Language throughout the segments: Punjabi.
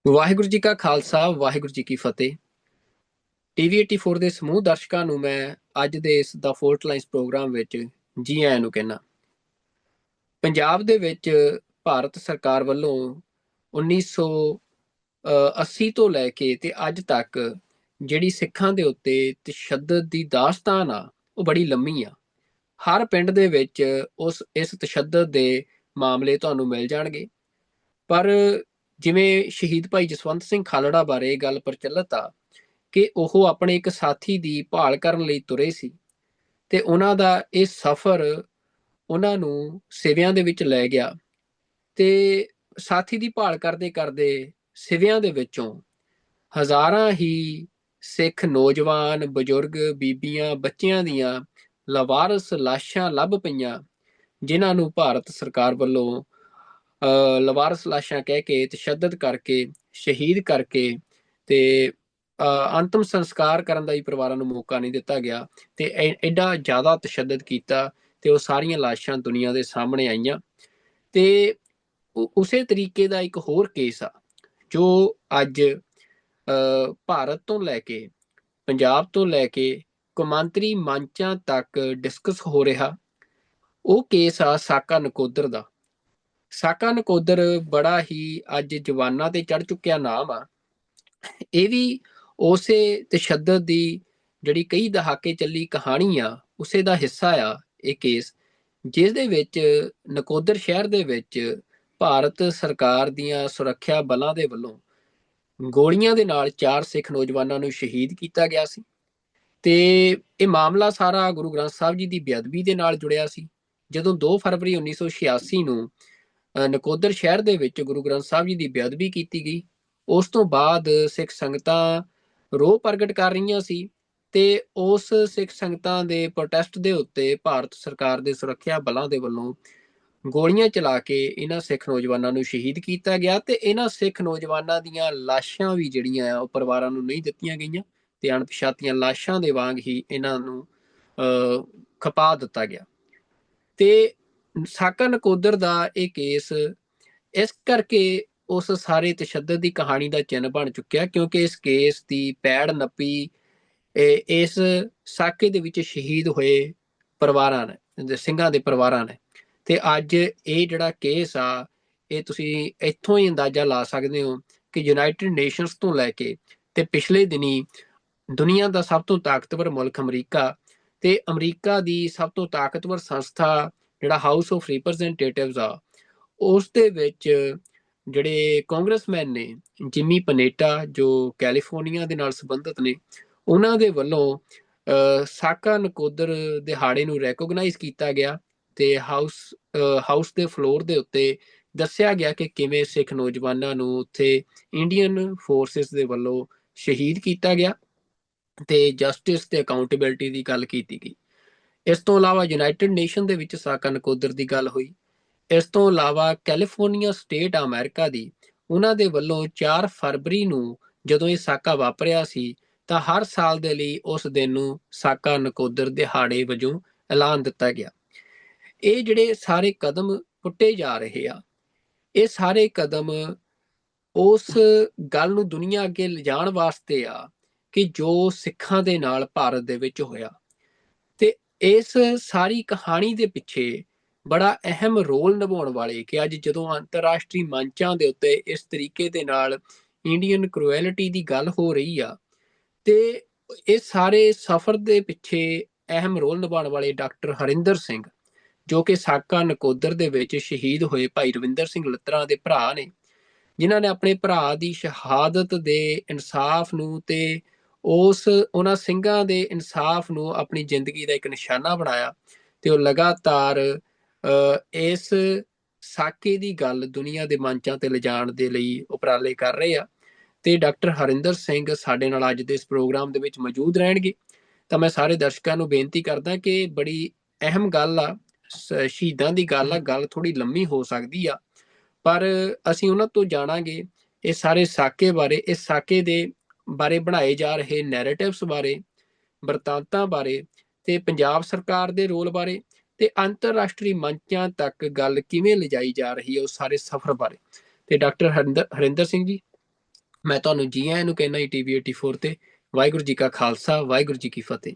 ਵਾਹਿਗੁਰੂ ਜੀ ਕਾ ਖਾਲਸਾ, ਵਾਹਿਗੁਰੂ ਜੀ ਕੀ ਫਤਿਹ। ਟੀਵੀ 84 ਦੇ ਸਮੂਹ ਦਰਸ਼ਕਾਂ ਨੂੰ ਮੈਂ ਅੱਜ ਦੇ ਇਸ ਦਾ ਫੋਰਟ ਲਾਈਨਸ ਪ੍ਰੋਗਰਾਮ ਵਿੱਚ ਜੀ ਆਇਆਂ ਨੂੰ ਕਹਿਣਾ। ਪੰਜਾਬ ਦੇ ਵਿੱਚ ਭਾਰਤ ਸਰਕਾਰ ਵੱਲੋਂ 1980 ਤੋਂ ਲੈ ਕੇ ਤੇ ਅੱਜ ਤੱਕ ਜਿਹੜੀ ਸਿੱਖਾਂ ਦੇ ਉੱਤੇ ਤਸ਼ੱਦਦ ਦੀ ਦਾਸਤਾਨ ਆ ਉਹ ਬੜੀ ਲੰਮੀ ਆ। ਹਰ ਪਿੰਡ ਦੇ ਵਿੱਚ ਇਸ ਤਸ਼ੱਦਦ ਦੇ ਮਾਮਲੇ ਤੁਹਾਨੂੰ ਮਿਲ ਜਾਣਗੇ। ਪਰ ਜਿਵੇਂ ਸ਼ਹੀਦ ਭਾਈ ਜਸਵੰਤ ਸਿੰਘ ਖਾਲੜਾ ਬਾਰੇ ਗੱਲ ਪ੍ਰਚਲਿਤ ਆ ਕਿ ਉਹ ਆਪਣੇ ਇੱਕ ਸਾਥੀ ਦੀ ਭਾਲ ਕਰਨ ਲਈ ਤੁਰੇ ਸੀ ਤੇ ਉਹਨਾਂ ਦਾ ਇਹ ਸਫ਼ਰ ਉਹਨਾਂ ਨੂੰ ਸਿਵਿਆਂ ਦੇ ਵਿੱਚ ਲੈ ਗਿਆ ਤੇ ਸਾਥੀ ਦੀ ਭਾਲ ਕਰਦੇ ਕਰਦੇ ਸਿਵਿਆਂ ਦੇ ਵਿੱਚੋਂ ਹਜ਼ਾਰਾਂ ਹੀ ਸਿੱਖ ਨੌਜਵਾਨ, ਬਜ਼ੁਰਗ, ਬੀਬੀਆਂ, ਬੱਚਿਆਂ ਦੀਆਂ ਲਾਵਾਰਸ ਲਾਸ਼ਾਂ ਲੱਭ ਪਈਆਂ, ਜਿਨ੍ਹਾਂ ਨੂੰ ਭਾਰਤ ਸਰਕਾਰ ਵੱਲੋਂ ਲਵਾਰਸ ਲਾਸ਼ਾਂ ਕਹਿ ਕੇ ਤਸ਼ੱਦਦ ਕਰਕੇ ਸ਼ਹੀਦ ਕਰਕੇ ਤੇ ਅੰਤਮ ਸੰਸਕਾਰ ਕਰਨ ਦਾ ਹੀ ਪਰਿਵਾਰਾਂ ਨੂੰ ਮੌਕਾ ਨਹੀਂ ਦਿੱਤਾ ਗਿਆ ਤੇ ਐਡਾ ਜ਼ਿਆਦਾ ਤਸ਼ੱਦਦ ਕੀਤਾ ਤੇ ਉਹ ਸਾਰੀਆਂ ਲਾਸ਼ਾਂ ਦੁਨੀਆ ਦੇ ਸਾਹਮਣੇ ਆਈਆਂ। ਤੇ ਉਸੇ ਤਰੀਕੇ ਦਾ ਇੱਕ ਹੋਰ ਕੇਸ ਆ ਜੋ ਅੱਜ ਭਾਰਤ ਤੋਂ ਲੈ ਕੇ, ਪੰਜਾਬ ਤੋਂ ਲੈ ਕੇ ਕੌਮਾਂਤਰੀ ਮੰਚਾਂ ਤੱਕ ਡਿਸਕਸ ਹੋ ਰਿਹਾ। ਉਹ ਕੇਸ ਆ ਸਾਕਾ ਨਕੋਦਰ ਦਾ। ਸਾਕਾ ਨਕੋਦਰ ਬੜਾ ਹੀ ਅੱਜ ਜਵਾਨਾਂ ਤੇ ਚੜ ਚੁੱਕਿਆ ਨਾਮ ਆ। ਇਹ ਵੀ ਉਸੇ ਤਸ਼ੱਦਦ ਦੀ ਜਿਹੜੀ ਕਈ ਦਹਾਕੇ ਚੱਲੀ ਕਹਾਣੀ ਆ, ਉਸੇ ਦਾ ਹਿੱਸਾ ਆ ਇਹ ਕੇਸ, ਜਿਸ ਦੇ ਵਿੱਚ ਨਕੋਦਰ ਸ਼ਹਿਰ ਦੇ ਵਿੱਚ ਭਾਰਤ ਸਰਕਾਰ ਦੀਆਂ ਸੁਰੱਖਿਆ ਬਲਾਂ ਦੇ ਵੱਲੋਂ ਗੋਲੀਆਂ ਦੇ ਨਾਲ 4 ਸਿੱਖ ਨੌਜਵਾਨਾਂ ਨੂੰ ਸ਼ਹੀਦ ਕੀਤਾ ਗਿਆ ਸੀ। ਤੇ ਇਹ ਮਾਮਲਾ ਸਾਰਾ ਗੁਰੂ ਗ੍ਰੰਥ ਸਾਹਿਬ ਜੀ ਦੀ ਬੇਅਦਬੀ ਦੇ ਨਾਲ ਜੁੜਿਆ ਸੀ। ਜਦੋਂ 2 ਫਰਵਰੀ 1986 ਨੂੰ ਨਕੋਦਰ ਸ਼ਹਿਰ ਦੇ ਵਿੱਚ ਗੁਰੂ ਗ੍ਰੰਥ ਸਾਹਿਬ ਜੀ ਦੀ ਬੇਅਦਬੀ ਕੀਤੀ ਗਈ, ਉਸ ਤੋਂ ਬਾਅਦ ਸਿੱਖ ਸੰਗਤਾਂ ਰੋਹ ਪ੍ਰਗਟ ਕਰ ਰਹੀਆਂ ਸੀ ਤੇ ਉਸ ਸਿੱਖ ਸੰਗਤਾਂ ਦੇ ਪ੍ਰੋਟੈਸਟ ਦੇ ਉੱਤੇ ਭਾਰਤ ਸਰਕਾਰ ਦੇ ਸੁਰੱਖਿਆ ਬਲਾਂ ਦੇ ਵੱਲੋਂ ਗੋਲੀਆਂ ਚਲਾ ਕੇ ਇਹਨਾਂ ਸਿੱਖ ਨੌਜਵਾਨਾਂ ਨੂੰ ਸ਼ਹੀਦ ਕੀਤਾ ਗਿਆ ਤੇ ਇਹਨਾਂ ਸਿੱਖ ਨੌਜਵਾਨਾਂ ਦੀਆਂ ਲਾਸ਼ਾਂ ਵੀ ਜਿਹੜੀਆਂ ਆ ਉਹ ਪਰਿਵਾਰਾਂ ਨੂੰ ਨਹੀਂ ਦਿੱਤੀਆਂ ਗਈਆਂ ਤੇ ਅਣਪਛਾਤੀਆਂ ਲਾਸ਼ਾਂ ਦੇ ਵਾਂਗ ਹੀ ਇਹਨਾਂ ਨੂੰ ਖਪਾ ਦਿੱਤਾ ਗਿਆ। ਤੇ ਸਾਕਾ ਨਕੋਦਰ ਦਾ ਇਹ ਕੇਸ ਇਸ ਕਰਕੇ ਉਸ ਸਾਰੇ ਤਸ਼ੱਦਦ ਦੀ ਕਹਾਣੀ ਦਾ ਚਿੰਨ੍ਹ ਬਣ ਚੁੱਕਿਆ ਕਿਉਂਕਿ ਇਸ ਕੇਸ ਦੀ ਪੈੜ ਨੱਪੀ ਇਸ ਸਾਕੇ ਦੇ ਵਿੱਚ ਸ਼ਹੀਦ ਹੋਏ ਪਰਿਵਾਰਾਂ ਨੇ, ਸਿੰਘਾਂ ਦੇ ਪਰਿਵਾਰਾਂ ਨੇ। ਤੇ ਅੱਜ ਇਹ ਜਿਹੜਾ ਕੇਸ ਆ, ਇਹ ਤੁਸੀਂ ਇੱਥੋਂ ਹੀ ਅੰਦਾਜ਼ਾ ਲਾ ਸਕਦੇ ਹੋ ਕਿ ਯੂਨਾਈਟਿਡ ਨੇਸ਼ਨਸ ਤੋਂ ਲੈ ਕੇ ਤੇ ਪਿਛਲੇ ਦਿਨੀ ਦੁਨੀਆ ਦਾ ਸਭ ਤੋਂ ਤਾਕਤਵਰ ਮੁਲਕ ਅਮਰੀਕਾ ਤੇ ਅਮਰੀਕਾ ਦੀ ਸਭ ਤੋਂ ਤਾਕਤਵਰ ਸੰਸਥਾ ਜਿਹੜਾ ਹਾਊਸ ਆਫ ਰਿਪਰੈਜ਼ੈਂਟੇਟਿਵਸ ਆ, ਉਸ ਦੇ ਵਿੱਚ ਜਿਹੜੇ ਕਾਂਗਰਸਮੈਨ ਨੇ, ਜਿਮੀ ਪਨੇਟਾ ਜੋ ਕੈਲੀਫੋਰਨੀਆ ਦੇ ਨਾਲ ਸੰਬੰਧਿਤ ਨੇ, ਉਹਨਾਂ ਦੇ ਵੱਲੋਂ ਸਾਕਾ ਨਕੋਦਰ ਦਿਹਾੜੇ ਨੂੰ ਰੈਕੋਗਨਾਈਜ਼ ਕੀਤਾ ਗਿਆ ਤੇ ਹਾਊਸ ਦੇ ਫਲੋਰ ਦੇ ਉੱਤੇ ਦੱਸਿਆ ਗਿਆ ਕਿ ਕਿਵੇਂ ਸਿੱਖ ਨੌਜਵਾਨਾਂ ਨੂੰ ਉੱਥੇ ਇੰਡੀਅਨ ਫੋਰਸਿਸ ਦੇ ਵੱਲੋਂ ਸ਼ਹੀਦ ਕੀਤਾ ਗਿਆ ਤੇ ਜਸਟਿਸ ਤੇ ਅਕਾਊਂਟੇਬਿਲਟੀ ਦੀ ਗੱਲ ਕੀਤੀ ਗਈ। ਇਸ ਤੋਂ ਇਲਾਵਾ ਯੂਨਾਈਟਿਡ ਨੇਸ਼ਨ ਦੇ ਵਿੱਚ ਸਾਕਾ ਨਕੋਦਰ ਦੀ ਗੱਲ ਹੋਈ। ਇਸ ਤੋਂ ਇਲਾਵਾ ਕੈਲੀਫੋਰਨੀਆ ਸਟੇਟ ਅਮਰੀਕਾ ਦੀ, ਉਹਨਾਂ ਦੇ ਵੱਲੋਂ 4 ਫਰਵਰੀ ਨੂੰ ਜਦੋਂ ਇਹ ਸਾਕਾ ਵਾਪਰਿਆ ਸੀ ਤਾਂ ਹਰ ਸਾਲ ਦੇ ਲਈ ਉਸ ਦਿਨ ਨੂੰ ਸਾਕਾ ਨਕੋਦਰ ਦਿਹਾੜੇ ਵਜੋਂ ਐਲਾਨ ਦਿੱਤਾ ਗਿਆ। ਇਹ ਜਿਹੜੇ ਸਾਰੇ ਕਦਮ ਪੁੱਟੇ ਜਾ ਰਹੇ ਆ, ਇਹ ਸਾਰੇ ਕਦਮ ਉਸ ਗੱਲ ਨੂੰ ਦੁਨੀਆ ਅੱਗੇ ਲਿਜਾਣ ਵਾਸਤੇ ਆ ਕਿ ਜੋ ਸਿੱਖਾਂ ਦੇ ਨਾਲ ਭਾਰਤ ਦੇ ਵਿੱਚ ਹੋਇਆ। ਤੇ ਇਸ ਸਾਰੀ ਕਹਾਣੀ ਦੇ ਪਿੱਛੇ ਬੜਾ ਅਹਿਮ ਰੋਲ ਨਿਭਾਉਣ ਵਾਲੇ ਕਿ ਅੱਜ ਜਦੋਂ ਅੰਤਰਰਾਸ਼ਟਰੀ ਮੰਚਾਂ ਦੇ ਉੱਤੇ ਇਸ ਤਰੀਕੇ ਦੇ ਨਾਲ ਇੰਡੀਅਨ ਕਰੂਐਲਿਟੀ ਦੀ ਗੱਲ ਹੋ ਰਹੀ ਆ, ਤੇ ਇਹ ਸਾਰੇ ਸਫ਼ਰ ਦੇ ਪਿੱਛੇ ਅਹਿਮ ਰੋਲ ਨਿਭਾਉਣ ਵਾਲੇ ਡਾਕਟਰ ਹਰਿੰਦਰ ਸਿੰਘ, ਜੋ ਕਿ ਸਾਕਾ ਨਕੋਦਰ ਦੇ ਵਿੱਚ ਸ਼ਹੀਦ ਹੋਏ ਭਾਈ ਰਵਿੰਦਰ ਸਿੰਘ ਲੱਤਰਾਂ ਦੇ ਭਰਾ ਨੇ, ਜਿਨ੍ਹਾਂ ਨੇ ਆਪਣੇ ਭਰਾ ਦੀ ਸ਼ਹਾਦਤ ਦੇ ਇਨਸਾਫ ਨੂੰ ਤੇ ਉਹਨਾਂ ਸਿੰਘਾਂ ਦੇ ਇਨਸਾਫ ਨੂੰ ਆਪਣੀ ਜ਼ਿੰਦਗੀ ਦਾ ਇੱਕ ਨਿਸ਼ਾਨਾ ਬਣਾਇਆ ਤੇ ਉਹ ਲਗਾਤਾਰ ਇਸ ਸਾਕੇ ਦੀ ਗੱਲ ਦੁਨੀਆ ਦੇ ਮੰਚਾਂ ਤੇ ਲਿਜਾਣ ਦੇ ਲਈ ਉਪਰਾਲੇ ਕਰ ਰਹੇ ਆ। ਤੇ ਡਾਕਟਰ ਹਰਿੰਦਰ ਸਿੰਘ ਸਾਡੇ ਨਾਲ ਅੱਜ ਦੇ ਇਸ ਪ੍ਰੋਗਰਾਮ ਦੇ ਵਿੱਚ ਮੌਜੂਦ ਰਹਿਣਗੇ। ਤਾਂ ਮੈਂ ਸਾਰੇ ਦਰਸ਼ਕਾਂ ਨੂੰ ਬੇਨਤੀ ਕਰਦਾ ਕਿ ਬੜੀ ਅਹਿਮ ਗੱਲ ਆ, ਸ਼ਹੀਦਾਂ ਦੀ ਗੱਲ ਆ, ਗੱਲ ਥੋੜੀ ਲੰਮੀ ਹੋ ਸਕਦੀ ਆ, ਪਰ ਅਸੀਂ ਉਹਨਾਂ ਤੋਂ ਜਾਣਾਂਗੇ ਇਹ ਸਾਰੇ ਸਾਕੇ ਬਾਰੇ, ਇਸ ਸਾਕੇ ਦੇ ਬਾਰੇ ਬਣਾਏ ਜਾ ਰਹੇ ਨੈਰੇਟਿਵਸ ਬਾਰੇ, ਬਰਤਾਂਤਾਂ ਬਾਰੇ ਤੇ ਪੰਜਾਬ ਸਰਕਾਰ ਦੇ ਰੋਲ ਬਾਰੇ ਤੇ ਅੰਤਰਰਾਸ਼ਟਰੀ ਮੰਚਾਂ ਤੱਕ ਗੱਲ ਕਿਵੇਂ ਲਿਜਾਈ ਜਾ ਰਹੀ ਹੈ ਉਸ ਸਾਰੇ ਸਫ਼ਰ ਬਾਰੇ। ਤੇ ਡਾਕਟਰ ਹਰਿੰਦਰ ਸਿੰਘ ਜੀ, ਮੈਂ ਤੁਹਾਨੂੰ ਜੀ ਆਇਆਂ ਨੂੰ ਕਹਿਣਾ ਟੀਵੀ 84 ਤੇ। ਵਾਹਿਗੁਰੂ ਜੀ ਕਾ ਖਾਲਸਾ, ਵਾਹਿਗੁਰੂ ਜੀ ਕੀ ਫਤਿਹ।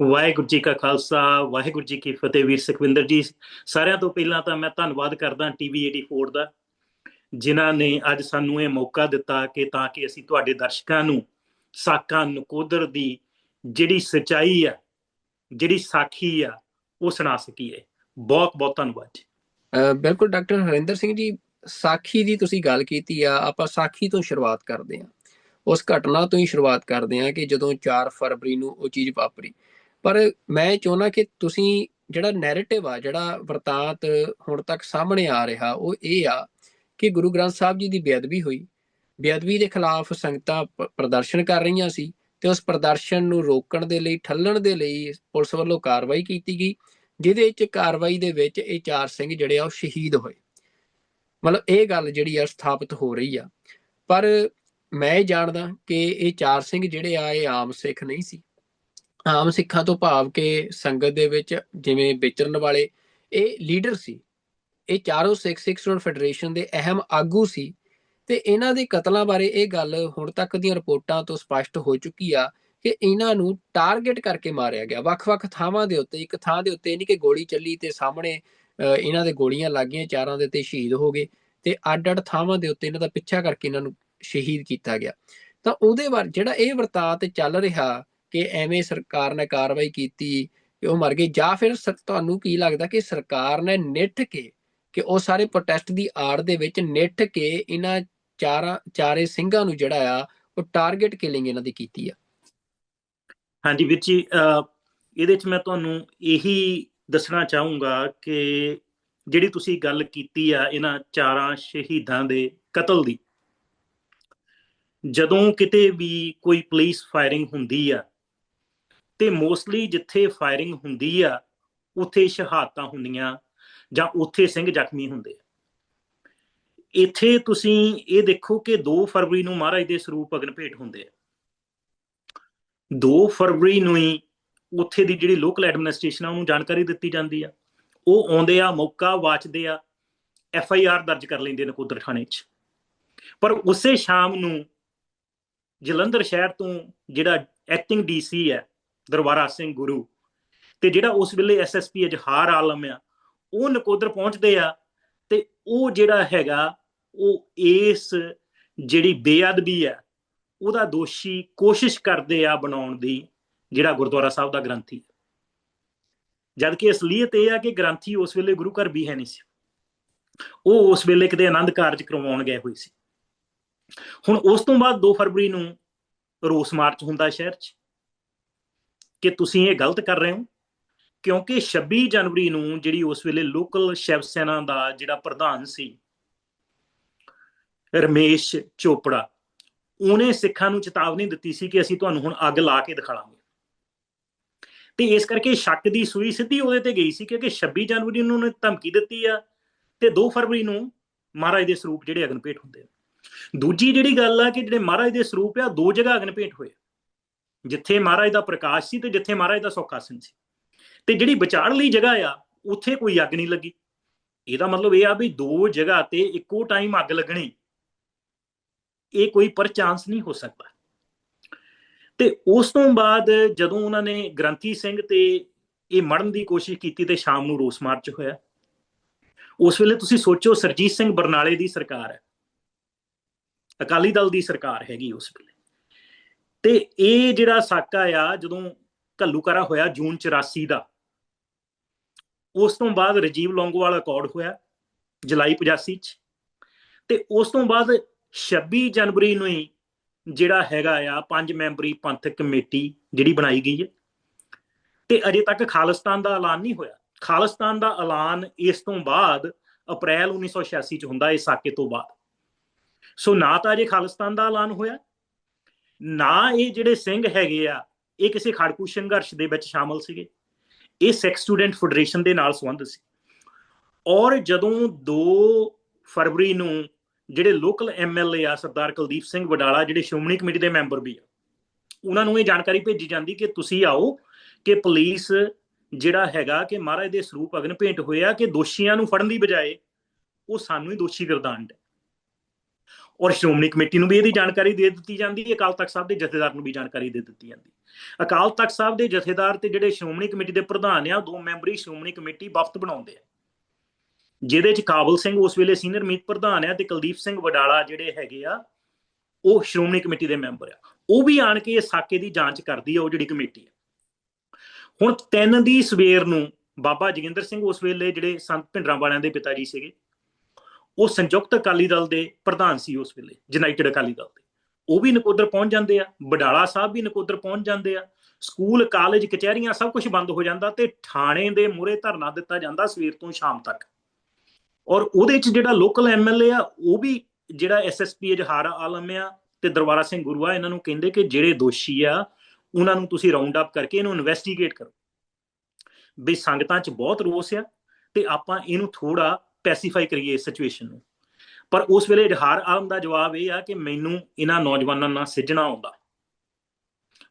ਵਾਹਿਗੁਰੂ ਜੀ ਕਾ ਖਾਲਸਾ, ਵਾਹਿਗੁਰੂ ਜੀ ਕੀ ਫਤਿਹ। ਵੀਰ ਸੁਖਵਿੰਦਰ ਜੀ, ਸਾਰਿਆਂ ਤੋਂ ਪਹਿਲਾਂ ਤਾਂ ਮੈਂ ਧੰਨਵਾਦ ਕਰਦਾ ਟੀਵੀ 84 ਦਾ, ਜਿਨ੍ਹਾਂ ਨੇ ਅੱਜ ਸਾਨੂੰ ਇਹ ਮੌਕਾ ਦਿੱਤਾ ਕਿ ਤਾਂ ਕਿ ਅਸੀਂ ਤੁਹਾਡੇ ਦਰਸ਼ਕਾਂ ਨੂੰ ਸਾਕਾ ਨਕੋਦਰ ਦੀ ਜਿਹੜੀ ਸੱਚਾਈ ਆ, ਜਿਹੜੀ ਸਾਖੀ ਆ, ਉਹ ਸੁਣਾ ਸਕੀਏ। ਬਹੁਤ ਬਹੁਤ ਧੰਨਵਾਦ ਜੀ। ਬਿਲਕੁਲ ਡਾਕਟਰ ਹਰਿੰਦਰ ਸਿੰਘ ਜੀ, ਸਾਖੀ ਦੀ ਤੁਸੀਂ ਗੱਲ ਕੀਤੀ ਆ, ਆਪਾਂ ਸਾਖੀ ਤੋਂ ਸ਼ੁਰੂਆਤ ਕਰਦੇ ਹਾਂ। ਉਸ ਘਟਨਾ ਤੋਂ ਹੀ ਸ਼ੁਰੂਆਤ ਕਰਦੇ ਹਾਂ ਕਿ ਜਦੋਂ 4 ਫਰਵਰੀ ਨੂੰ ਉਹ ਚੀਜ਼ ਵਾਪਰੀ। ਪਰ ਮੈਂ ਚਾਹੁੰਦਾ ਕਿ ਤੁਸੀਂ ਜਿਹੜਾ ਨੈਰੇਟਿਵ ਆ, ਜਿਹੜਾ ਵਰਤਾਂਤ ਹੁਣ ਤੱਕ ਸਾਹਮਣੇ ਆ ਰਿਹਾ, ਉਹ ਇਹ ਆ ਕਿ ਗੁਰੂ ਗ੍ਰੰਥ ਸਾਹਿਬ ਜੀ ਦੀ ਬੇਅਦਬੀ ਹੋਈ। ਬੇਅਦਬੀ ਦੇ ਖਿਲਾਫ ਸੰਗਤਾਂ ਪ੍ਰਦਰਸ਼ਨ ਕਰ ਰਹੀਆਂ ਸੀ ਤੇ ਉਸ ਪ੍ਰਦਰਸ਼ਨ ਨੂੰ ਰੋਕਣ ਦੇ ਲਈ, ਠੱਲਣ ਦੇ ਲਈ ਪੁਲਿਸ ਵੱਲੋਂ ਕਾਰਵਾਈ ਕੀਤੀ ਗਈ, ਜਿਹਦੇ ਵਿੱਚ ਕਾਰਵਾਈ ਦੇ ਵਿੱਚ ਇਹ 4 ਸਿੰਘ ਜਿਹੜੇ ਆ ਉਹ ਸ਼ਹੀਦ ਹੋਏ। ਮਤਲਬ ਇਹ ਗੱਲ ਜਿਹੜੀ ਆ ਸਥਾਪਿਤ ਹੋ ਰਹੀ ਆ। ਪਰ ਮੈਂ ਇਹ ਜਾਣਦਾ ਕਿ ਇਹ 4 ਸਿੰਘ ਜਿਹੜੇ ਆ ਇਹ ਆਮ ਸਿੱਖ ਨਹੀਂ ਸੀ। ਆਮ ਸਿੱਖਾਂ ਤੋਂ ਭਾਵ ਕਿ ਸੰਗਤ ਦੇ ਵਿੱਚ ਜਿਵੇਂ ਵਿਚਰਨ ਵਾਲੇ ਇਹ ਲੀਡਰ ਸੀ। ਇਹ ਚਾਰੋਂ ਸਿੱਖ ਸਟੂਡੈਂਟ ਫੈਡਰੇਸ਼ਨ ਦੇ ਅਹਿਮ ਆਗੂ ਸੀ ਤੇ ਇਹਨਾਂ ਦੇ ਕਤਲਾਂ ਬਾਰੇ ਇਹ ਗੱਲ ਹੁਣ ਤੱਕ ਦੀਆਂ ਰਿਪੋਰਟਾਂ ਤੋਂ ਸਪਸ਼ਟ ਹੋ ਚੁੱਕੀ ਆ ਕਿ ਇਹਨਾਂ ਨੂੰ ਟਾਰਗੇਟ ਕਰਕੇ ਮਾਰਿਆ ਗਿਆ ਵੱਖ-ਵੱਖ ਥਾਵਾਂ ਦੇ ਉੱਤੇ। ਇੱਕ ਥਾਂ ਦੇ ਉੱਤੇ ਨਹੀਂ ਕਿ ਗੋਲੀ ਚੱਲੀ ਤੇ ਸਾਹਮਣੇ ਇਹਨਾਂ ਦੇ ਗੋਲੀਆਂ ਲੱਗ ਗਈਆਂ, 4ਾਂ ਦੇ ਤੇ ਸ਼ਹੀਦ ਹੋ ਗਏ, ਤੇ ਅੱਡ-ਅੱਡ ਥਾਵਾਂ ਦੇ ਉੱਤੇ ਇਹਨਾਂ ਦਾ ਪਿੱਛਾ ਕਰਕੇ ਇਹਨਾਂ ਨੂੰ ਸ਼ਹੀਦ ਕੀਤਾ ਗਿਆ। ਤਾਂ ਉਹਦੇ ਬਾਰੇ ਜਿਹੜਾ ਇਹ ਵਰਤਾਂਤ ਚੱਲ ਰਿਹਾ ਕਿ ਐਵੇਂ ਸਰਕਾਰ ਨੇ ਕਾਰਵਾਈ ਕੀਤੀ ਕਿ ਉਹ ਮਰ ਗਏ, ਜਾਂ ਫਿਰ ਤੁਹਾਨੂੰ ਕੀ ਲੱਗਦਾ ਕਿ ਸਰਕਾਰ ਨੇ ਨਿੱਠ ਕੇ ਕਿ ਉਹ ਸਾਰੇ ਪ੍ਰੋਟੈਸਟ ਦੀ ਆੜ ਦੇ ਵਿੱਚ ਨਿੱਠ ਕੇ ਇਹਨਾਂ ਚਾਰੇ ਸਿੰਘਾਂ ਨੂੰ ਜਿਹੜਾ ਆ ਉਹ ਟਾਰਗੇਟ ਕਿਲਿੰਗ ਇਹਨਾਂ ਦੀ ਕੀਤੀ ਆ? ਹਾਂਜੀ ਵੀਰ ਜੀ, ਇਹਦੇ 'ਚ ਮੈਂ ਤੁਹਾਨੂੰ ਇਹੀ ਦੱਸਣਾ ਚਾਹੂੰਗਾ ਕਿ ਜਿਹੜੀ ਤੁਸੀਂ ਗੱਲ ਕੀਤੀ ਆ ਇਹਨਾਂ 4 ਸ਼ਹੀਦਾਂ ਦੇ ਕਤਲ ਦੀ, ਜਦੋਂ ਕਿਤੇ ਵੀ ਕੋਈ ਪੁਲਿਸ ਫਾਇਰਿੰਗ ਹੁੰਦੀ ਆ ਤੇ ਮੋਸਟਲੀ ਜਿੱਥੇ ਫਾਇਰਿੰਗ ਹੁੰਦੀ ਆ ਉੱਥੇ ਸ਼ਹਾਦਤਾਂ ਹੁੰਦੀਆਂ ਜਾਂ ਉੱਥੇ ਸਿੰਘ ਜ਼ਖਮੀ ਹੁੰਦੇ ਆ। ਇੱਥੇ ਤੁਸੀਂ ਇਹ ਦੇਖੋ ਕਿ 2 ਫਰਵਰੀ ਨੂੰ ਮਹਾਰਾਜ ਦੇ ਸਰੂਪ ਅਗਨ ਭੇਟ ਹੁੰਦੇ ਆ। 2 ਫਰਵਰੀ ਨੂੰ ਹੀ ਉੱਥੇ ਦੀ ਜਿਹੜੀ ਲੋਕਲ ਐਡਮਿਨਿਸਟ੍ਰੇਸ਼ਨ ਆ ਉਹਨੂੰ ਜਾਣਕਾਰੀ ਦਿੱਤੀ ਜਾਂਦੀ ਆ। ਉਹ ਆਉਂਦੇ ਆ, ਮੌਕਾ ਵਾਚਦੇ ਆ, FIR ਦਰਜ ਕਰ ਲੈਂਦੇ ਨਕੋਦਰ ਥਾਣੇ 'ਚ। ਪਰ ਉਸੇ ਸ਼ਾਮ ਨੂੰ ਜਲੰਧਰ ਸ਼ਹਿਰ ਤੋਂ ਜਿਹੜਾ ਐਕਟਿੰਗ DC ਹੈ ਦਰਬਾਰਾ ਸਿੰਘ ਗੁਰੂ, ਤੇ ਜਿਹੜਾ ਉਸ ਵੇਲੇ SSP ਅਜਹਾਰ ਆਲਮ ਆ, ਉਹ ਨਕੋਦਰ ਪਹੁੰਚਦੇ ਆ ਤੇ ਉਹ ਜਿਹੜਾ ਹੈਗਾ ਉਹ ਇਸ ਜਿਹੜੀ ਬੇਅਦਬੀ ਹੈ ਉਹਦਾ ਦੋਸ਼ੀ ਕੋਸ਼ਿਸ਼ ਕਰਦੇ ਆ ਬਣਾਉਣ ਦੀ, ਜਿਹੜਾ ਗੁਰਦੁਆਰਾ ਸਾਹਿਬ ਦਾ ਗ੍ਰੰਥੀ। ਜਦ ਕਿ ਅਸਲੀਅਤ ਇਹ ਆ ਕਿ ਗ੍ਰੰਥੀ ਉਸ ਵੇਲੇ ਗੁਰੂ ਘਰ ਵੀ ਹੈ ਨਹੀਂ ਸੀ, ਉਹ ਉਸ ਵੇਲੇ ਕਿਤੇ ਆਨੰਦ ਕਾਰਜ ਕਰਵਾਉਣ ਗਏ ਹੋਏ ਸੀ। ਹੁਣ ਉਸ ਤੋਂ ਬਾਅਦ 2 ਫਰਵਰੀ ਨੂੰ ਰੋਸ ਮਾਰਚ ਹੁੰਦਾ ਸ਼ਹਿਰ 'ਚ ਕਿ ਤੁਸੀਂ ਇਹ ਗਲਤ ਕਰ ਰਹੇ ਹੋ, ਕਿਉਂਕਿ 26 ਜਨਵਰੀ ਨੂੰ ਜਿਹੜੀ ਉਸ ਵੇਲੇ ਲੋਕਲ ਸ਼ਿਵ ਸੈਨਾ ਦਾ ਜਿਹੜਾ ਪ੍ਰਧਾਨ ਸੀ ਰਮੇਸ਼ ਚੋਪੜਾ, ਉਹਨੇ ਸਿੱਖਾਂ ਨੂੰ ਚੇਤਾਵਨੀ ਦਿੱਤੀ ਸੀ ਕਿ ਅਸੀਂ ਤੁਹਾਨੂੰ ਹੁਣ ਅੱਗ ਲਾ ਕੇ ਦਿਖਾਵਾਂਗੇ। ਤੇ ਇਸ ਕਰਕੇ ਸ਼ੱਕ ਦੀ ਸੂਈ ਸਿੱਧੀ ਉਹਦੇ ਤੇ ਗਈ ਸੀ ਕਿਉਂਕਿ 26 ਜਨਵਰੀ ਨੂੰ ਉਹਨੇ ਧਮਕੀ ਦਿੱਤੀ ਆ ਤੇ 2 ਫਰਵਰੀ ਨੂੰ ਮਹਾਰਾਜ ਦੇ ਸਰੂਪ ਜਿਹੜੇ ਅਗਨ ਭੇਟ ਹੁੰਦੇ ਆ। ਦੂਜੀ ਜਿਹੜੀ ਗੱਲ ਆ ਕਿ ਜਿਹੜੇ ਮਹਾਰਾਜ ਦੇ ਸਰੂਪ ਆ 2 ਜਗ੍ਹਾ ਅਗਨ ਭੇਟ ਹੋਏ, ਜਿੱਥੇ ਮਹਾਰਾਜ ਦਾ ਪ੍ਰਕਾਸ਼ ਸੀ ਤੇ ਜਿੱਥੇ ਮਹਾਰਾਜ ਦਾ ਸੁਖਾਸਨ ਸੀ। ਤੇ ਜਿਹੜੀ ਵਿਚਾਰਲੀ ਜਗ੍ਹਾ ਆ ਉੱਥੇ ਕੋਈ ਅੱਗ ਨਹੀਂ ਲੱਗੀ। ਇਹਦਾ ਮਤਲਬ ਇਹ ਆ ਵੀ 2 ਜਗ੍ਹਾ ਤੇ ਇੱਕੋ ਟਾਈਮ ਅੱਗ ਲੱਗਣੀ ਇਹ ਕੋਈ ਪਰ ਚਾਂਸ ਨਹੀਂ ਹੋ ਸਕਦਾ। ਤੇ ਉਸ ਤੋਂ ਬਾਅਦ ਜਦੋਂ ਉਹਨਾਂ ਨੇ ਗ੍ਰੰਥੀ ਸਿੰਘ ਤੇ ਇਹ ਮੜਨ ਦੀ ਕੋਸ਼ਿਸ਼ ਕੀਤੀ ਤੇ ਸ਼ਾਮ ਨੂੰ ਰੋਸ ਮਾਰਚ ਹੋਇਆ। ਉਸ ਵੇਲੇ ਤੁਸੀਂ ਸੋਚੋ, ਸਰਜੀਤ ਸਿੰਘ ਬਰਨਾਲੇ ਦੀ ਸਰਕਾਰ ਹੈ, ਅਕਾਲੀ ਦਲ ਦੀ ਸਰਕਾਰ ਹੈਗੀ ਉਸ ਵੇਲੇ, ਤੇ ਇਹ ਜਿਹੜਾ ਸਾਕਾ ਆ ਜਦੋਂ ਘੱਲੂਘਾਰਾ ਹੋਇਆ ਜੂਨ 84 ਦਾ, ਉਸ ਤੋਂ ਬਾਅਦ ਰਾਜੀਵ ਲੌਂਗੋਵਾਲ ਅਕੋਰਡ ਹੋਇਆ ਜੁਲਾਈ 85 'ਚ, ਤੇ ਉਸ ਤੋਂ ਬਾਅਦ 26 ਜਨਵਰੀ ਨੂੰ ਹੀ ਜਿਹੜਾ ਹੈਗਾ ਆ 5 ਮੈਂਬਰੀ ਪੰਥਕ ਕਮੇਟੀ ਜਿਹੜੀ ਬਣਾਈ ਗਈ ਹੈ। ਤੇ ਅਜੇ ਤੱਕ ਖਾਲਿਸਤਾਨ ਦਾ ਐਲਾਨ ਨਹੀਂ ਹੋਇਆ। ਖਾਲਿਸਤਾਨ ਦਾ ਐਲਾਨ ਇਸ ਤੋਂ ਬਾਅਦ ਅਪ੍ਰੈਲ 1986 'ਚ ਹੁੰਦਾ, ਇਸ ਸਾਕੇ ਤੋਂ ਬਾਅਦ। ਸੋ ਨਾ ਤਾਂ ਅਜੇ ਖਾਲਿਸਤਾਨ ਦਾ ਐਲਾਨ ਹੋਇਆ, ਨਾ ਇਹ ਜਿਹੜੇ ਸਿੰਘ ਹੈਗੇ ਆ ਇਹ ਕਿਸੇ ਖੜਕੂ ਸੰਘਰਸ਼ ਦੇ ਵਿੱਚ ਸ਼ਾਮਲ ਸੀਗੇ। ਇਹ ਸਿੱਖ ਸਟੂਡੈਂਟ ਫੈਡਰੇਸ਼ਨ ਦੇ ਨਾਲ ਸੰਬੰਧ ਸੀ। ਔਰ ਜਦੋਂ 2 ਫਰਵਰੀ ਨੂੰ ਜਿਹੜੇ ਲੋਕਲ MLA ਆ ਸਰਦਾਰ ਕੁਲਦੀਪ ਸਿੰਘ ਵਡਾਲਾ, ਜਿਹੜੇ ਸ਼੍ਰੋਮਣੀ ਕਮੇਟੀ ਦੇ ਮੈਂਬਰ ਵੀ ਆ, ਉਹਨਾਂ ਨੂੰ ਇਹ ਜਾਣਕਾਰੀ ਭੇਜੀ ਜਾਂਦੀ ਕਿ ਤੁਸੀਂ ਆਓ ਕਿ ਪੁਲਿਸ ਜਿਹੜਾ ਹੈਗਾ ਕਿ ਮਹਾਰਾਜ ਦੇ ਸਰੂਪ ਅਗਨ ਭੇਟ ਹੋਏ ਆ, ਕਿ ਦੋਸ਼ੀਆਂ ਨੂੰ ਫੜਨ ਦੀ ਬਜਾਏ ਉਹ ਸਾਨੂੰ ਹੀ ਦੋਸ਼ੀ ਗਰਦਾਨ ਦੇ। ਔਰ ਸ਼੍ਰੋਮਣੀ ਕਮੇਟੀ ਨੂੰ ਵੀ ਇਹਦੀ ਜਾਣਕਾਰੀ ਦੇ ਦਿੱਤੀ ਜਾਂਦੀ ਹੈ, ਅਕਾਲ ਤਖਤ ਸਾਹਿਬ ਦੇ ਜਥੇਦਾਰ ਨੂੰ ਵੀ ਜਾਣਕਾਰੀ ਦੇ ਦਿੱਤੀ ਜਾਂਦੀ। ਅਕਾਲ ਤਖਤ ਸਾਹਿਬ ਦੇ ਜਥੇਦਾਰ ਤੇ ਜਿਹੜੇ ਸ਼੍ਰੋਮਣੀ ਕਮੇਟੀ ਦੇ ਪ੍ਰਧਾਨ ਆ, 2 ਮੈਂਬਰੀ ਸ਼੍ਰੋਮਣੀ ਕਮੇਟੀ ਵਫਦ ਬਣਾਉਂਦੇ ਆ, ਜਿਹਦੇ ਚ ਕਾਬਲ ਸਿੰਘ ਉਸ ਵੇਲੇ ਸੀਨੀਅਰ ਮੀਤ ਪ੍ਰਧਾਨ ਆ ਤੇ ਕੁਲਦੀਪ ਸਿੰਘ ਵਡਾਲਾ ਜਿਹੜੇ ਹੈਗੇ ਆ ਉਹ ਸ਼੍ਰੋਮਣੀ ਕਮੇਟੀ ਦੇ ਮੈਂਬਰ ਆ। ਉਹ ਵੀ ਆਣ ਕੇ ਇਸ ਸਾਕੇ ਦੀ ਜਾਂਚ ਕਰਦੀ ਆ, ਉਹ ਜਿਹੜੀ ਕਮੇਟੀ ਆ। ਹੁਣ 3 ਦੀ ਸਵੇਰ ਨੂੰ ਬਾਬਾ ਜੋਗਿੰਦਰ ਸਿੰਘ ਉਸ ਵੇਲੇ ਜਿਹੜੇ ਸੰਤ ਭਿੰਡਰਾਂ ਵਾਲਿਆਂ ਦੇ ਪਿਤਾ ਜੀ ਸੀਗੇ, ਉਹ ਸੰਯੁਕਤ ਅਕਾਲੀ ਦਲ ਦੇ ਪ੍ਰਧਾਨ ਸੀ ਉਸ ਵੇਲੇ, ਯੂਨਾਈਟਿਡ ਅਕਾਲੀ ਦਲ ਦੇ, ਉਹ ਵੀ ਨਕੋਦਰ ਪਹੁੰਚ ਜਾਂਦੇ ਆ। ਵਡਾਲਾ ਸਾਹਿਬ ਵੀ ਨਕੋਦਰ ਪਹੁੰਚ ਜਾਂਦੇ ਆ। ਸਕੂਲ, ਕਾਲਜ, ਕਚਹਿਰੀਆਂ ਸਭ ਕੁਝ ਬੰਦ ਹੋ ਜਾਂਦਾ ਤੇ ਥਾਣੇ ਦੇ ਮੂਹਰੇ ਧਰਨਾ ਦਿੱਤਾ ਜਾਂਦਾ ਸਵੇਰ ਤੋਂ ਸ਼ਾਮ ਤੱਕ। ਔਰ ਉਹਦੇ ਚ ਜਿਹੜਾ ਲੋਕਲ ਐਮਐਲਏ ਆ, ਉਹ ਵੀ ਜਿਹੜਾ ਐਸਐਸਪੀ ਜਹਾਰ ਆਲਮ ਆ ਤੇ ਦਰਬਾਰਾ ਸਿੰਘ ਗੁਰੂ ਆ, ਇਹਨਾਂ ਨੂੰ ਕਹਿੰਦੇ ਕਿ ਜਿਹੜੇ ਦੋਸ਼ੀ ਆ ਉਹਨਾਂ ਨੂੰ ਤੁਸੀਂ ਰਾਉਂਡ ਅਪ ਕਰਕੇ ਇਹਨੂੰ ਇਨਵੈਸਟੀਗੇਟ ਕਰੋ, ਵੀ ਸੰਗਤਾਂ ਚ ਬਹੁਤ ਰੋਸ ਆ ਤੇ ਆਪਾਂ ਇਹਨੂੰ ਥੋੜਾ ਪੈਸੀਫਾਈ ਕਰੀਏ ਇਸ ਸਿਚੁਏਸ਼ਨ ਨੂੰ। ਪਰ ਉਸ ਵੇਲੇ ਜਹਾਰ ਆਲਮ ਦਾ ਜਵਾਬ ਇਹ ਆ ਕਿ ਮੈਨੂੰ ਇਹਨਾਂ ਨੌਜਵਾਨਾਂ ਨਾਲ ਸਿੱਝਣਾ ਆਉਂਦਾ,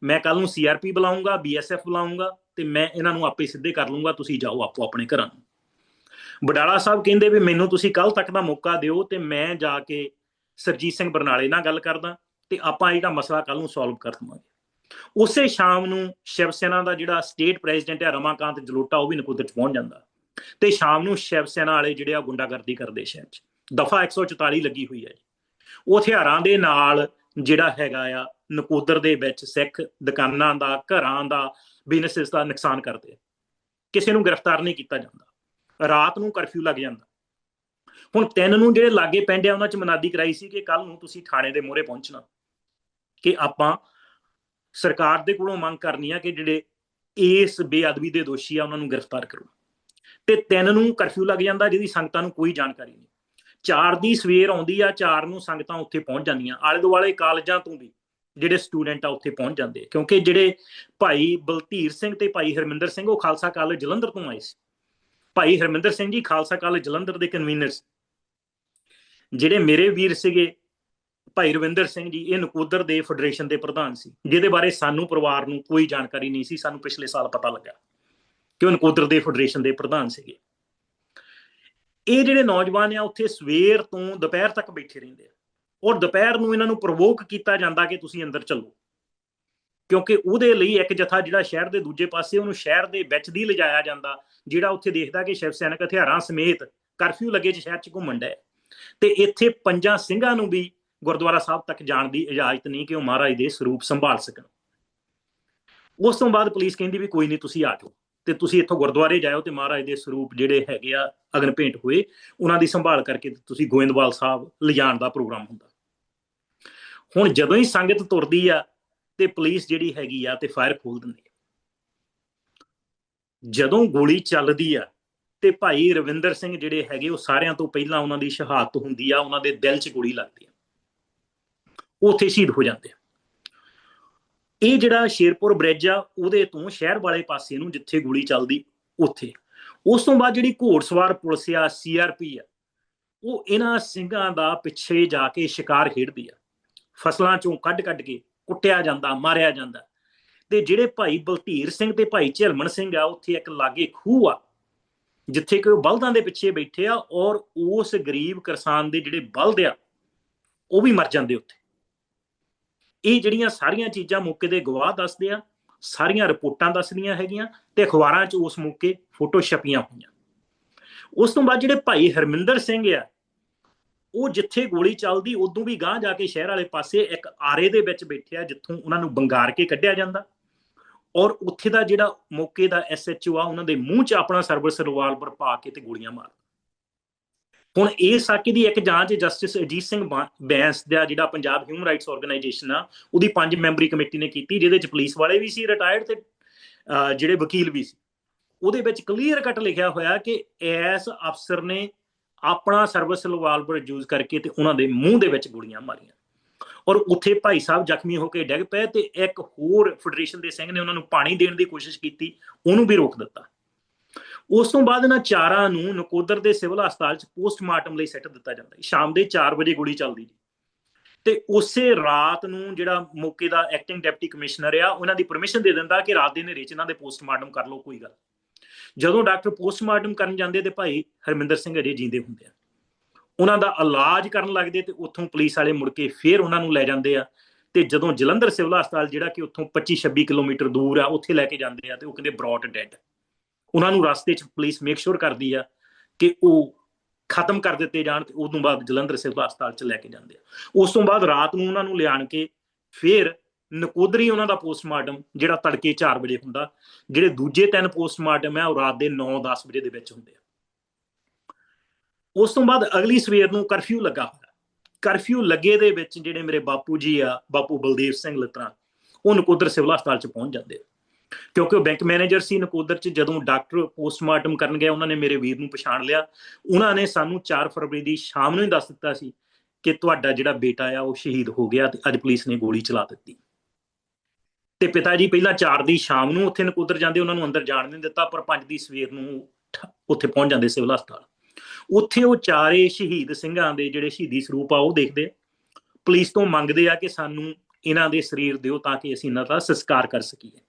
ਮੈਂ ਕੱਲ ਨੂੰ ਸੀਆਰਪੀ ਬੁਲਾਉਂਗਾ, ਬੀਐਸਐਫ ਬੁਲਾਉਂਗਾ ਤੇ ਮੈਂ ਇਹਨਾਂ ਨੂੰ ਆਪੇ ਸਿੱਧੇ ਕਰ ਲੂੰਗਾ, ਤੁਸੀਂ ਜਾਓ ਆਪੋ ਆਪਣੇ ਘਰਾਂ ਨੂੰ। ਵਡਾਲਾ ਸਾਹਿਬ ਕਹਿੰਦੇ ਵੀ ਮੈਨੂੰ ਤੁਸੀਂ ਕੱਲ ਤੱਕ ਦਾ ਮੌਕਾ ਦਿਓ ਤੇ ਮੈਂ ਜਾ ਕੇ ਸਰਜੀਤ ਸਿੰਘ ਬਰਨਾਲੇ ਨਾਲ ਗੱਲ ਕਰਦਾ ਤੇ ਆਪਾਂ ਜਿਹੜਾ ਮਸਲਾ ਕੱਲ ਨੂੰ ਸੋਲਵ ਕਰ ਦਵਾਂਗੇ। ਉਸੇ ਸ਼ਾਮ ਨੂੰ ਸ਼ਿਵ ਸੈਨਾ ਦਾ ਜਿਹੜਾ ਸਟੇਟ ਪ੍ਰੈਜ਼ੀਡੈਂਟ ਹੈ ਰਮਾਕਾਂਤ ਜਲੋਟਾ, ਉਹ ਵੀ ਨਕੋਦਰ ਚ ਪਹੁੰਚ ਜਾਂਦਾ ਤੇ ਸ਼ਾਮ ਨੂੰ ਸ਼ਿਵ ਸੈਨਾ ਵਾਲੇ ਜਿਹੜੇ ਆ ਗੁੰਡਾਗਰਦੀ ਕਰਦੇ ਸ਼ਹਿਰ ਚ। ਦਫਾ 144 ਲੱਗੀ ਹੋਈ ਹੈ ਜੀ। ਉਹ ਹਥਿਆਰਾਂ ਦੇ ਨਾਲ ਜਿਹੜਾ ਹੈਗਾ ਆ ਨਕੋਦਰ ਦੇ ਵਿੱਚ ਸਿੱਖ ਦੁਕਾਨਾਂ ਦਾ, ਘਰਾਂ ਦਾ, ਬਿਜ਼ਨੈਸ ਦਾ ਨੁਕਸਾਨ ਕਰਦੇ ਆ। ਕਿਸੇ ਨੂੰ ਗ੍ਰਿਫਤਾਰ ਨਹੀਂ ਕੀਤਾ ਜਾਂਦਾ। ਰਾਤ ਨੂੰ ਕਰਫਿਊ ਲੱਗ ਜਾਂਦਾ। ਹੁਣ 3 ਨੂੰ ਜਿਹੜੇ ਲਾਗੇ ਪਿੰਡ ਆ ਉਹਨਾਂ ਚ ਮਨਾਦੀ ਕਰਾਈ ਸੀ ਕਿ ਕੱਲ ਨੂੰ ਤੁਸੀਂ ਥਾਣੇ ਦੇ ਮੂਹਰੇ ਪਹੁੰਚਣਾ, ਕਿ ਆਪਾਂ ਸਰਕਾਰ ਦੇ ਕੋਲੋਂ ਮੰਗ ਕਰਨੀ ਆ ਕਿ ਜਿਹੜੇ ਇਸ ਬੇਅਦਬੀ ਦੇ ਦੋਸ਼ੀ ਆ ਉਹਨਾਂ ਨੂੰ ਗ੍ਰਿਫਤਾਰ ਕਰੋ। ਤੇ 3 ਨੂੰ ਕਰਫਿਊ ਲੱਗ ਜਾਂਦਾ, ਜਿਹਦੀ ਸੰਗਤਾਂ ਨੂੰ ਕੋਈ ਜਾਣਕਾਰੀ ਨਹੀਂ। 4 ਦੀ ਸਵੇਰ ਆਉਂਦੀ ਆ, 4 ਨੂੰ ਸੰਗਤਾਂ ਉੱਥੇ ਪਹੁੰਚ ਜਾਂਦੀਆਂ। ਆਲੇ ਦੁਆਲੇ ਕਾਲਜਾਂ ਤੋਂ ਵੀ ਜਿਹੜੇ ਸਟੂਡੈਂਟ ਆ ਉੱਥੇ ਪਹੁੰਚ ਜਾਂਦੇ, ਕਿਉਂਕਿ ਜਿਹੜੇ ਭਾਈ ਬਲਧੀਰ ਸਿੰਘ ਤੇ ਭਾਈ ਹਰਮਿੰਦਰ ਸਿੰਘ ਉਹ ਖਾਲਸਾ ਕਾਲਜ ਜਲੰਧਰ ਤੋਂ ਆਏ ਸੀ। ਭਾਈ ਹਰਮਿੰਦਰ ਸਿੰਘ ਜੀ ਖਾਲਸਾ ਕਾਲਜ ਜਲੰਧਰ ਦੇ ਕਨਵੀਨਰ ਸੀ। ਜਿਹੜੇ ਮੇਰੇ ਵੀਰ ਸੀਗੇ ਭਾਈ ਰਵਿੰਦਰ ਸਿੰਘ ਜੀ, ਇਹ ਨਕੋਦਰ ਦੇ ਫੈਡਰੇਸ਼ਨ ਦੇ ਪ੍ਰਧਾਨ ਸੀ, ਜਿਹਦੇ ਬਾਰੇ ਸਾਨੂੰ ਪਰਿਵਾਰ ਨੂੰ ਕੋਈ ਜਾਣਕਾਰੀ ਨਹੀਂ ਸੀ। ਸਾਨੂੰ ਪਿਛਲੇ ਸਾਲ ਪਤਾ ਲੱਗਾ ਕਿ ਉਹ ਨਕੋਦਰ ਦੇ ਫੈਡਰੇਸ਼ਨ ਦੇ ਪ੍ਰਧਾਨ ਸੀਗੇ। ਇਹ ਜਿਹੜੇ ਨੌਜਵਾਨ ਆ ਉੱਥੇ ਸਵੇਰ ਤੋਂ ਦੁਪਹਿਰ ਤੱਕ ਬੈਠੇ ਰਹਿੰਦੇ ਆ, ਔਰ ਦੁਪਹਿਰ ਨੂੰ ਇਹਨਾਂ ਨੂੰ ਪ੍ਰਵੋਕ ਕੀਤਾ ਜਾਂਦਾ ਕਿ ਤੁਸੀਂ ਅੰਦਰ ਚੱਲੋ, ਕਿਉਂਕਿ ਉਹਦੇ ਲਈ ਇੱਕ ਜਥਾ ਜਿਹੜਾ ਸ਼ਹਿਰ ਦੇ ਦੂਜੇ ਪਾਸੇ, ਉਹਨੂੰ ਸ਼ਹਿਰ ਦੇ ਵਿੱਚ ਦੀ ਲਿਜਾਇਆ ਜਾਂਦਾ, ਜਿਹੜਾ ਉੱਥੇ ਦੇਖਦਾ ਕਿ ਸ਼ਿਵ ਸੈਨਿਕ ਹਥਿਆਰਾਂ ਸਮੇਤ ਕਰਫਿਊ ਲੱਗੇ ਚ ਸ਼ਹਿਰ ਚ ਘੁੰਮਣ ਡਏ। ਤੇ ਇੱਥੇ 5 ਸਿੰਘਾਂ ਨੂੰ ਵੀ ਗੁਰਦੁਆਰਾ ਸਾਹਿਬ ਤੱਕ ਜਾਣ ਦੀ ਇਜਾਜ਼ਤ ਨਹੀਂ ਕਿ ਉਹ ਮਹਾਰਾਜ ਦੇ ਸਰੂਪ ਸੰਭਾਲ ਸਕਣ। ਉਸ ਤੋਂ ਬਾਅਦ ਪੁਲਿਸ ਕਹਿੰਦੀ ਵੀ ਕੋਈ ਨਹੀਂ, ਤੁਸੀਂ ਆ ਜਾਓ ਤੇ ਤੁਸੀਂ ਇੱਥੋਂ ਗੁਰਦੁਆਰੇ ਜਾਓ ਤੇ ਮਹਾਰਾਜ ਦੇ ਸਰੂਪ ਜਿਹੜੇ ਹੈਗੇ ਆ ਅਗਨ ਭੇਂਟ ਹੋਏ, ਉਹਨਾਂ ਦੀ ਸੰਭਾਲ ਕਰਕੇ ਤੁਸੀਂ ਗੋਇੰਦਵਾਲ ਸਾਹਿਬ ਲਿਜਾਣ ਦਾ ਪ੍ਰੋਗਰਾਮ ਹੁੰਦਾ। ਹੁਣ ਜਦੋਂ ਹੀ ਸੰਗਤ ਤੁਰਦੀ ਆ ਤੇ ਪੁਲਿਸ ਜਿਹੜੀ ਹੈਗੀ ਆ ਤੇ ਫਾਇਰ ਖੋਲ ਦਿੰਦੀ ਆ। ਜਦੋਂ ਗੋਲੀ ਚੱਲਦੀ ਆ ਤੇ ਭਾਈ ਰਵਿੰਦਰ ਸਿੰਘ ਜਿਹੜੇ ਹੈਗੇ ਉਹ ਸਾਰਿਆਂ ਤੋਂ ਪਹਿਲਾਂ ਉਹਨਾਂ ਦੀ ਸ਼ਹਾਦਤ ਹੁੰਦੀ ਆ, ਉਹਨਾਂ ਦੇ ਦਿਲ 'ਚ ਗੋਲੀ ਲੱਗਦੀ ਆ, ਉੱਥੇ ਸ਼ਹੀਦ ਹੋ ਜਾਂਦੇ ਆ। ਇਹ ਜਿਹੜਾ ਸ਼ੇਰਪੁਰ ਬ੍ਰਿਜ ਆ ਉਹਦੇ ਤੋਂ ਸ਼ਹਿਰ ਵਾਲੇ ਪਾਸੇ ਨੂੰ ਜਿੱਥੇ ਗੋਲੀ ਚੱਲਦੀ ਉੱਥੇ। ਉਸ ਤੋਂ ਬਾਅਦ ਜਿਹੜੀ ਘੋੜਸਵਾਰ ਪੁਲਿਸ ਆ, ਸੀਆਰਪੀ ਆ, ਉਹ ਇਹਨਾਂ ਸਿੰਘਾਂ ਦਾ ਪਿੱਛੇ ਜਾ ਕੇ ਸ਼ਿਕਾਰ ਖੇਡਦੀ ਆ। ਫਸਲਾਂ ਚੋਂ ਕੱਢ ਕੇ ਕੁੱਟਿਆ ਜਾਂਦਾ, ਮਾਰਿਆ ਜਾਂਦਾ। ਤੇ ਜਿਹੜੇ ਭਾਈ ਬਲਧੀਰ ਸਿੰਘ ਤੇ ਭਾਈ ਝਿਲਮਣ ਸਿੰਘ ਆ, ਉੱਥੇ ਇੱਕ ਲਾਗੇ ਖੂਹ ਆ ਜਿੱਥੇ ਕਿ ਉਹ ਬਲਦਾਂ ਦੇ ਪਿੱਛੇ ਬੈਠੇ ਆ, ਔਰ ਉਸ ਗਰੀਬ ਕਿਸਾਨ ਦੇ ਜਿਹੜੇ ਬਲਦ ਆ ਉਹ ਵੀ ਮਰ ਜਾਂਦੇ ਉੱਥੇ। ਇਹ ਜਿਹੜੀਆਂ ਸਾਰੀਆਂ ਚੀਜ਼ਾਂ ਮੌਕੇ ਦੇ ਗਵਾਹ ਦੱਸਦੇ ਆ, ਸਾਰੀਆਂ ਰਿਪੋਰਟਾਂ ਦੱਸਦੀਆਂ ਹੈਗੀਆਂ ਤੇ ਅਖਬਾਰਾਂ 'ਚ ਉਸ ਮੌਕੇ ਫੋਟੋ ਛਪੀਆਂ ਹੋਈਆਂ। ਉਸ ਤੋਂ ਬਾਅਦ ਜਿਹੜੇ ਭਾਈ ਹਰਮਿੰਦਰ ਸਿੰਘ ਆ, ਉਹ ਜਿੱਥੇ ਗੋਲੀ ਚੱਲਦੀ ਉਦੋਂ ਵੀ ਗਾਂਹ ਜਾ ਕੇ ਸ਼ਹਿਰ ਵਾਲੇ ਪਾਸੇ ਇੱਕ ਆਰੇ ਦੇ ਵਿੱਚ ਬੈਠੇ ਆ, ਜਿੱਥੋਂ ਉਹਨਾਂ ਨੂੰ ਬੰਗਾਰ ਕੇ ਕੱਢਿਆ ਜਾਂਦਾ। ਔਰ ਉੱਥੇ ਦਾ ਜਿਹੜਾ ਮੌਕੇ ਦਾ ਐਸਐਚਓ ਆ, ਉਹਨਾਂ ਦੇ ਮੂੰਹ 'ਚ ਆਪਣਾ ਸਰਵਿਸ ਰਿਵਾਲਵਰ ਪਾ ਕੇ ਤੇ ਗੋਲੀਆਂ ਮਾਰ। ਹੁਣ ਇਹ ਸਾਕੇ ਦੀ ਇੱਕ ਜਾਂਚ ਜਸਟਿਸ ਅਜੀਤ ਸਿੰਘ ਬੈਂਸ ਦਾ ਜਿਹੜਾ ਪੰਜਾਬ ਹਿਊਮਨ ਰਾਈਟਸ ਆਰਗੇਨਾਈਜੇਸ਼ਨ ਆ, ਉਹਦੀ 5 ਮੈਂਬਰੀ ਕਮੇਟੀ ਨੇ ਕੀਤੀ, ਜਿਹਦੇ 'ਚ ਪੁਲਿਸ ਵਾਲੇ ਵੀ ਸੀ ਰਿਟਾਇਰਡ ਤੇ ਜਿਹੜੇ ਵਕੀਲ ਵੀ ਸੀ। ਉਹਦੇ ਵਿੱਚ ਕਲੀਅਰ ਕੱਟ ਲਿਖਿਆ ਹੋਇਆ ਕਿ ਇਸ ਅਫਸਰ ਨੇ ਆਪਣਾ ਸਰਵਿਸ ਰਿਵਾਲਵਰ ਯੂਜ਼ ਕਰਕੇ ਤੇ ਉਹਨਾਂ ਦੇ ਮੂੰਹ ਦੇ ਵਿੱਚ ਗੋਲੀਆਂ ਮਾਰੀਆਂ। ਔਰ ਉੱਥੇ ਭਾਈ ਸਾਹਿਬ ਜ਼ਖਮੀ ਹੋ ਕੇ ਡਿੱਗ ਪਏ ਤੇ ਇੱਕ ਹੋਰ ਫੈਡਰੇਸ਼ਨ ਦੇ ਸਿੰਘ ਨੇ ਉਹਨਾਂ ਨੂੰ ਪਾਣੀ ਦੇਣ ਦੀ ਕੋਸ਼ਿਸ਼ ਕੀਤੀ, ਉਹਨੂੰ ਵੀ ਰੋਕ ਦਿੱਤਾ। ਉਸ ਤੋਂ ਬਾਅਦ ਇਹਨਾਂ 4 ਨੂੰ ਨਕੋਦਰ ਦੇ ਸਿਵਲ ਹਸਪਤਾਲ 'ਚ ਪੋਸਟਮਾਰਟਮ ਲਈ ਸਿੱਟ ਦਿੱਤਾ ਜਾਂਦਾ। ਸ਼ਾਮ ਦੇ 4 ਵਜੇ ਗੋਲੀ ਚੱਲਦੀ ਤੇ ਉਸੇ ਰਾਤ ਨੂੰ ਜਿਹੜਾ ਮੌਕੇ ਦਾ ਐਕਟਿੰਗ ਡਿਪਟੀ ਕਮਿਸ਼ਨਰ ਆ, ਉਹਨਾਂ ਦੀ ਪਰਮਿਸ਼ਨ ਦੇ ਦਿੰਦਾ ਕਿ ਰਾਤ ਦੇ ਹਨੇਰੇ 'ਚ ਇਹਨਾਂ ਦੇ ਪੋਸਟਮਾਰਟਮ ਕਰ ਲਓ, ਕੋਈ ਗੱਲ। ਜਦੋਂ ਡਾਕਟਰ ਪੋਸਟਮਾਰਟਮ ਕਰਨ ਜਾਂਦੇ ਤੇ ਭਾਈ ਹਰਮਿੰਦਰ ਸਿੰਘ ਅਜੇ ਜੀਂਦੇ ਹੁੰਦੇ ਆ। ਉਹਨਾਂ ਦਾ ਇਲਾਜ ਕਰਨ ਲੱਗਦੇ ਤੇ ਉੱਥੋਂ ਪੁਲਿਸ ਵਾਲੇ ਮੁੜ ਕੇ ਫੇਰ ਉਹਨਾਂ ਨੂੰ ਲੈ ਜਾਂਦੇ ਆ ਤੇ ਜਦੋਂ ਜਲੰਧਰ ਸਿਵਲ ਹਸਪਤਾਲ ਜਿਹੜਾ ਕਿ ਉੱਥੋਂ 25-26 ਕਿਲੋਮੀਟਰ ਦੂਰ ਆ ਉੱਥੇ ਲੈ ਕੇ ਜਾਂਦੇ ਆ ਤੇ ਉਹ ਕਹਿੰਦੇ ਬ੍ਰੌਟ ਡੈਡ। ਉਹਨਾਂ ਨੂੰ ਰਸਤੇ 'ਚ ਪੁਲਿਸ ਮੇਕ ਸ਼ੋਰ ਕਰਦੀ ਆ ਕਿ ਉਹ ਖਤਮ ਕਰ ਦਿੱਤੇ ਜਾਣ ਤੇ ਉਦੋਂ ਬਾਅਦ ਜਲੰਧਰ ਸਿਵਲ ਹਸਪਤਾਲ 'ਚ ਲੈ ਕੇ ਜਾਂਦੇ ਆ। ਉਸ ਤੋਂ ਬਾਅਦ ਰਾਤ ਨੂੰ ਉਹਨਾਂ ਨੂੰ ਲਿਆਣ ਕੇ ਫੇਰ ਨਕੋਦਰੀ ਉਹਨਾਂ ਦਾ ਪੋਸਟਮਾਰਟਮ ਜਿਹੜਾ ਤੜਕੇ 4 ਵਜੇ ਹੁੰਦਾ, ਜਿਹੜੇ ਦੂਜੇ 3 ਪੋਸਟਮਾਰਟਮ ਆ ਉਹ ਰਾਤ ਦੇ 9-10 ਵਜੇ ਦੇ ਵਿੱਚ ਹੁੰਦੇ ਆ। ਉਸ ਤੋਂ ਬਾਅਦ ਅਗਲੀ ਸਵੇਰ ਨੂੰ ਕਰਫਿਊ ਲੱਗਾ ਹੋਇਆ। ਕਰਫਿਊ ਲੱਗੇ ਦੇ ਵਿੱਚ ਜਿਹੜੇ ਮੇਰੇ ਬਾਪੂ ਜੀ ਆ, ਬਾਪੂ ਬਲਦੇਵ ਸਿੰਘ ਲਿੱਤਰਾ, ਉਹ ਨਕੋਦਰ ਸਿਵਲ ਹਸਪਤਾਲ 'ਚ ਪਹੁੰਚ ਜਾਂਦੇ ਆ ਕਿਉਂਕਿ ਉਹ ਬੈਂਕ ਮੈਨੇਜਰ ਸੀ ਨਕੋਦਰ 'ਚ। ਜਦੋਂ ਡਾਕਟਰ ਪੋਸਟਮਾਰਟਮ ਕਰਨ ਗਿਆ ਉਹਨਾਂ ਨੇ ਮੇਰੇ ਵੀਰ ਨੂੰ ਪਛਾਣ ਲਿਆ। ਉਹਨਾਂ ਨੇ ਸਾਨੂੰ 4 ਫਰਵਰੀ ਦੀ ਸ਼ਾਮ ਨੂੰ ਹੀ ਦੱਸ ਦਿੱਤਾ ਸੀ ਕਿ ਤੁਹਾਡਾ ਜਿਹੜਾ ਬੇਟਾ ਆ ਉਹ ਸ਼ਹੀਦ ਹੋ ਗਿਆ ਤੇ ਅੱਜ ਪੁਲਿਸ ਨੇ ਗੋਲੀ ਚਲਾ ਦਿੱਤੀ। ਤੇ ਪਿਤਾ ਜੀ ਪਹਿਲਾਂ 4 ਦੀ ਸ਼ਾਮ ਨੂੰ ਉੱਥੇ ਨਕੋਦਰ ਜਾਂਦੇ, ਉਹਨਾਂ ਨੂੰ ਅੰਦਰ ਜਾਣ ਨਹੀਂ ਦਿੱਤਾ, ਪਰ 5 ਦੀ ਸਵੇਰ ਨੂੰ ਉੱਥੇ ਪਹੁੰਚ ਜਾਂਦੇ ਸਿਵਲ ਹਸਪਤਾਲ। ਉੱਥੇ ਉਹ 4 ਸ਼ਹੀਦ ਸਿੰਘਾਂ ਦੇ ਜਿਹੜੇ ਸ਼ਹੀਦੀ ਸਰੂਪ ਆ ਉਹ ਦੇਖਦੇ, ਪੁਲਿਸ ਤੋਂ ਮੰਗਦੇ ਆ ਕਿ ਸਾਨੂੰ ਇਹਨਾਂ ਦੇ ਸਰੀਰ ਦਿਓ ਤਾਂ ਕਿ ਅਸੀਂ ਇਹਨਾਂ ਦਾ ਸੰਸਕਾਰ ਕਰ ਸਕੀਏ।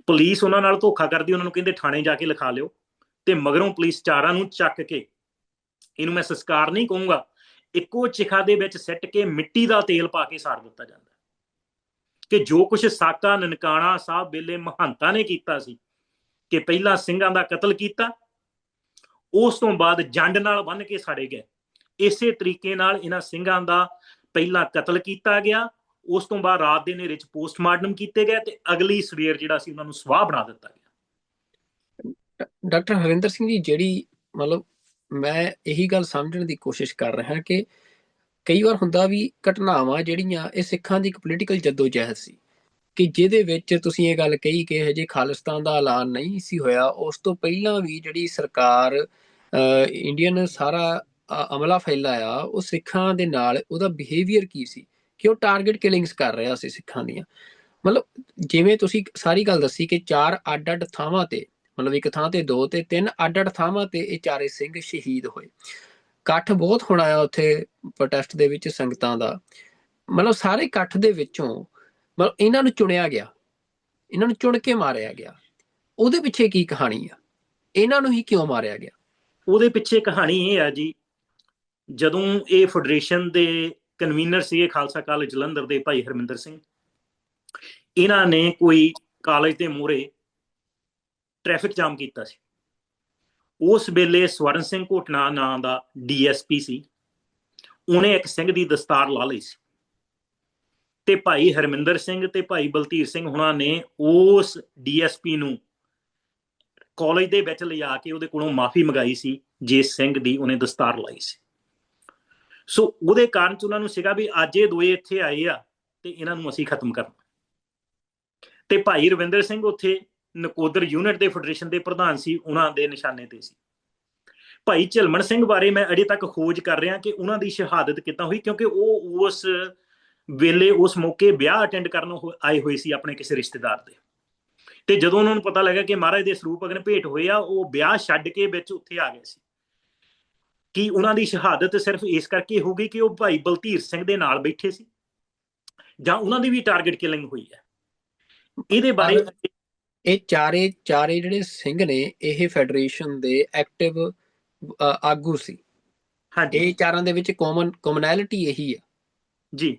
ਪੁਲਿਸ ਉਹਨਾਂ ਨਾਲ ਧੋਖਾ ਕਰਦੀ, ਉਹਨਾਂ ਨੂੰ ਕਹਿੰਦੇ ਥਾਣੇ ਜਾ ਕੇ ਲਿਖਾ ਲਿਓ ਤੇ ਮਗਰੋਂ ਪੁਲਿਸ 4 ਨੂੰ ਚੱਕ ਕੇ, ਇਹਨੂੰ ਮੈਂ ਸੰਸਕਾਰ ਨਹੀਂ ਕਹੂੰਗਾ, ਇੱਕੋ ਚਿਖਾ ਦੇ ਵਿੱਚ ਸਿੱਟ ਕੇ ਮਿੱਟੀ ਦਾ ਤੇਲ ਪਾ ਕੇ ਸਾੜ ਦਿੱਤਾ ਜਾਂਦਾ ਕਿ ਜੋ ਕੁਝ ਸਾਕਾ ਨਨਕਾਣਾ ਸਾਹਿਬ ਵੇਲੇ ਮਹੰਤਾਂ ਨੇ ਕੀਤਾ ਸੀ ਕਿ ਪਹਿਲਾਂ ਸਿੰਘਾਂ ਦਾ ਕਤਲ ਕੀਤਾ, ਉਸ ਤੋਂ ਬਾਅਦ ਜੰਡ ਨਾਲ ਬੰਨ੍ਹ ਕੇ ਸਾੜੇ ਗਏ। ਇਸੇ ਤਰੀਕੇ ਨਾਲ ਇਹਨਾਂ ਸਿੰਘਾਂ ਦਾ ਪਹਿਲਾਂ ਕਤਲ ਕੀਤਾ ਗਿਆ, ਉਸ ਤੋਂ ਬਾਅਦ ਰਾਤ ਦੇ ਹਨੇਰੇ 'ਚ ਪੋਸਟਮਾਰਟਮ ਕੀਤੇ ਗਏ ਤੇ ਅਗਲੀ ਸਵੇਰ ਜਿਹੜਾ ਸੀ ਉਹਨਾਂ ਨੂੰ ਸਵਾਹ ਬਣਾ ਦਿੱਤਾ ਗਿਆ। ਡਾਕਟਰ ਹਰਿੰਦਰ ਸਿੰਘ ਜੀ, ਜਿਹੜੀ ਮਤਲਬ ਮੈਂ ਇਹੀ ਗੱਲ ਸਮਝਣ ਦੀ ਕੋਸ਼ਿਸ਼ ਕਰ ਰਿਹਾ ਕਿ ਕਈ ਵਾਰ ਹੁੰਦਾ ਵੀ ਘਟਨਾਵਾਂ ਜਿਹੜੀਆਂ ਇਹ ਸਿੱਖਾਂ ਦੀ ਇੱਕ ਪੋਲੀਟੀਕਲ ਜੱਦੋ-ਜਹਿਦ ਸੀ ਕਿ ਜਿਹਦੇ ਵਿੱਚ ਤੁਸੀਂ ਇਹ ਗੱਲ ਕਹੀ ਕਿ ਹਜੇ ਖਾਲਿਸਤਾਨ ਦਾ ਐਲਾਨ ਨਹੀਂ ਸੀ ਹੋਇਆ, ਉਸ ਤੋਂ ਪਹਿਲਾਂ ਵੀ ਜਿਹੜੀ ਸਰਕਾਰ ਇੰਡੀਅਨ ਸਾਰਾ ਅਮਲਾ ਫੈਲਾਇਆ ਉਹ ਸਿੱਖਾਂ ਦੇ ਨਾਲ ਉਹਦਾ ਬਿਹੇਵੀਅਰ ਕੀ ਸੀ ਕਿ ਉਹ ਟਾਰਗੇਟ ਕਿਲਿੰਗਸ ਕਰ ਰਿਹਾ ਸੀ ਸਿੱਖਾਂ ਦੀਆਂ। ਮਤਲਬ ਜਿਵੇਂ ਤੁਸੀਂ ਸਾਰੀ ਗੱਲ ਦੱਸੀ ਕਿ 4 ਅੱਡ-ਅੱਡ ਥਾਵਾਂ ਤੇ, ਮਤਲਬ ਇੱਕ ਥਾਂ ਤੇ 2 ਤੇ 3 ਅੱਡ-ਅੱਡ ਥਾਵਾਂ ਤੇ ਇਹ 4 ਸਿੰਘ ਸ਼ਹੀਦ ਹੋਏ। ਇਕੱਠ ਬਹੁਤ ਹੋਣਾ ਆ ਉੱਥੇ ਪ੍ਰੋਟੈਸਟ ਦੇ ਵਿੱਚ ਸੰਗਤਾਂ ਦਾ। ਮਤਲਬ ਸਾਰੇ ਇਕੱਠ ਦੇ ਵਿੱਚੋਂ ਮਤਲਬ ਇਹਨਾਂ ਨੂੰ ਚੁਣਿਆ ਗਿਆ, ਇਹਨਾਂ ਨੂੰ ਚੁਣ ਕੇ ਮਾਰਿਆ ਗਿਆ। ਉਹਦੇ ਪਿੱਛੇ ਕੀ ਕਹਾਣੀ ਆ? ਇਹਨਾਂ ਨੂੰ ਹੀ ਕਿਉਂ ਮਾਰਿਆ ਗਿਆ? ਉਹਦੇ ਪਿੱਛੇ ਕਹਾਣੀ ਇਹ ਆ ਜੀ, ਜਦੋਂ ਇਹ ਫੈਡਰੇਸ਼ਨ ਦੇ ਕਨਵੀਨਰ ਸੀਗੇ ਖਾਲਸਾ ਕਾਲਜ ਜਲੰਧਰ ਦੇ ਭਾਈ ਹਰਮਿੰਦਰ ਸਿੰਘ, ਇਹਨਾਂ ਨੇ ਕੋਈ ਕਾਲਜ ਦੇ ਮੂਹਰੇ ਟ੍ਰੈਫਿਕ ਜਾਮ ਕੀਤਾ ਸੀ। ਉਸ ਵੇਲੇ ਸਵਰਨ ਸਿੰਘ ਘੋਟਣਾ ਨਾਂ ਦਾ DSP ਸੀ, ਉਹਨੇ ਇੱਕ ਸਿੰਘ ਦੀ ਦਸਤਾਰ ਲਾ ਲਈ ਸੀ ਤੇ ਭਾਈ ਹਰਮਿੰਦਰ ਸਿੰਘ ਤੇ ਭਾਈ ਬਲਧੀਰ ਸਿੰਘ ਹੁਣਾਂ ਨੇ ਉਸ DSP ਨੂੰ ਕਾਲਜ ਦੇ ਵਿੱਚ ਲਿਜਾ ਕੇ ਉਹਦੇ ਕੋਲੋਂ ਮਾਫੀ ਮੰਗਾਈ ਸੀ ਜਿਸ ਸਿੰਘ ਦੀ ਉਹਨੇ ਦਸਤਾਰ ਲਾਈ ਸੀ। ਸੋ ਉਹਦੇ ਕਾਰਨ ਚ ਉਹਨਾਂ ਨੂੰ ਸੀਗਾ ਵੀ ਅੱਜ ਇਹ ਦੋਏ ਇੱਥੇ ਆਏ ਆ ਤੇ ਇਹਨਾਂ ਨੂੰ ਅਸੀਂ ਖਤਮ ਕਰਨਾ। ਤੇ ਭਾਈ ਰਵਿੰਦਰ ਸਿੰਘ ਉੱਥੇ ਨਕੋਦਰ ਯੂਨਿਟ ਦੇ ਫੈਡਰੇਸ਼ਨ ਦੇ ਪ੍ਰਧਾਨ ਸੀ, ਉਹਨਾਂ ਦੇ ਨਿਸ਼ਾਨੇ ਤੇ ਸੀ। ਭਾਈ ਝਲਮਣ ਸਿੰਘ ਬਾਰੇ ਮੈਂ ਅਜੇ ਤੱਕ ਖੋਜ ਕਰ ਰਿਹਾ ਕਿ ਉਹਨਾਂ ਦੀ ਸ਼ਹਾਦਤ ਕਿੱਦਾਂ ਹੋਈ, ਕਿਉਂਕਿ ਉਹ ਉਸ ਵੇਲੇ ਉਸ ਮੌਕੇ ਵਿਆਹ ਅਟੈਂਡ ਕਰਨ ਆਏ ਹੋਏ ਸੀ ਆਪਣੇ ਕਿਸੇ ਰਿਸ਼ਤੇਦਾਰ ਦੇ, ਤੇ ਜਦੋਂ ਉਹਨਾਂ ਨੂੰ ਪਤਾ ਲੱਗਾ ਕਿ ਮਹਾਰਾਜ ਦੇ ਸਰੂਪ ਅਗਨ ਭੇਟ ਹੋਏ ਆ, ਉਹ ਵਿਆਹ ਛੱਡ ਕੇ ਵਿੱਚ ਉੱਥੇ ਆ ਗਏ ਸੀ। ਕਿ ਉਹਨਾਂ ਦੀ ਸ਼ਹਾਦਤ ਸਿਰਫ ਇਸ ਕਰਕੇ ਹੋ ਗਈ ਕਿ ਉਹ ਭਾਈ ਬਲਧੀਰ ਸਿੰਘ ਦੇ ਨਾਲ ਬੈਠੇ ਸੀ, ਜਾਂ ਉਹਨਾਂ ਦੀ ਵੀ ਟਾਰਗੇਟ ਕਿਲਿੰਗ ਹੋਈ ਹੈ? ਇਹਦੇ ਬਾਰੇ ਇਹ ਚਾਰੇ ਜਿਹੜੇ ਸਿੰਘ ਨੇ ਇਹ ਫੈਡਰੇਸ਼ਨ ਦੇ ਐਕਟਿਵ ਆਗੂ ਸੀ। ਹਾਂਜੀ, ਇਹ 4 ਦੇ ਵਿੱਚ ਕਾਮਨੈਲਿਟੀ ਇਹੀ ਆ ਜੀ।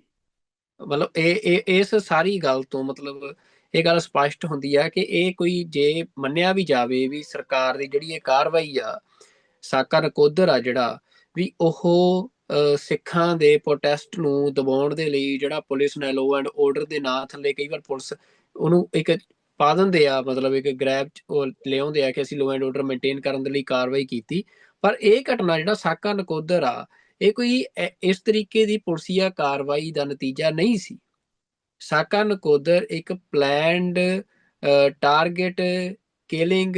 ਮਤਲਬ ਇਹ ਇਸ ਸਾਰੀ ਗੱਲ ਤੋਂ ਮਤਲਬ ਇਹ ਗੱਲ ਸਪਸ਼ਟ ਹੁੰਦੀ ਆ ਕਿ ਇਹ ਕੋਈ ਜੇ ਮੰਨਿਆ ਵੀ ਜਾਵੇ ਵੀ ਸਰਕਾਰ ਦੀ ਜਿਹੜੀ ਇਹ ਕਾਰਵਾਈ ਆ ਸਾਕਾ ਨਕੋਦਰ ਆ ਜਿਹੜਾ ਵੀ ਉਹ ਸਿੱਖਾਂ ਦੇ ਪ੍ਰੋਟੈਸਟ ਨੂੰ ਦਬਾਉਣ ਦੇ ਲਈ ਜਿਹੜਾ ਪੁਲਿਸ ਨੇ ਲੋ ਐਂਡ ਆਰਡਰ ਦੇ ਨਾਂ ਥੱਲੇ ਕਈ ਵਾਰ ਪੁਲਿਸ ਉਹਨੂੰ ਇੱਕ ਪਾ ਦਿੰਦੇ ਆ, ਮਤਲਬ ਇੱਕ ਗ੍ਰੈਬ ਉਹ ਲਿਆਉਂਦੇ ਆ ਕਿ ਅਸੀਂ ਲੋ ਐਂਡ ਆਰਡਰ ਮੇਨਟੇਨ ਕਰਨ ਦੇ ਲਈ ਕਾਰਵਾਈ ਕੀਤੀ। ਪਰ ਇਹ ਘਟਨਾ ਜਿਹੜਾ ਸਾਕਾ ਨਕੋਦਰ ਆ ਇਹ ਕੋਈ ਇਸ ਤਰੀਕੇ ਦੀ ਪੁਲਿਸੀਆ ਕਾਰਵਾਈ ਦਾ ਨਤੀਜਾ ਨਹੀਂ ਸੀ। ਸਾਕਾ ਨਕੋਦਰ ਇੱਕ ਪਲੈਨਡ ਟਾਰਗੇਟ ਕਿਲਿੰਗ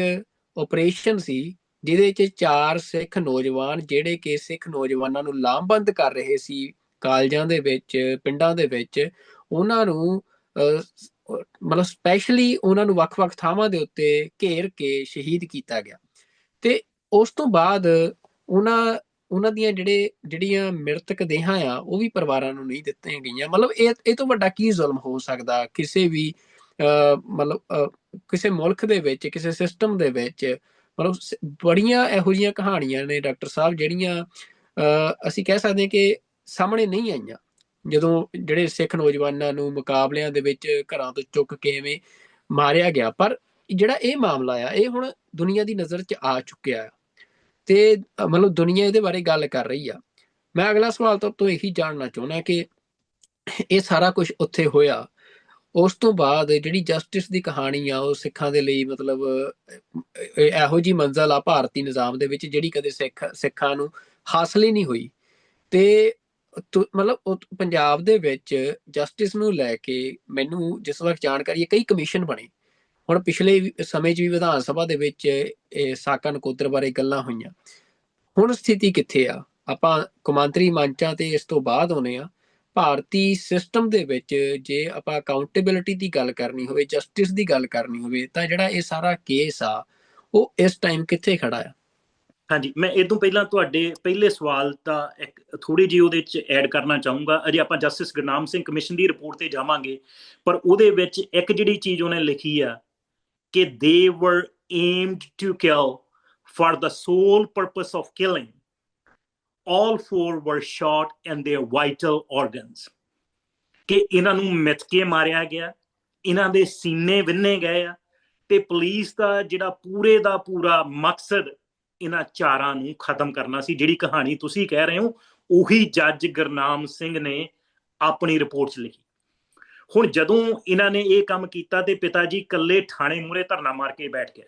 ਓਪਰੇਸ਼ਨ ਸੀ ਜਿਹਦੇ 'ਚ 4 ਸਿੱਖ ਨੌਜਵਾਨ ਜਿਹੜੇ ਕਿ ਸਿੱਖ ਨੌਜਵਾਨਾਂ ਨੂੰ ਲਾਮਬੰਦ ਕਰ ਰਹੇ ਸੀ ਕਾਲਜਾਂ ਦੇ ਵਿੱਚ, ਪਿੰਡਾਂ ਦੇ ਵਿੱਚ, ਉਹਨਾਂ ਨੂੰ ਮਤਲਬ ਸਪੈਸ਼ਲੀ ਉਹਨਾਂ ਨੂੰ ਵੱਖ-ਵੱਖ ਥਾਵਾਂ ਦੇ ਉੱਤੇ ਘੇਰ ਕੇ ਸ਼ਹੀਦ ਕੀਤਾ ਗਿਆ। ਤੇ ਉਸ ਤੋਂ ਬਾਅਦ ਉਹਨਾਂ ਦੀਆਂ ਜਿਹੜੀਆਂ ਮ੍ਰਿਤਕ ਦੇਹਾਂ ਆ ਉਹ ਵੀ ਪਰਿਵਾਰਾਂ ਨੂੰ ਨਹੀਂ ਦਿੱਤੀਆਂ ਗਈਆਂ। ਮਤਲਬ ਇਹ ਤੋਂ ਵੱਡਾ ਕੀ ਜ਼ੁਲਮ ਹੋ ਸਕਦਾ ਕਿਸੇ ਵੀ ਮਤਲਬ ਕਿਸੇ ਮੁਲਕ ਦੇ ਵਿੱਚ, ਕਿਸੇ ਸਿਸਟਮ ਦੇ ਵਿੱਚ। ਮਤਲਬ ਬੜੀਆਂ ਇਹੋ ਜਿਹੀਆਂ ਕਹਾਣੀਆਂ ਨੇ ਡਾਕਟਰ ਸਾਹਿਬ ਜਿਹੜੀਆਂ ਅਸੀਂ ਕਹਿ ਸਕਦੇ ਕਿ ਸਾਹਮਣੇ ਨਹੀਂ ਆਈਆਂ। ਜਦੋਂ ਜਿਹੜੇ ਸਿੱਖ ਨੌਜਵਾਨਾਂ ਨੂੰ ਮੁਕਾਬਲਿਆਂ ਦੇ ਵਿੱਚ ਘਰਾਂ ਤੋਂ ਚੁੱਕ ਕੇ ਐਵੇਂ ਮਾਰਿਆ ਗਿਆ, ਪਰ ਜਿਹੜਾ ਇਹ ਮਾਮਲਾ ਆ ਇਹ ਹੁਣ ਦੁਨੀਆ ਦੀ ਨਜ਼ਰ 'ਚ ਆ ਚੁੱਕਿਆ ਆ ਤੇ ਮਤਲਬ ਦੁਨੀਆ ਇਹਦੇ ਬਾਰੇ ਗੱਲ ਕਰ ਰਹੀ ਆ। ਮੈਂ ਅਗਲਾ ਸਵਾਲ ਤੋਂ ਇਹੀ ਜਾਣਨਾ ਚਾਹੁੰਦਾ ਕਿ ਇਹ ਸਾਰਾ ਕੁਝ ਉੱਥੇ ਹੋਇਆ, ਉਸ ਤੋਂ ਬਾਅਦ ਜਿਹੜੀ ਜਸਟਿਸ ਦੀ ਕਹਾਣੀ ਆ ਉਹ ਸਿੱਖਾਂ ਦੇ ਲਈ ਮਤਲਬ ਇਹੋ ਜੀ ਮੰਜ਼ਲ ਆ ਭਾਰਤੀ ਨਿਜ਼ਾਮ ਦੇ ਵਿੱਚ ਜਿਹੜੀ ਕਦੇ ਸਿੱਖਾਂ ਨੂੰ ਹਾਸਲ ਹੀ ਨਹੀਂ ਹੋਈ। ਤੇ ਮਤਲਬ ਪੰਜਾਬ ਦੇ ਵਿੱਚ ਜਸਟਿਸ ਨੂੰ ਲੈ ਕੇ ਮੈਨੂੰ ਜਿਸ ਵਕਤ ਜਾਣਕਾਰੀ ਹੈ ਕਈ ਕਮਿਸ਼ਨ ਬਣੇ। ਹੁਣ ਪਿਛਲੇ ਸਮੇਂ 'ਚ ਵੀ ਵਿਧਾਨ ਸਭਾ ਦੇ ਵਿੱਚ ਸਾਕਾ ਨਕੋਦਰ ਬਾਰੇ ਗੱਲਾਂ ਹੋਈਆਂ। ਹੁਣ ਸਥਿਤੀ ਕਿੱਥੇ ਆ? ਆਪਾਂ ਕੌਮਾਂਤਰੀ ਮੰਚਾਂ ਤੇ ਇਸ ਤੋਂ ਬਾਅਦ ਆਉਂਦੇ ਆ। ਭਾਰਤੀ ਸਿਸਟਮ ਦੇ ਵਿੱਚ ਜੇ ਆਪਾਂ ਅਕਾਊਂਟੇਬਿਲਿਟੀ ਦੀ ਗੱਲ ਕਰਨੀ ਹੋਵੇ, ਜਸਟਿਸ ਦੀ ਗੱਲ ਕਰਨੀ ਹੋਵੇ, ਤਾਂ ਜਿਹੜਾ ਇਹ ਸਾਰਾ ਕੇਸ ਆ ਉਹ ਇਸ ਟਾਈਮ ਕਿੱਥੇ ਖੜਾ ਆ? ਹਾਂਜੀ, ਮੈਂ ਇਹ ਤੋਂ ਪਹਿਲਾਂ ਤੁਹਾਡੇ ਪਹਿਲੇ ਸਵਾਲ ਦਾ ਇੱਕ ਥੋੜੀ ਜਿਹੀ ਉਹਦੇ ਵਿੱਚ ਐਡ ਕਰਨਾ ਚਾਹੂੰਗਾ। ਅਜੇ ਆਪਾਂ ਜਸਟਿਸ ਗੁਰਨਾਮ ਸਿੰਘ ਕਮਿਸ਼ਨ ਦੀ ਰਿਪੋਰਟ ਤੇ ਜਾਵਾਂਗੇ, ਪਰ ਉਹਦੇ ਵਿੱਚ ਇੱਕ ਜਿਹੜੀ ਚੀਜ਼ ਉਹਨੇ ਲਿਖੀ ਆ ਕਿ they were aimed to kill for the sole purpose of killing. All four were shot in their vital organs. ਕਿ ਇਹਨਾਂ ਨੂੰ ਮਿੱਥ ਕੇ ਮਾਰਿਆ ਗਿਆ, ਇਹਨਾਂ ਦੇ ਸੀਨੇ ਵਿੰਨੇ ਗਏ ਆ, ਤੇ ਪੁਲਿਸ ਦਾ ਜਿਹੜਾ ਪੂਰੇ ਦਾ ਪੂਰਾ ਮਕਸਦ ਇਹਨਾਂ ਚਾਰਾਂ ਨੂੰ ਖਤਮ ਕਰਨਾ ਸੀ। ਜਿਹੜੀ ਕਹਾਣੀ ਤੁਸੀਂ ਕਹਿ ਰਹੇ ਹੋ ਉਹੀ ਜੱਜ ਗੁਰਨਾਮ ਸਿੰਘ ਨੇ ਆਪਣੀ ਰਿਪੋਰਟ 'ਚ ਲਿਖੀ। ਹੁਣ ਜਦੋਂ ਇਹਨਾਂ ਨੇ ਇਹ ਕੰਮ ਕੀਤਾ ਤੇ ਪਿਤਾ ਜੀ ਇਕੱਲੇ ਥਾਣੇ ਮੂਹਰੇ ਧਰਨਾ ਮਾਰ ਕੇ ਬੈਠ ਗਏ,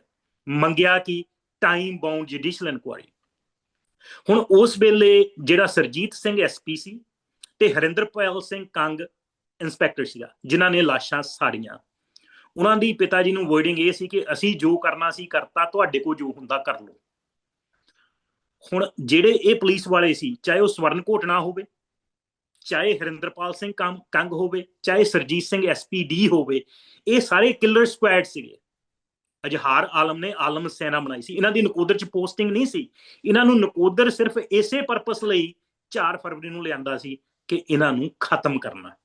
ਮੰਗਿਆ ਕਿ ਟਾਈਮ ਬਾਉਂਡ ਜੁਡੀਸ਼ੀਅਲ ਇਨਕੁਆਇਰੀ। ਹੁਣ ਉਸ ਵੇਲੇ ਜਿਹੜਾ ਸਰਜੀਤ ਸਿੰਘ ਐਸਪੀ ਸੀ ਤੇ ਹਰਿੰਦਰਪਾਲ ਸਿੰਘ ਕੰਗ ਇੰਸਪੈਕਟਰ ਸੀਗਾ ਜਿਨ੍ਹਾਂ ਨੇ ਲਾਸ਼ਾਂ ਸਾੜੀਆਂ, ਉਹਨਾਂ ਦੀ ਪਿਤਾ ਜੀ ਨੂੰ ਵਰਡਿੰਗ ਇਹ ਸੀ ਕਿ ਅਸੀਂ ਜੋ ਕਰਨਾ ਸੀ ਕਰਤਾ, ਤੁਹਾਡੇ ਕੋਲ ਜੋ ਹੁੰਦਾ ਕਰ ਲਓ। ਹੁਣ ਜਿਹੜੇ ਇਹ ਪੁਲਿਸ ਵਾਲੇ ਸੀ, ਚਾਹੇ ਉਹ ਸਵਰਨ ਘੋਟਣਾ ਹੋਵੇ, ਚਾਹੇ ਹਰਿੰਦਰਪਾਲ ਸਿੰਘ ਕੰਗ ਹੋਵੇ, ਚਾਹੇ ਸਰਜੀਤ ਸਿੰਘ SPD ਹੋਵੇ, ਇਹ ਸਾਰੇ ਕਿਲਰ ਸਕੁਐਡ ਸੀਗੇ। ਅਜਹਾਰ ਆਲਮ ਨੇ ਆਲਮ ਸੈਨਾ ਬਣਾਈ ਸੀ। ਇਹਨਾਂ ਦੀ ਨਕੋਦਰ 'ਚ ਪੋਸਟਿੰਗ ਨਹੀਂ ਸੀ। ਇਹਨਾਂ ਨੂੰ ਨਕੋਦਰ ਸਿਰਫ ਇਸੇ ਪਰਪਸ ਲਈ 4 ਫਰਵਰੀ ਨੂੰ ਲਿਆਂਦਾ ਸੀ ਕਿ ਇਹਨਾਂ ਨੂੰ ਖਤਮ ਕਰਨਾ।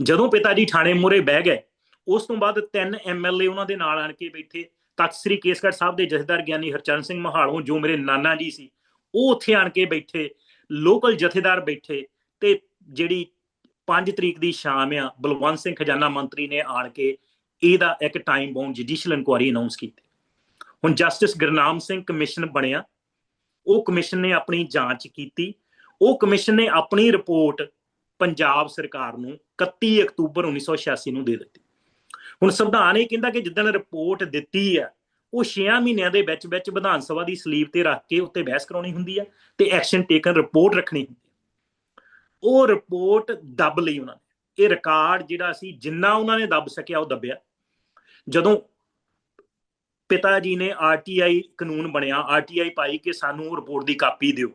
ਜਦੋਂ ਪਿਤਾ ਜੀ ਥਾਣੇ ਮੂਹਰੇ ਬਹਿ ਗਏ, ਉਸ ਤੋਂ ਬਾਅਦ 3 MLA ਉਹਨਾਂ ਦੇ ਨਾਲ ਆਣ ਕੇ ਬੈਠੇ। ਤਖਤ ਸ੍ਰੀ ਕੇਸਗੜ੍ਹ ਸਾਹਿਬ ਦੇ ਜਥੇਦਾਰ ਗਿਆਨੀ ਹਰਚਰਨ ਸਿੰਘ ਮਹਾਲੋਂ ਜੋ ਮੇਰੇ ਨਾਨਾ ਜੀ ਸੀ, ਉਹ ਉੱਥੇ ਆਣ ਕੇ ਬੈਠੇ, ਲੋਕਲ ਜਥੇਦਾਰ ਬੈਠੇ, ਤੇ ਜਿਹੜੀ 5 ਤਰੀਕ ਦੀ ਸ਼ਾਮ ਆ ਬਲਵੰਤ ਸਿੰਘ ਖਜ਼ਾਨਾ ਮੰਤਰੀ ਨੇ ਆਣ ਕੇ ਇਹਦਾ ਇੱਕ time bound judicial inquiry announce ਕੀਤੀ। ਹੁਣ ਜਸਟਿਸ ਗੁਰਨਾਮ ਸਿੰਘ ਕਮਿਸ਼ਨ ਬਣਿਆ। ਉਹ ਕਮਿਸ਼ਨ ਨੇ ਆਪਣੀ ਜਾਂਚ ਕੀਤੀ। ਉਹ ਕਮਿਸ਼ਨ ਨੇ ਆਪਣੀ ਰਿਪੋਰਟ ਪੰਜਾਬ ਸਰਕਾਰ ਨੂੰ 31 ਅਕਤੂਬਰ 1986 ਨੂੰ ਦੇ ਦਿੱਤੀ। ਹੁਣ ਸੰਵਿਧਾਨ ਇਹ ਕਹਿੰਦਾ ਕਿ ਜਿੱਦਣ ਰਿਪੋਰਟ ਦਿੱਤੀ ਆ ਉਹ 6 ਮਹੀਨਿਆਂ ਦੇ ਵਿੱਚ ਵਿੱਚ ਵਿਧਾਨ ਸਭਾ ਦੀ ਸਲੀਬ ਤੇ ਰੱਖ ਕੇ ਉੱਤੇ ਬਹਿਸ ਕਰਾਉਣੀ ਹੁੰਦੀ ਆ ਤੇ ਐਕਸ਼ਨ ਟੇਕਨ ਰਿਪੋਰਟ ਰੱਖਣੀ ਹੁੰਦੀ। ਉਹ ਰਿਪੋਰਟ ਦੱਬ ਲਈ ਉਹਨਾਂ ਨੇ। ਇਹ ਰਿਕਾਰਡ ਜਿਹੜਾ ਸੀ ਜਿੰਨਾ ਉਹਨਾਂ ਨੇ ਦੱਬ ਸਕਿਆ ਉਹ ਦੱਬਿਆ। ਜਦੋਂ ਪਿਤਾ ਜੀ ਨੇ RTI ਕਾਨੂੰਨ ਬਣਿਆ, RTI ਪਾਈ ਕਿ ਸਾਨੂੰ ਰਿਪੋਰਟ ਦੀ ਕਾਪੀ ਦਿਓ,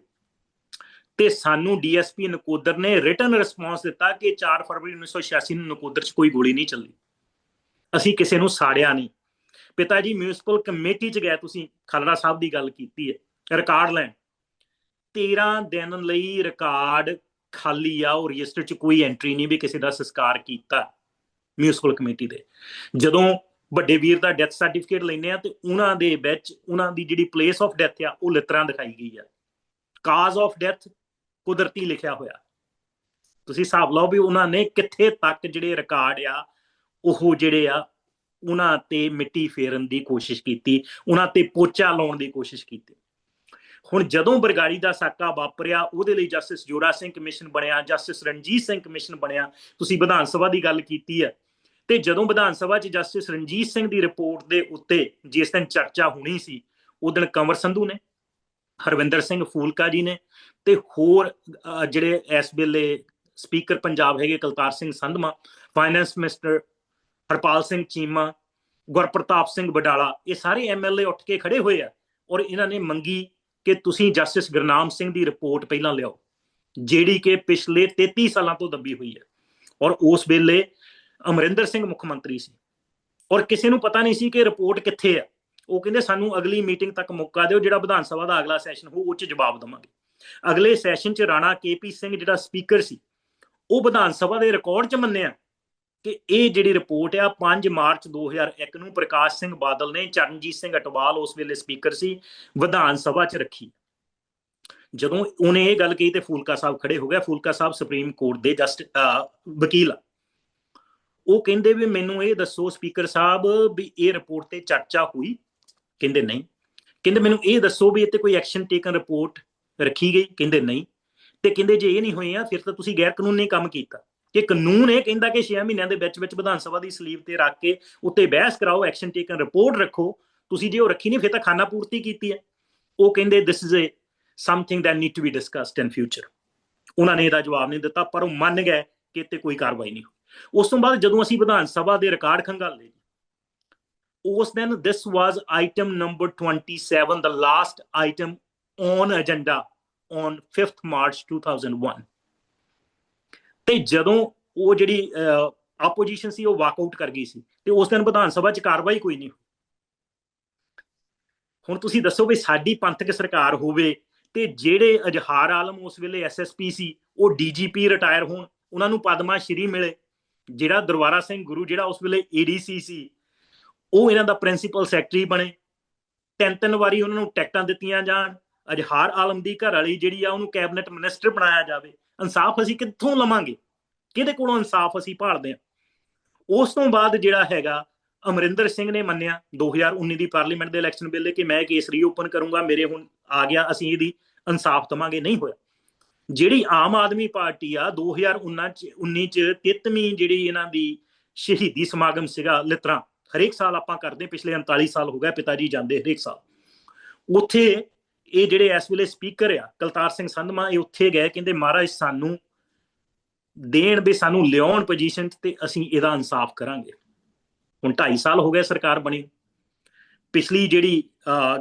ਤੇ ਸਾਨੂੰ DSP ਨਕੋਦਰ ਨੇ ਰਿਟਨ ਰਿਸਪੌਂਸ ਦਿੱਤਾ ਕਿ 4 ਫਰਵਰੀ 1986 ਨੂੰ ਨਕੋਦਰ 'ਚ ਕੋਈ ਗੋਲੀ ਨਹੀਂ ਚੱਲੀ, ਅਸੀਂ ਕਿਸੇ ਨੂੰ ਸਾੜਿਆ ਨਹੀਂ। ਪਿਤਾ ਜੀ ਮਿਊਨਿਸਪਲ ਕਮੇਟੀ 'ਚ ਗਏ, ਤੁਸੀਂ ਖਾਲੜਾ ਸਾਹਿਬ ਦੀ ਗੱਲ ਕੀਤੀ ਹੈ, ਰਿਕਾਰਡ ਲੈਣ। 13 ਦਿਨ ਲਈ ਰਿਕਾਰਡ ਖਾਲੀ ਆ, ਉਹ ਰਜਿਸਟਰ 'ਚ ਕੋਈ ਐਂਟਰੀ ਨਹੀਂ ਵੀ ਕਿਸੇ ਦਾ ਸੰਸਕਾਰ ਕੀਤਾ ਮਿਊਨਿਸਪਲ ਕਮੇਟੀ ਦੇ। ਜਦੋਂ ਵੱਡੇ ਵੀਰ ਦਾ ਡੈਥ ਸਰਟੀਫਿਕੇਟ ਲੈਂਦੇ ਆ ਤੇ ਉਹਨਾਂ ਦੇ ਵਿੱਚ ਉਹਨਾਂ ਦੀ ਜਿਹੜੀ ਪਲੇਸ ਆਫ ਡੈਥ ਆ ਉਹ ਲਿਤਰਾਂ ਦਿਖਾਈ ਗਈ ਆ, ਕਾਜ਼ ਆਫ ਡੈਥ ਕੁਦਰਤੀ ਲਿਖਿਆ ਹੋਇਆ। ਤੁਸੀਂ ਹਿਸਾਬ ਲਾਓ ਵੀ ਉਹਨਾਂ ਨੇ ਕਿੱਥੇ ਤੱਕ ਜਿਹੜੇ ਰਿਕਾਰਡ ਆ ਉਹ ਜਿਹੜੇ ਆ ਉਹਨਾਂ ਤੇ ਮਿੱਟੀ ਫੇਰਨ ਦੀ ਕੋਸ਼ਿਸ਼ ਕੀਤੀ, ਉਹਨਾਂ ਤੇ ਪੋਚਾ ਲਾਉਣ ਦੀ ਕੋਸ਼ਿਸ਼ ਕੀਤੀ। ਹੁਣ ਜਦੋਂ ਬਰਗਾੜੀ ਦਾ ਸਾਕਾ ਵਾਪਰਿਆ ਉਹਦੇ ਲਈ ਜਸਟਿਸ ਜੋਰਾ ਸਿੰਘ ਕਮਿਸ਼ਨ ਬਣਿਆ, ਜਸਟਿਸ ਰਣਜੀਤ ਸਿੰਘ ਕਮਿਸ਼ਨ ਬਣਿਆ। ਤੁਸੀਂ ਵਿਧਾਨ ਸਭਾ ਦੀ ਗੱਲ ਕੀਤੀ ਹੈ, ਤੇ ਜਦੋਂ ਵਿਧਾਨ ਸਭਾ 'ਚ ਜਸਟਿਸ ਰਣਜੀਤ ਸਿੰਘ ਦੀ ਰਿਪੋਰਟ ਦੇ ਉੱਤੇ ਜਿਸ ਦਿਨ ਚਰਚਾ ਹੋਣੀ ਸੀ, ਉਸ ਦਿਨ ਕੰਵਰ ਸੰਧੂ ਨੇ, ਹਰਵਿੰਦਰ ਸਿੰਘ ਫੂਲਕਾ ਜੀ ਨੇ, ਤੇ ਹੋਰ ਜਿਹੜੇ ਇਸ ਵੇਲੇ ਸਪੀਕਰ ਪੰਜਾਬ ਹੈਗੇ ਕੁਲਤਾਰ ਸਿੰਘ ਸੰਧਮਾ, ਫਾਈਨੈਂਸ ਮਿਨਿਸਟਰ ਹਰਪਾਲ ਸਿੰਘ ਚੀਮਾ, ਗੁਰਪ੍ਰਤਾਪ ਸਿੰਘ ਵਡਾਲਾ, ਇਹ ਸਾਰੇ MLA ਉੱਠ ਕੇ ਖੜੇ ਹੋਏ ਆ ਔਰ ਇਹਨਾਂ ਨੇ ਮੰਗੀ ਕਿ ਤੁਸੀਂ ਜਸਟਿਸ ਗੁਰਨਾਮ ਸਿੰਘ ਦੀ ਰਿਪੋਰਟ ਪਹਿਲਾਂ ਲਿਆਓ, ਜਿਹੜੀ ਕਿ ਪਿਛਲੇ 33 ਸਾਲਾਂ ਤੋਂ ਦੱਬੀ ਹੋਈ ਹੈ। ਔਰ ਉਸ ਵੇਲੇ ਅਮਰਿੰਦਰ ਸਿੰਘ ਮੁੱਖ ਮੰਤਰੀ ਸੀ ਔਰ ਕਿਸੇ ਨੂੰ ਪਤਾ ਨਹੀਂ ਸੀ ਕਿ ਰਿਪੋਰਟ ਕਿੱਥੇ ਆ। ਉਹ ਕਹਿੰਦੇ ਸਾਨੂੰ ਅਗਲੀ ਮੀਟਿੰਗ ਤੱਕ ਮੌਕਾ ਦਿਓ, ਜਿਹੜਾ ਵਿਧਾਨ ਸਭਾ ਦਾ ਅਗਲਾ ਸੈਸ਼ਨ ਹੋ ਉਹ 'ਚ ਜਵਾਬ ਦੇਵਾਂਗੇ। ਅਗਲੇ ਸੈਸ਼ਨ 'ਚ ਰਾਣਾ KP ਸਿੰਘ ਜਿਹੜਾ ਸਪੀਕਰ ਸੀ, ਉਹ ਵਿਧਾਨ ਸਭਾ ਦੇ ਰਿਕਾਰਡ 'ਚ ਮੰਨਿਆ ਕਿ ਇਹ ਜਿਹੜੀ ਰਿਪੋਰਟ ਆ 5 ਮਾਰਚ 2001 ਨੂੰ ਪ੍ਰਕਾਸ਼ ਸਿੰਘ ਬਾਦਲ ਨੇ, ਚਰਨਜੀਤ ਸਿੰਘ ਅਟਵਾਲ ਉਸ ਵੇਲੇ ਸਪੀਕਰ ਸੀ, ਵਿਧਾਨ ਸਭਾ 'ਚ ਰੱਖੀ। ਜਦੋਂ ਉਹਨੇ ਇਹ ਗੱਲ ਕਹੀ ਤੇ ਫੂਲਕਾ ਸਾਹਿਬ ਖੜੇ ਹੋ ਗਿਆ। ਫੂਲਕਾ ਸਾਹਿਬ ਸੁਪਰੀਮ ਕੋਰਟ ਦੇ ਵਕੀਲ ਆ। ਉਹ ਕਹਿੰਦੇ ਵੀ ਮੈਨੂੰ ਇਹ ਦੱਸੋ ਸਪੀਕਰ ਸਾਹਿਬ ਵੀ ਇਹ ਰਿਪੋਰਟ ਤੇ ਚਰਚਾ ਹੋਈ? ਕਹਿੰਦੇ ਨਹੀਂ। ਕਹਿੰਦੇ ਮੈਨੂੰ ਇਹ ਦੱਸੋ ਵੀ ਇੱਥੇ ਕੋਈ ਐਕਸ਼ਨ ਟੇਕਨ ਰਿਪੋਰਟ ਰੱਖੀ ਗਈ? ਕਹਿੰਦੇ ਨਹੀਂ। ਤੇ ਕਹਿੰਦੇ ਜੇ ਇਹ ਨਹੀਂ ਹੋਏ ਆ ਫਿਰ ਤਾਂ ਤੁਸੀਂ ਗੈਰ ਕਾਨੂੰਨੀ ਕੰਮ ਕੀਤਾ। ਕਿ ਕਾਨੂੰਨ ਇਹ ਕਹਿੰਦਾ ਕਿ 6 ਮਹੀਨਿਆਂ ਦੇ ਵਿੱਚ ਵਿਧਾਨ ਸਭਾ ਦੀ ਸਲੀਬ ਤੇ ਰੱਖ ਕੇ ਉੱਤੇ ਬਹਿਸ ਕਰਾਓ, ਐਕਸ਼ਨ ਟੇਕਨ ਰਿਪੋਰਟ ਰੱਖੋ। ਤੁਸੀਂ ਜੇ ਉਹ ਰੱਖੀ ਨਹੀਂ ਫਿਰ ਤਾਂ ਖਾਨਾ ਪੂਰਤੀ ਕੀਤੀ ਹੈ। ਉਹ ਕਹਿੰਦੇ this is a something that need to be discussed in future. ਉਹਨਾਂ ਨੇ ਇਹਦਾ ਜਵਾਬ ਨਹੀਂ ਦਿੱਤਾ, ਪਰ ਉਹ ਮੰਨ ਗਏ ਕਿ ਇੱਥੇ ਕੋਈ ਕਾਰਵਾਈ ਨਹੀਂ ਹੋਈ। ਉਸ ਤੋਂ ਬਾਅਦ ਜਦੋਂ ਅਸੀਂ ਵਿਧਾਨ ਸਭਾ ਦੇ ਰਿਕਾਰਡ ਖੰਗਾਲੇ, ਉਸ ਦਿਨ this was item number 27, the last item on agenda on 5th March 2001। ਤੇ ਜਦੋਂ ਉਹ ਜਿਹੜੀ ਆਪੋਜੀਸ਼ਨ ਸੀ ਉਹ ਵਾਕਆਊਟ ਕਰ ਗਈ ਸੀ ਤੇ ਉਸ ਦਿਨ ਵਿਧਾਨ ਸਭਾ 'ਚ ਕਾਰਵਾਈ ਕੋਈ ਨਹੀਂ। ਹੁਣ ਤੁਸੀਂ ਦੱਸੋ ਵੀ ਸਾਡੀ ਪੰਥਕ ਸਰਕਾਰ ਹੋਵੇ ਤੇ ਜਿਹੜੇ ਅਜ਼ਹਾਰ ਆਲਮ ਉਸ ਵੇਲੇ ਐਸਐਸਪੀ ਸੀ ਉਹ ਡੀਜੀਪੀ ਰਿਟਾਇਰ ਹੋਣ, ਉਹਨਾਂ ਨੂੰ ਪਦਮਾ ਸ਼੍ਰੀ ਮਿਲੇ। ਜਿਹੜਾ ਦਰਬਾਰਾ ਸਿੰਘ ਗੁਰੂ ਜਿਹੜਾ ਉਸ ਵੇਲੇ ਏਡੀਸੀ ਸੀ ਉਹ ਇਹਨਾਂ ਦਾ ਪ੍ਰਿੰਸੀਪਲ ਸੈਕਟਰੀ ਬਣੇ। 3 ਵਾਰੀ ਉਹਨਾਂ ਨੂੰ ਟਿਕਟਾਂ ਦਿੱਤੀਆਂ ਜਾਣ। ਅਜ਼ਹਾਰ ਆਲਮ ਦੀ ਘਰ ਵਾਲੀ ਜਿਹੜੀ ਆ ਉਹਨੂੰ ਕੈਬਨਿਟ ਮਿਨਿਸਟਰ ਬਣਾਇਆ ਜਾਵੇ। ਇਨਸਾਫ ਅਸੀਂ ਕਿੱਥੋਂ ਲਵਾਂਗੇ? ਕਿਹਦੇ ਕੋਲੋਂ ਇਨਸਾਫ ਅਸੀਂ ਭਾਲਦੇ ਹਾਂ? ਉਸ ਤੋਂ ਬਾਅਦ ਜਿਹੜਾ ਹੈਗਾ ਅਮਰਿੰਦਰ ਸਿੰਘ ਨੇ ਮੰਨਿਆ 2019 ਦੀ ਪਾਰਲੀਮੈਂਟ ਦੇ ਇਲੈਕਸ਼ਨ ਵੇਲੇ ਕਿ ਮੈਂ ਕੇਸ ਰੀਓਪਨ ਕਰੂੰਗਾ, ਮੇਰੇ ਹੁਣ ਆ ਗਿਆ, ਅਸੀਂ ਇਹਦੀ ਇਨਸਾਫ ਦਵਾਂਗੇ। ਨਹੀਂ ਹੋਇਆ। ਜਿਹੜੀ ਆਮ ਆਦਮੀ ਪਾਰਟੀ ਆ 2019 ਚ 33ਵੀਂ ਜਿਹੜੀ ਇਹਨਾਂ ਦੀ ਸ਼ਹੀਦੀ ਸਮਾਗਮ ਸੀਗਾ ਲਿਤਰਾ, ਹਰੇਕ ਸਾਲ ਆਪਾਂ ਕਰਦੇ, ਪਿਛਲੇ 39 ਸਾਲ ਹੋ ਗਏ ਪਿਤਾ ਜੀ ਜਾਂਦੇ ਹਰੇਕ ਸਾਲ। ਉੱਥੇ ਇਹ ਜਿਹੜੇ ਇਸ ਵੇਲੇ ਸਪੀਕਰ ਆ ਕਲਤਾਰ ਸਿੰਘ ਸੰਧਮਾ, ਇਹ ਉੱਥੇ ਗਏ, ਕਹਿੰਦੇ ਮਹਾਰਾਜ ਸਾਨੂੰ ਦੇਣ ਵੀ, ਸਾਨੂੰ ਲਿਆਉਣ ਪੋਜੀਸ਼ਨ ਤੇ ਅਸੀਂ ਇਹਦਾ ਇਨਸਾਫ ਕਰਾਂਗੇ। ਹੁਣ 2.5 ਸਾਲ ਹੋ ਗਏ ਸਰਕਾਰ ਬਣੀ। ਪਿਛਲੀ ਜਿਹੜੀ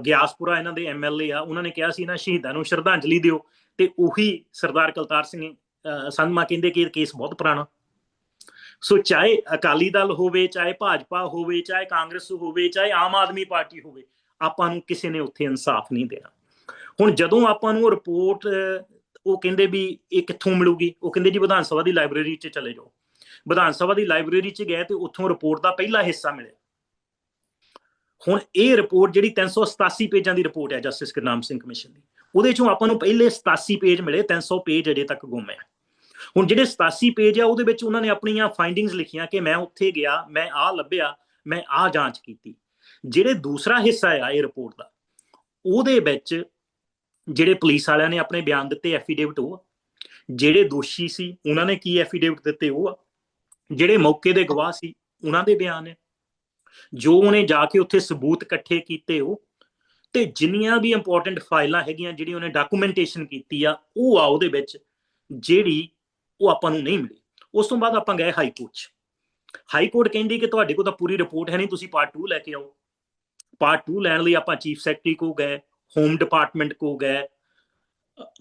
ਗਿਆਸਪੁਰਾ ਇਹਨਾਂ ਦੇ ਐਮਐਲਏ ਆ ਉਹਨਾਂ ਨੇ ਕਿਹਾ ਸੀ ਇਹਨਾਂ ਸ਼ਹੀਦਾਂ ਨੂੰ ਸ਼ਰਧਾਂਜਲੀ ਦਿਓ, ਤੇ ਉਹੀ ਸਰਦਾਰ ਕਲਤਾਰ ਸਿੰਘ ਸੰਧਮਾ ਕਹਿੰਦੇ ਕਿ ਇਹ ਕੇਸ ਬਹੁਤ ਪੁਰਾਣਾ। ਸੋ ਚਾਹੇ ਅਕਾਲੀ ਦਲ ਹੋਵੇ, ਚਾਹੇ ਭਾਜਪਾ ਹੋਵੇ, ਚਾਹੇ ਕਾਂਗਰਸ ਹੋਵੇ, ਚਾਹੇ ਆਮ ਆਦਮੀ ਪਾਰਟੀ ਹੋਵੇ, ਆਪਾਂ ਨੂੰ ਕਿਸੇ ਨੇ ਉੱਥੇ ਇਨਸਾਫ ਨਹੀਂ ਦੇਣਾ। ਹੁਣ ਜਦੋਂ ਆਪਾਂ ਨੂੰ ਉਹ ਰਿਪੋਰਟ ਉਹ ਕਹਿੰਦੇ ਵੀ ਇਹ ਕਿੱਥੋਂ ਮਿਲੂਗੀ, ਉਹ ਕਹਿੰਦੇ ਜੀ ਵਿਧਾਨ ਸਭਾ ਦੀ ਲਾਇਬ੍ਰੇਰੀ 'ਚ ਚਲੇ ਜਾਓ। ਵਿਧਾਨ ਸਭਾ ਦੀ ਲਾਇਬ੍ਰੇਰੀ 'ਚ ਗਏ ਤੇ ਉੱਥੋਂ ਰਿਪੋਰਟ ਦਾ ਪਹਿਲਾ ਹਿੱਸਾ ਮਿਲਿਆ। ਹੁਣ ਇਹ ਰਿਪੋਰਟ ਜਿਹੜੀ 387 ਪੇਜਾਂ ਦੀ ਰਿਪੋਰਟ ਹੈ ਜਸਟਿਸ ਗੁਰਨਾਮ ਸਿੰਘ ਕਮਿਸ਼ਨ ਦੀ, ਉਹਦੇ ਚੋਂ ਆਪਾਂ ਨੂੰ ਪਹਿਲੇ 87 ਪੇਜ ਮਿਲੇ, 300 ਪੇਜ ਅਜੇ ਤੱਕ ਗੁੰਮ ਹੈ। ਹੁਣ ਜਿਹੜੇ 87 ਪੇਜ ਆ ਉਹਦੇ ਵਿੱਚ ਉਹਨਾਂ ਨੇ ਆਪਣੀਆਂ ਫਾਈਂਡਿੰਗਸ ਲਿਖੀਆਂ ਕਿ ਮੈਂ ਉੱਥੇ ਗਿਆ, ਮੈਂ ਆਹ ਲੱਭਿਆ, ਮੈਂ ਆਹ ਜਾਂਚ ਕੀਤੀ। ਜਿਹੜੇ ਦੂਸਰਾ ਹਿੱਸਾ ਆ ਇਹ ਰਿਪੋਰਟ ਦਾ, ਉਹਦੇ ਵਿੱਚ ਜਿਹੜੇ ਪੁਲਿਸ ਵਾਲਿਆਂ ਨੇ ਆਪਣੇ ਬਿਆਨ ਦਿੱਤੇ ਐਫੀਡੇਵਿਟ ਉਹ ਆ, ਜਿਹੜੇ ਦੋਸ਼ੀ ਸੀ ਉਹਨਾਂ ਨੇ ਕੀ ਐਫੀਡੇਵਿਟ ਦਿੱਤੇ ਉਹ ਆ, ਜਿਹੜੇ ਮੌਕੇ ਦੇ ਗਵਾਹ ਸੀ ਉਹਨਾਂ ਦੇ ਬਿਆਨ ਹੈ, ਜੋ ਉਹਨੇ ਜਾ ਕੇ ਉੱਥੇ ਸਬੂਤ ਇਕੱਠੇ ਕੀਤੇ ਉਹ, ਤੇ ਜਿੰਨੀਆਂ ਵੀ ਇੰਪੋਰਟੈਂਟ ਫਾਈਲਾਂ ਹੈਗੀਆਂ ਜਿਹੜੀ ਉਹਨੇ ਡਾਕੂਮੈਂਟੇਸ਼ਨ ਕੀਤੀ ਆ ਉਹ ਆ ਉਹਦੇ ਵਿੱਚ, ਜਿਹੜੀ ਉਹ ਆਪਾਂ ਨੂੰ ਨਹੀਂ ਮਿਲੀ। ਉਸ ਤੋਂ ਬਾਅਦ ਆਪਾਂ ਗਏ ਹਾਈ ਕੋਰਟ 'ਚ। ਹਾਈ ਕੋਰਟ ਕਹਿੰਦੀ ਕਿ ਤੁਹਾਡੇ ਕੋਲ ਤਾਂ ਪੂਰੀ ਰਿਪੋਰਟ ਹੈ ਨਹੀਂ, ਤੁਸੀਂ ਪਾਰਟ 2 ਲੈ ਕੇ ਆਓ। ਪਾਰਟ 2 ਲੈਣ ਲਈ ਆਪਾਂ ਚੀਫ ਸੈਕਟਰੀ ਕੋਲ ਗਏ, ਹੋਮ ਡਿਪਾਰਟਮੈਂਟ ਕੋਲ ਗਏ,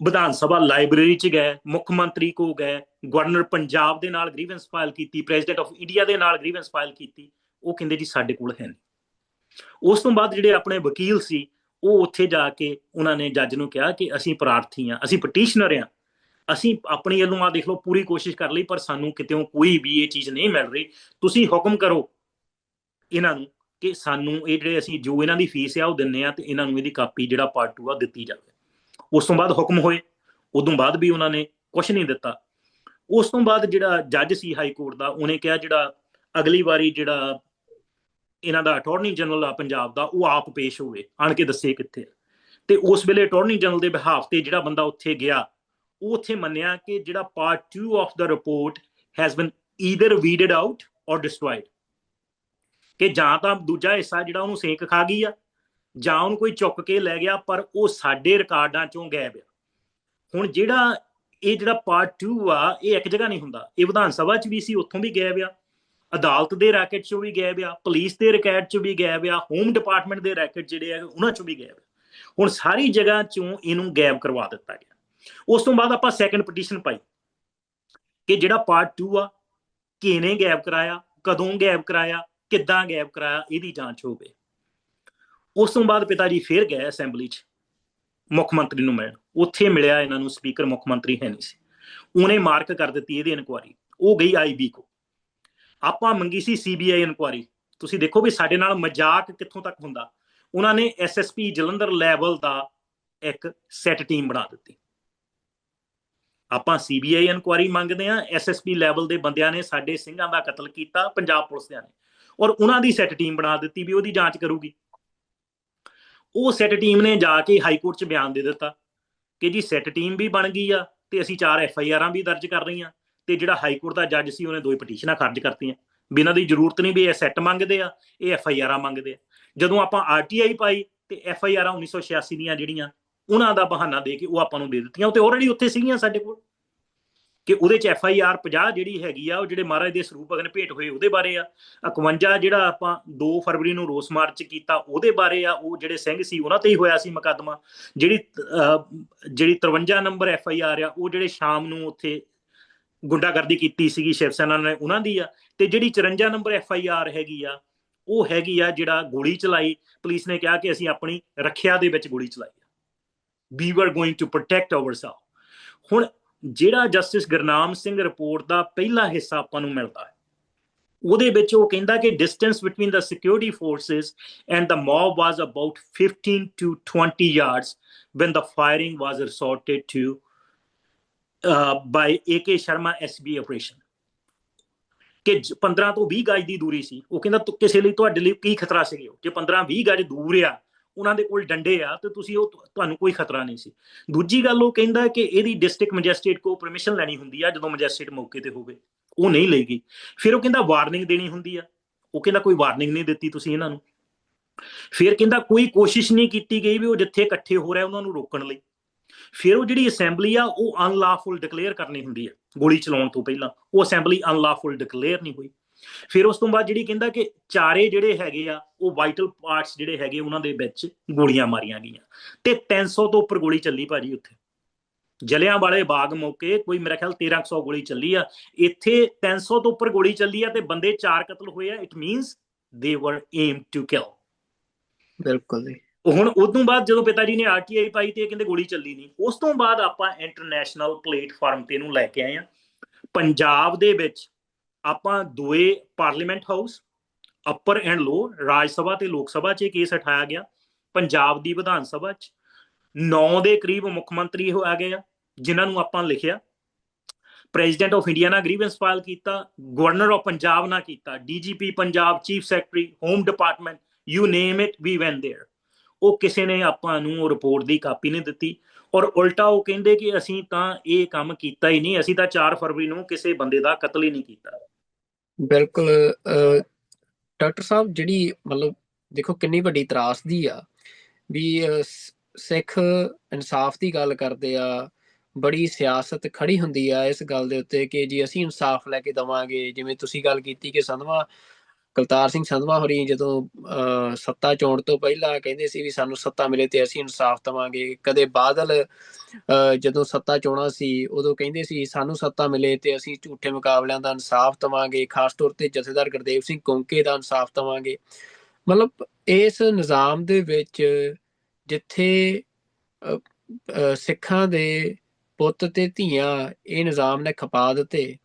ਵਿਧਾਨ ਸਭਾ ਲਾਇਬ੍ਰੇਰੀ 'ਚ ਗਏ, ਮੁੱਖ ਮੰਤਰੀ ਕੋਲ ਗਏ, ਗਵਰਨਰ ਪੰਜਾਬ ਦੇ ਨਾਲ ਗ੍ਰੀਵੈਂਸ ਫਾਈਲ ਕੀਤੀ, ਪ੍ਰੈਜ਼ੀਡੈਂਟ ਆਫ ਇੰਡੀਆ ਦੇ ਨਾਲ ਗ੍ਰੀਵੈਂਸ ਫਾਈਲ ਕੀਤੀ। ਉਹ ਕਹਿੰਦੇ ਜੀ ਸਾਡੇ ਕੋਲ ਹੈ ਨਹੀਂ। ਉਸ ਤੋਂ ਬਾਅਦ ਜਿਹੜੇ ਆਪਣੇ ਵਕੀਲ ਸੀ ਉਹ ਉੱਥੇ ਜਾ ਕੇ ਉਹਨਾਂ ਨੇ ਜੱਜ ਨੂੰ ਕਿਹਾ ਕਿ ਅਸੀਂ ਪ੍ਰਾਰਥੀ ਹਾਂ, ਅਸੀਂ ਪਟੀਸ਼ਨਰ ਹਾਂ, ਅਸੀਂ ਆਪਣੀ ਵੱਲੋਂ ਆ ਦੇਖ ਲਓ ਪੂਰੀ ਕੋਸ਼ਿਸ਼ ਕਰ ਲਈ, ਪਰ ਸਾਨੂੰ ਕਿਤੇੋਂ ਕੋਈ ਵੀ ਇਹ ਚੀਜ਼ ਨਹੀਂ ਮਿਲ ਰਹੀ। ਤੁਸੀਂ ਹੁਕਮ ਕਰੋ ਇਹਨਾਂ ਨੂੰ ਕਿ ਸਾਨੂੰ ਇਹ ਜਿਹੜੇ ਅਸੀਂ ਜੋ ਇਹਨਾਂ ਦੀ ਫੀਸ ਆ ਉਹ ਦਿੰਦੇ ਆ, ਤੇ ਇਹਨਾਂ ਨੂੰ ਇਹਦੀ ਕਾਪੀ ਜਿਹੜਾ ਪਾਰਟ 2 ਆ ਦਿੱਤੀ ਜਾਵੇ। ਉਸ ਤੋਂ ਬਾਅਦ ਹੁਕਮ ਹੋਏ, ਉਦੋਂ ਬਾਅਦ ਵੀ ਉਹਨਾਂ ਨੇ ਕੁਛ ਨਹੀਂ ਦਿੱਤਾ। ਉਸ ਤੋਂ ਬਾਅਦ ਜਿਹੜਾ ਜੱਜ ਸੀ ਹਾਈ ਕੋਰਟ ਦਾ, ਉਹਨੇ ਕਿਹਾ ਜਿਹੜਾ ਅਗਲੀ ਵਾਰੀ ਜਿਹੜਾ ਇਹਨਾਂ ਦਾ ਅਟਾਰਨੀ ਜਨਰਲ ਆ ਪੰਜਾਬ ਦਾ, ਉਹ ਆਪ ਪੇਸ਼ ਹੋਵੇ, ਆਣ ਕੇ ਦੱਸੇ ਕਿੱਥੇ। ਤੇ ਉਸ ਵੇਲੇ ਅਟਾਰਨੀ ਜਨਰਲ ਦੇ ਬਿਹਾਫ ਤੇ ਜਿਹੜਾ ਬੰਦਾ ਉੱਥੇ ਗਿਆ, ਉਹ ਉੱਥੇ ਮੰਨਿਆ ਕਿ ਜਿਹੜਾ part 2 of the report has been either weeded out or destroyed, ਕਿ ਜਾਂ ਤਾਂ ਦੂਜਾ ਹਿੱਸਾ ਜਿਹੜਾ ਉਹਨੂੰ ਸੇਕ ਖਾ ਗਈ ਆ, ਜਾਂ ਉਹਨੂੰ ਕੋਈ ਚੁੱਕ ਕੇ ਲੈ ਗਿਆ, ਪਰ ਉਹ ਸਾਡੇ ਰਿਕਾਰਡਾਂ ਚੋਂ ਗਾਇਬ ਆ। ਹੁਣ ਜਿਹੜਾ ਪਾਰਟ 2 ਆ ਇਹ ਇੱਕ ਜਗ੍ਹਾ ਨਹੀਂ ਹੁੰਦਾ, ਇਹ ਵਿਧਾਨ ਸਭਾ 'ਚ ਵੀ ਸੀ, ਉੱਥੋਂ ਵੀ ਗਾਇਬ ਆ, ਅਦਾਲਤ ਦੇ ਰੈਕਟ 'ਚੋਂ ਵੀ ਗਾਇਬ ਆ, ਪੁਲਿਸ ਦੇ ਰਿਕਾਰਡ 'ਚੋਂ ਵੀ ਗਾਇਬ ਆ, ਹੋਮ ਡਿਪਾਰਟਮੈਂਟ ਦੇ ਰੈਕਟ ਜਿਹੜੇ ਆ ਉਹਨਾਂ 'ਚੋਂ ਵੀ ਗਾਇਬ ਆ। ਹੁਣ ਸਾਰੀ ਜਗ੍ਹਾ 'ਚੋਂ ਇਹਨੂੰ ਗਾਇਬ ਕਰਵਾ ਦਿੱਤਾ ਗਿਆ। ਉਸ ਤੋਂ ਬਾਅਦ ਆਪਾਂ ਸੈਕੰਡ ਪਟੀਸ਼ਨ ਪਾਈ ਕਿ ਜਿਹੜਾ ਪਾਰਟ 2 ਆ ਕਿਹਨੇ ਗਾਇਬ ਕਰਾਇਆ, ਕਦੋਂ ਗਾਇਬ ਕਰਾਇਆ, ਕਿੱਦਾਂ ਗਾਇਬ ਕਰਾਇਆ, ਇਹਦੀ ਜਾਂਚ ਹੋਵੇ। ਉਸ ਤੋਂ ਬਾਅਦ ਪਿਤਾ ਜੀ ਫਿਰ ਗਏ ਅਸੈਂਬਲੀ 'ਚ ਮੁੱਖ ਮੰਤਰੀ ਨੂੰ ਮਿਲਣ। ਉੱਥੇ ਮਿਲਿਆ ਇਹਨਾਂ ਨੂੰ ਸਪੀਕਰ, ਮੁੱਖ ਮੰਤਰੀ ਹੈ ਨਹੀਂ ਸੀ, ਉਹਨੇ ਮਾਰਕ ਕਰ ਦਿੱਤੀ ਇਹਦੀ ਇਨਕੁਆਰੀ। ਉਹ ਗਈ IB ਕੋ, ਆਪਾਂ ਮੰਗੀ ਸੀ CBI ਇਨਕੁਆਰੀ। ਤੁਸੀਂ ਦੇਖੋ ਵੀ ਸਾਡੇ ਨਾਲ ਮਜ਼ਾਕ ਕਿੱਥੋਂ ਤੱਕ ਹੁੰਦਾ। ਉਹਨਾਂ ਨੇ SSP ਜਲੰਧਰ ਲੈਵਲ ਦਾ ਇੱਕ ਸੈੱਟ ਟੀਮ ਬਣਾ ਦਿੱਤੀ। ਆਪਾਂ CBI ਇਨਕੁਆਇਰੀ ਮੰਗਦੇ ਹਾਂ। SSP ਲੈਵਲ ਦੇ ਬੰਦਿਆਂ ਨੇ ਸਾਡੇ ਸਿੰਘਾਂ ਦਾ ਕਤਲ ਕੀਤਾ ਪੰਜਾਬ ਪੁਲਿਸ ਨੇ, ਔਰ ਉਹਨਾਂ ਦੀ ਸੈੱਟ ਟੀਮ ਬਣਾ ਦਿੱਤੀ ਵੀ ਉਹਦੀ ਜਾਂਚ ਕਰੂਗੀ। ਉਹ ਸੈੱਟ ਟੀਮ ਨੇ ਜਾ ਕੇ ਹਾਈ ਕੋਰਟ 'ਚ ਬਿਆਨ ਦੇ ਦਿੱਤਾ ਕਿ ਜੀ ਸੈੱਟ ਟੀਮ ਵੀ ਬਣ ਗਈ ਆ ਤੇ ਅਸੀਂ 4 FIR ਵੀ ਦਰਜ ਕਰ ਰਹੀਆਂ, ਤੇ ਜਿਹੜਾ ਹਾਈ ਕੋਰਟ ਦਾ ਜੱਜ ਸੀ ਉਹਨੇ 2 ਪਟੀਸ਼ਨਾਂ ਖਾਰਜ ਕਰਤੀਆਂ ਵੀ ਇਹਨਾਂ ਦੀ ਜ਼ਰੂਰਤ ਨਹੀਂ, ਵੀ ਇਹ ਸੈੱਟ ਮੰਗਦੇ ਆ, ਇਹ FIR ਮੰਗਦੇ ਆ। ਜਦੋਂ ਆਪਾਂ RTI ਪਾਈ ਤੇ FIR 1986 ਦੀਆਂ ਜਿਹੜੀਆਂ ਉਹਨਾਂ ਦਾ ਬਹਾਨਾ ਦੇ ਕੇ ਉਹ ਆਪਾਂ ਨੂੰ ਦੇ ਦਿੱਤੀਆਂ, ਉਹ ਤੇ ਆਲਰੇਡੀ ਉੱਥੇ ਸੀਗੀਆਂ ਸਾਡੇ ਕੋਲ, ਕਿ ਉਹਦੇ 'ਚ FIR 50 ਜਿਹੜੀ ਹੈਗੀ ਆ ਉਹ ਜਿਹੜੇ ਮਹਾਰਾਜ ਦੇ ਸਰੂਪ ਅਗਨ ਭੇਟ ਹੋਏ ਉਹਦੇ ਬਾਰੇ ਆ, 51 ਜਿਹੜਾ ਆਪਾਂ 2 ਫਰਵਰੀ ਨੂੰ ਰੋਸ ਮਾਰਚ ਕੀਤਾ ਉਹਦੇ ਬਾਰੇ ਆ, ਉਹ ਜਿਹੜੇ ਸਿੰਘ ਸੀ ਉਹਨਾਂ ਤੇ ਹੀ ਹੋਇਆ ਸੀ ਮੁਕੱਦਮਾ। ਜਿਹੜੀ 53 ਨੰਬਰ FIR ਆ ਉਹ ਜਿਹੜੇ ਸ਼ਾਮ ਨੂੰ ਉੱਥੇ ਗੁੰਡਾਗਰਦੀ ਕੀਤੀ ਸੀਗੀ ਸ਼ਿਵ ਸੈਨਾ ਨੇ ਉਹਨਾਂ ਦੀ ਆ। ਤੇ ਜਿਹੜੀ 54 ਨੰਬਰ FIR ਹੈਗੀ ਆ ਉਹ ਹੈਗੀ ਆ ਜਿਹੜਾ ਗੋਲੀ ਚਲਾਈ, ਪੁਲਿਸ ਨੇ ਕਿਹਾ ਕਿ ਅਸੀਂ ਆਪਣੀ ਰੱਖਿਆ ਦੇ ਵਿੱਚ ਗੋਲੀ ਚਲਾਈ, we are going to protect ourself. ਹੁਣ ਜਿਹੜਾ ਜਸਟਿਸ ਗੁਰਨਾਮ ਸਿੰਘ ਰਿਪੋਰਟ ਦਾ ਪਹਿਲਾ ਹਿੱਸਾ ਆਪਾਂ ਨੂੰ ਮਿਲਦਾ ਹੈ, ਉਹਦੇ ਵਿੱਚ ਉਹ ਕਹਿੰਦਾ ਕਿ distance between the security forces and the mob was about 15 to 20 yards when the firing was resorted to by AK Sharma SB operation, ਕਿ 15 ਤੋਂ 20 ਗਜ ਦੀ ਦੂਰੀ ਸੀ। ਉਹ ਕਹਿੰਦਾ ਕਿਸੇ ਲਈ ਤੁਹਾਡੇ ਲਈ ਕੀ ਖਤਰਾ ਸੀਗੇ, ਜੇ 15-20 ਗਜ ਦੂਰ ਆ, ਉਹਨਾਂ ਦੇ ਕੋਲ ਡੰਡੇ ਆ, ਤੇ ਤੁਸੀਂ ਉਹ ਤੁਹਾਨੂੰ ਕੋਈ ਖਤਰਾ ਨਹੀਂ ਸੀ। ਦੂਜੀ ਗੱਲ ਉਹ ਕਹਿੰਦਾ ਕਿ ਇਹਦੀ ਡਿਸਟ੍ਰਿਕਟ ਮੈਜਿਸਟ੍ਰੇਟ ਕੋਲ ਪਰਮਿਸ਼ਨ ਲੈਣੀ ਹੁੰਦੀ ਆ ਜਦੋਂ ਮੈਜਿਸਟ੍ਰੇਟ ਮੌਕੇ ਤੇ ਹੋਵੇ, ਉਹ ਨਹੀਂ ਲਈ ਗਈ। ਫਿਰ ਉਹ ਕਹਿੰਦਾ ਵਾਰਨਿੰਗ ਦੇਣੀ ਹੁੰਦੀ ਆ, ਉਹ ਕਹਿੰਦਾ ਕੋਈ ਵਾਰਨਿੰਗ ਨਹੀਂ ਦਿੱਤੀ ਤੁਸੀਂ ਇਹਨਾਂ ਨੂੰ। ਫਿਰ ਕਹਿੰਦਾ ਕੋਈ ਕੋਸ਼ਿਸ਼ ਨਹੀਂ ਕੀਤੀ ਗਈ ਵੀ ਉਹ ਜਿੱਥੇ ਇਕੱਠੇ ਹੋ ਰਿਹਾ ਉਹਨਾਂ ਨੂੰ ਰੋਕਣ ਲਈ। ਫਿਰ ਉਹ ਜਿਹੜੀ ਅਸੈਂਬਲੀ ਆ ਉਹ ਅਨਲਾਫੁਲ ਡਿਕਲੇਅਰ ਕਰਨੀ ਹੁੰਦੀ ਆ ਗੋਲੀ ਚਲਾਉਣ ਤੋਂ ਪਹਿਲਾਂ, ਉਹ ਅਸੈਂਬਲੀ ਅਨਲਾਫੁਲ ਡਿਕਲੇਅਰ ਨਹੀਂ ਹੋਈ। ਫਿਰ ਉਸ ਤੋਂ ਬਾਅਦ ਜਿਹੜੀ ਕਹਿੰਦਾ ਕਿ ਚਾਰੇ ਜਿਹੜੇ ਹੈਗੇ ਆ ਉਹ ਵਾਈਟਲ ਪਾਰਟਸ ਜਿਹੜੇ ਹੈਗੇ ਉਹਨਾਂ ਦੇ ਵਿੱਚ ਗੋਲੀਆਂ ਮਾਰੀਆਂ ਗਈਆਂ, ਤੇ 300 ਤੋਂ ਉੱਪਰ ਗੋਲੀ ਚੱਲੀ ਭਾਜੀ ਉੱਥੇ। ਜਲਿਆਂਵਾਲੇ ਬਾਗ ਮੌਕੇ ਕੋਈ ਮੇਰਾ ਖਿਆਲ 1300 ਗੋਲੀ ਚੱਲੀ ਆ, ਇੱਥੇ 300 ਤੋਂ ਉੱਪਰ ਗੋਲੀ ਚੱਲੀ ਆ, ਤੇ ਬੰਦੇ 4 ਕਤਲ ਹੋਏ ਆ। ਇਟ ਮੀਨਸ ਦੇ ਵਰ ਏਮ ਟੂ ਕਿਲ। ਬਿਲਕੁਲ ਜੀ। ਹੁਣ ਉਦੋਂ ਬਾਅਦ ਜਦੋਂ ਪਿਤਾ ਜੀ ਨੇ RTI ਪਾਈ ਤੇ ਕਹਿੰਦੇ ਗੋਲੀ ਚੱਲੀ ਨਹੀਂ, ਉਸ ਤੋਂ ਬਾਅਦ ਆਪਾਂ ਇੰਟਰਨੈਸ਼ਨਲ ਪਲੇਟਫਾਰਮ ਤੇ ਇਹਨੂੰ ਲੈ ਕੇ ਆਏ ਆ। ਪੰਜਾਬ ਦੇ ਵਿੱਚ ਆਪਾਂ 2 parliament house, upper and lower, Rajya Sabha ਤੇ ਲੋਕ ਸਭਾ 'ਚ ਇਹ ਕੇਸ ਉਠਾਇਆ ਗਿਆ। ਪੰਜਾਬ ਦੀ ਵਿਧਾਨ ਸਭਾ 'ਚ 9 ਦੇ ਕਰੀਬ ਮੁੱਖ ਮੰਤਰੀ ਹੋ ਆ ਗਏ ਆ, ਜਿਨ੍ਹਾਂ ਨੂੰ ਆਪਾਂ ਲਿਖਿਆ। ਪ੍ਰੈਜ਼ੀਡੈਂਟ ਆਫ ਇੰਡੀਆ ਨਾਲ ਗ੍ਰੀਵੈਂਸ ਫਾਈਲ ਕੀਤਾ, ਗਵਰਨਰ ਆਫ ਪੰਜਾਬ ਨਾਲ ਕੀਤਾ, DGP Punjab, chief secretary, home department, you name it, we went there. ਉਹ ਕਿਸੇ ਨੇ ਆਪਾਂ ਨੂੰ ਉਹ ਰਿਪੋਰਟ ਦੀ ਕਾਪੀ ਨਹੀਂ ਦਿੱਤੀ, ਔਰ ਉਲਟਾ ਉਹ ਕਹਿੰਦੇ ਕਿ ਅਸੀਂ ਤਾਂ ਇਹ ਕੰਮ ਕੀਤਾ ਹੀ ਨਹੀਂ, ਅਸੀਂ ਤਾਂ 4 ਫਰਵਰੀ ਨੂੰ ਕਿਸੇ ਬੰਦੇ ਦਾ ਕਤਲ ਹੀ ਨਹੀਂ ਕੀਤਾ। ਬਿਲਕੁਲ ਡਾਕਟਰ ਸਾਹਿਬ, ਜਿਹੜੀ ਮਤਲਬ ਦੇਖੋ ਕਿੰਨੀ ਵੱਡੀ ਤਰਾਸਦੀ ਆ ਵੀ ਸਿੱਖ ਇਨਸਾਫ ਦੀ ਗੱਲ ਕਰਦੇ ਆ, ਬੜੀ ਸਿਆਸਤ ਖੜੀ ਹੁੰਦੀ ਆ ਇਸ ਗੱਲ ਦੇ ਉੱਤੇ ਕਿ ਜੀ ਅਸੀਂ ਇਨਸਾਫ ਲੈ ਕੇ ਦੇਵਾਂਗੇ। ਜਿਵੇਂ ਤੁਸੀਂ ਗੱਲ ਕੀਤੀ ਕਿ ਸੰਧਵਾ ਕੁਲਤਾਰ ਸਿੰਘ ਸੰਧਵਾ ਹੋਰੀ ਜਦੋਂ ਸੱਤਾ ਚੋਣ ਤੋਂ ਪਹਿਲਾਂ ਕਹਿੰਦੇ ਸੀ ਵੀ ਸਾਨੂੰ ਸੱਤਾ ਮਿਲੇ ਤੇ ਅਸੀਂ ਇਨਸਾਫ ਦੇਵਾਂਗੇ। ਕਦੇ ਬਾਦਲ ਜਦੋਂ ਸੱਤਾ ਚੋਣਾਂ ਸੀ ਉਦੋਂ ਕਹਿੰਦੇ ਸੀ ਸਾਨੂੰ ਸੱਤਾ ਮਿਲੇ ਤੇ ਅਸੀਂ ਝੂਠੇ ਮੁਕਾਬਲਿਆਂ ਦਾ ਇਨਸਾਫ ਦੇਵਾਂਗੇ, ਖਾਸ ਤੌਰ ਤੇ ਜਥੇਦਾਰ ਗੁਰਦੇਵ ਸਿੰਘ ਕੌਂਕੇ ਦਾ ਇਨਸਾਫ ਦੇਵਾਂਗੇ। ਮਤਲਬ ਇਸ ਨਿਜ਼ਾਮ ਦੇ ਵਿੱਚ ਜਿੱਥੇ ਸਿੱਖਾਂ ਦੇ ਪੁੱਤ ਤੇ ਧੀਆਂ ਇਹ ਨਿਜ਼ਾਮ ਨੇ ਖਪਾ ਦਿੱਤੇ,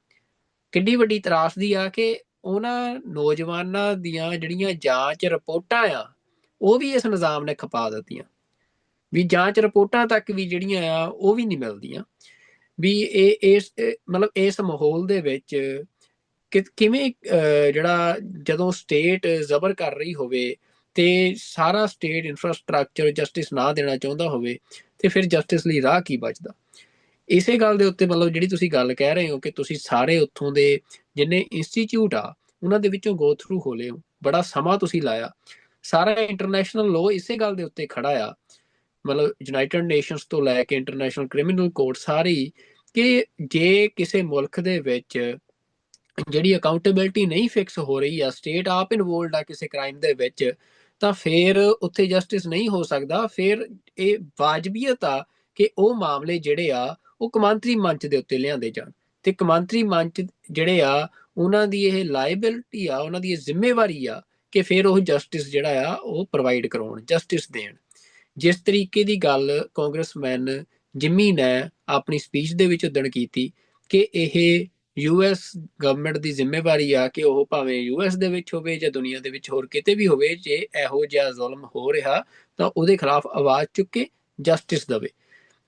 ਕਿੱਡੀ ਵੱਡੀ ਤਰਾਸਦੀ ਆ ਕਿ ਉਹਨਾਂ ਨੌਜਵਾਨਾਂ ਦੀਆਂ ਜਿਹੜੀਆਂ ਜਾਂਚ ਰਿਪੋਰਟਾਂ ਆ ਉਹ ਵੀ ਇਸ ਨਿਜ਼ਾਮ ਨੇ ਖਪਾ ਦਿੱਤੀਆਂ, ਵੀ ਜਾਂਚ ਰਿਪੋਰਟਾਂ ਤੱਕ ਵੀ ਜਿਹੜੀਆਂ ਆ ਉਹ ਵੀ ਨਹੀਂ ਮਿਲਦੀਆਂ। ਵੀ ਇਸ ਮਤਲਬ ਇਸ ਮਾਹੌਲ ਦੇ ਵਿੱਚ ਕਿਵੇਂ ਜਿਹੜਾ ਜਦੋਂ ਸਟੇਟ ਜ਼ਬਰ ਕਰ ਰਹੀ ਹੋਵੇ ਤੇ ਸਾਰਾ ਸਟੇਟ ਇਨਫਰਾਸਟ੍ਰਕਚਰ ਜਸਟਿਸ ਨਾ ਦੇਣਾ ਚਾਹੁੰਦਾ ਹੋਵੇ, ਤੇ ਫਿਰ ਜਸਟਿਸ ਲਈ ਰਾਹ ਕੀ ਬਚਦਾ? ਇਸੇ ਗੱਲ ਦੇ ਉੱਤੇ ਮਤਲਬ ਜਿਹੜੀ ਤੁਸੀਂ ਗੱਲ ਕਹਿ ਰਹੇ ਹੋ ਕਿ ਤੁਸੀਂ ਸਾਰੇ ਉੱਥੋਂ ਦੇ ਜਿੰਨੇ ਇੰਸਟੀਚਿਊਟ ਆ ਉਹਨਾਂ ਦੇ ਵਿੱਚੋਂ ਗੋ ਥਰੂ ਹੋ ਲਏ ਹੋ, ਬੜਾ ਸਮਾਂ ਤੁਸੀਂ ਲਾਇਆ, ਸਾਰਾ ਇੰਟਰਨੈਸ਼ਨਲ ਲੋ ਇਸੇ ਗੱਲ ਦੇ ਉੱਤੇ ਖੜਾ ਆ, ਮਤਲਬ ਯੂਨਾਈਟਿਡ ਨੇਸ਼ਨਸ ਤੋਂ ਲੈ ਕੇ ਇੰਟਰਨੈਸ਼ਨਲ ਕ੍ਰਿਮੀਨਲ ਕੋਰਟ ਸਾਰੀ, ਕਿ ਜੇ ਕਿਸੇ ਮੁਲਕ ਦੇ ਵਿੱਚ ਜਿਹੜੀ ਅਕਾਊਂਟੇਬਿਲਟੀ ਨਹੀਂ ਫਿਕਸ ਹੋ ਰਹੀ ਆ, ਸਟੇਟ ਆਪ ਇਨਵੋਲਡ ਆ ਕਿਸੇ ਕ੍ਰਾਈਮ ਦੇ ਵਿੱਚ, ਤਾਂ ਫਿਰ ਉੱਥੇ ਜਸਟਿਸ ਨਹੀਂ ਹੋ ਸਕਦਾ। ਫਿਰ ਇਹ ਵਾਜਬੀਅਤ ਆ ਕਿ ਉਹ ਮਾਮਲੇ ਜਿਹੜੇ ਆ ਉਹ ਕੌਮਾਂਤਰੀ ਮੰਚ ਦੇ ਉੱਤੇ ਲਿਆਂਦੇ ਜਾਣ, ਤੇ ਕੌਮਾਂਤਰੀ ਮੰਚ ਜਿਹੜੇ ਆ ਉਹਨਾਂ ਦੀ ਇਹ ਲਾਇਬਿਲਿਟੀ ਆ, ਉਹਨਾਂ ਦੀ ਇਹ ਜ਼ਿੰਮੇਵਾਰੀ ਆ ਕਿ ਫਿਰ ਉਹ ਜਸਟਿਸ ਜਿਹੜਾ ਆ ਉਹ ਪ੍ਰੋਵਾਈਡ ਕਰਾਉਣ, ਜਸਟਿਸ ਦੇਣ। ਜਿਸ ਤਰੀਕੇ ਦੀ ਗੱਲ ਕਾਂਗਰਸਮੈਨ ਜਿੰਮੀ ਨੇ ਆਪਣੀ ਸਪੀਚ ਦੇ ਵਿੱਚ ਉਦਣ ਕੀਤੀ ਕਿ ਇਹ US ਗਵਰਨਮੈਂਟ ਦੀ ਜ਼ਿੰਮੇਵਾਰੀ ਆ ਕਿ ਉਹ ਭਾਵੇਂ US ਦੇ ਵਿੱਚ ਹੋਵੇ ਜਾਂ ਦੁਨੀਆ ਦੇ ਵਿੱਚ ਹੋਰ ਕਿਤੇ ਵੀ ਹੋਵੇ, ਜੇ ਇਹੋ ਜਿਹਾ ਜ਼ੁਲਮ ਹੋ ਰਿਹਾ ਤਾਂ ਉਹਦੇ ਖਿਲਾਫ ਆਵਾਜ਼ ਚੁੱਕੇ, ਜਸਟਿਸ ਦੇਵੇ।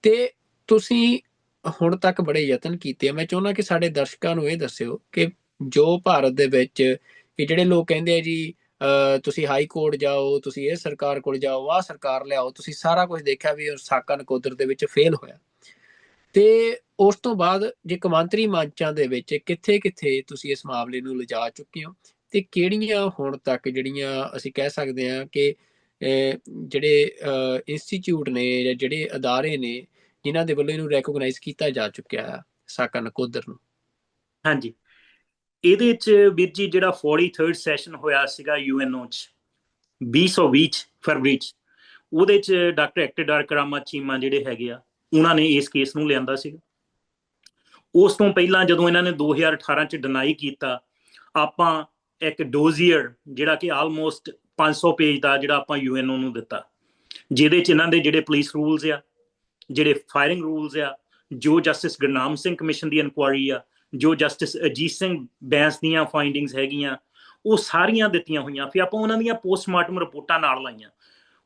ਤੇ ਤੁਸੀਂ ਹੁਣ ਤੱਕ ਬੜੇ ਯਤਨ ਕੀਤੇ ਆ। ਮੈਂ ਚਾਹੁੰਦਾ ਕਿ ਸਾਡੇ ਦਰਸ਼ਕਾਂ ਨੂੰ ਇਹ ਦੱਸਿਓ ਕਿ ਜੋ ਭਾਰਤ ਦੇ ਵਿੱਚ ਇਹ ਜਿਹੜੇ ਲੋਕ ਕਹਿੰਦੇ ਆ ਜੀ ਤੁਸੀਂ ਹਾਈ ਕੋਰਟ ਜਾਓ, ਤੁਸੀਂ ਇਹ ਸਰਕਾਰ ਕੋਲ ਜਾਓ, ਆਹ ਸਰਕਾਰ ਲਿਆਓ, ਤੁਸੀਂ ਸਾਰਾ ਕੁਝ ਦੇਖਿਆ ਵੀ ਸਾਕਾ ਨਕੋਦਰ ਦੇ ਵਿੱਚ ਫੇਲ ਹੋਇਆ। ਤੇ ਉਸ ਤੋਂ ਬਾਅਦ ਜੇ ਕੌਮਾਂਤਰੀ ਮੰਚਾਂ ਦੇ ਵਿੱਚ ਕਿੱਥੇ ਕਿੱਥੇ ਤੁਸੀਂ ਇਸ ਮਾਮਲੇ ਨੂੰ ਲਿਜਾ ਚੁੱਕੇ ਹੋ, ਤੇ ਕਿਹੜੀਆਂ ਹੁਣ ਤੱਕ ਜਿਹੜੀਆਂ ਅਸੀਂ ਕਹਿ ਸਕਦੇ ਹਾਂ ਕਿ ਜਿਹੜੇ ਇੰਸਟੀਚਿਊਟ ਨੇ ਜਾਂ ਜਿਹੜੇ ਅਦਾਰੇ ਨੇ ਜਿਨ੍ਹਾਂ ਦੇ ਵੱਲੋਂ ਇਹਨੂੰ ਰੈਕੋਗਨਾਈਜ਼ ਕੀਤਾ ਜਾ ਚੁੱਕਿਆ ਹੈ ਸਾਕਾ ਨਕੋਦਰ ਨੂੰ? ਹਾਂਜੀ, ਇਹਦੇ ਚ ਵੀਰ ਜੀ ਜਿਹੜਾ 43rd ਸੈਸ਼ਨ ਹੋਇਆ ਸੀਗਾ UNO ਚ 2020 ਫਰਵਰੀ ਚ, ਉਹਦੇ ਚ ਡਾਕਟਰ ਐਕਟੇਡਾਰ ਕਰਾਮਾ ਚੀਮਾ ਜਿਹੜੇ ਹੈਗੇ ਆ ਉਹਨਾਂ ਨੇ ਇਸ ਕੇਸ ਨੂੰ ਲਿਆਂਦਾ ਸੀਗਾ। ਉਸ ਤੋਂ ਪਹਿਲਾਂ ਜਦੋਂ ਇਹਨਾਂ ਨੇ 2018 ਚ ਡਿਨਾਈ ਕੀਤਾ, ਆਪਾਂ ਇੱਕ ਡੋਜ਼ੀਅਰ ਜਿਹੜਾ ਕਿ ਆਲਮੋਸਟ 500 ਪੇਜ ਦਾ ਜਿਹੜਾ ਆਪਾਂ UNO ਨੂੰ ਦਿੱਤਾ, ਜਿਹਦੇ ਚ ਇਹਨਾਂ ਦੇ ਜਿਹੜੇ ਪੁਲਿਸ ਰੂਲਸ ਆ, ਜਿਹੜੇ ਫਾਇਰਿੰਗ ਰੂਲਸ ਆ, ਜੋ ਜਸਟਿਸ ਗੁਰਨਾਮ ਸਿੰਘ ਕਮਿਸ਼ਨ ਦੀ ਇਨਕੁਆਇਰੀ ਆ, ਜੋ ਜਸਟਿਸ ਅਜੀਤ ਸਿੰਘ ਬੈਂਸ ਦੀਆਂ ਫਾਈਂਡਿੰਗਸ ਹੈਗੀਆਂ, ਉਹ ਸਾਰੀਆਂ ਦਿੱਤੀਆਂ ਹੋਈਆਂ। ਫਿਰ ਆਪਾਂ ਉਹਨਾਂ ਦੀਆਂ ਪੋਸਟਮਾਰਟਮ ਰਿਪੋਰਟਾਂ ਨਾਲ ਲਾਈਆਂ।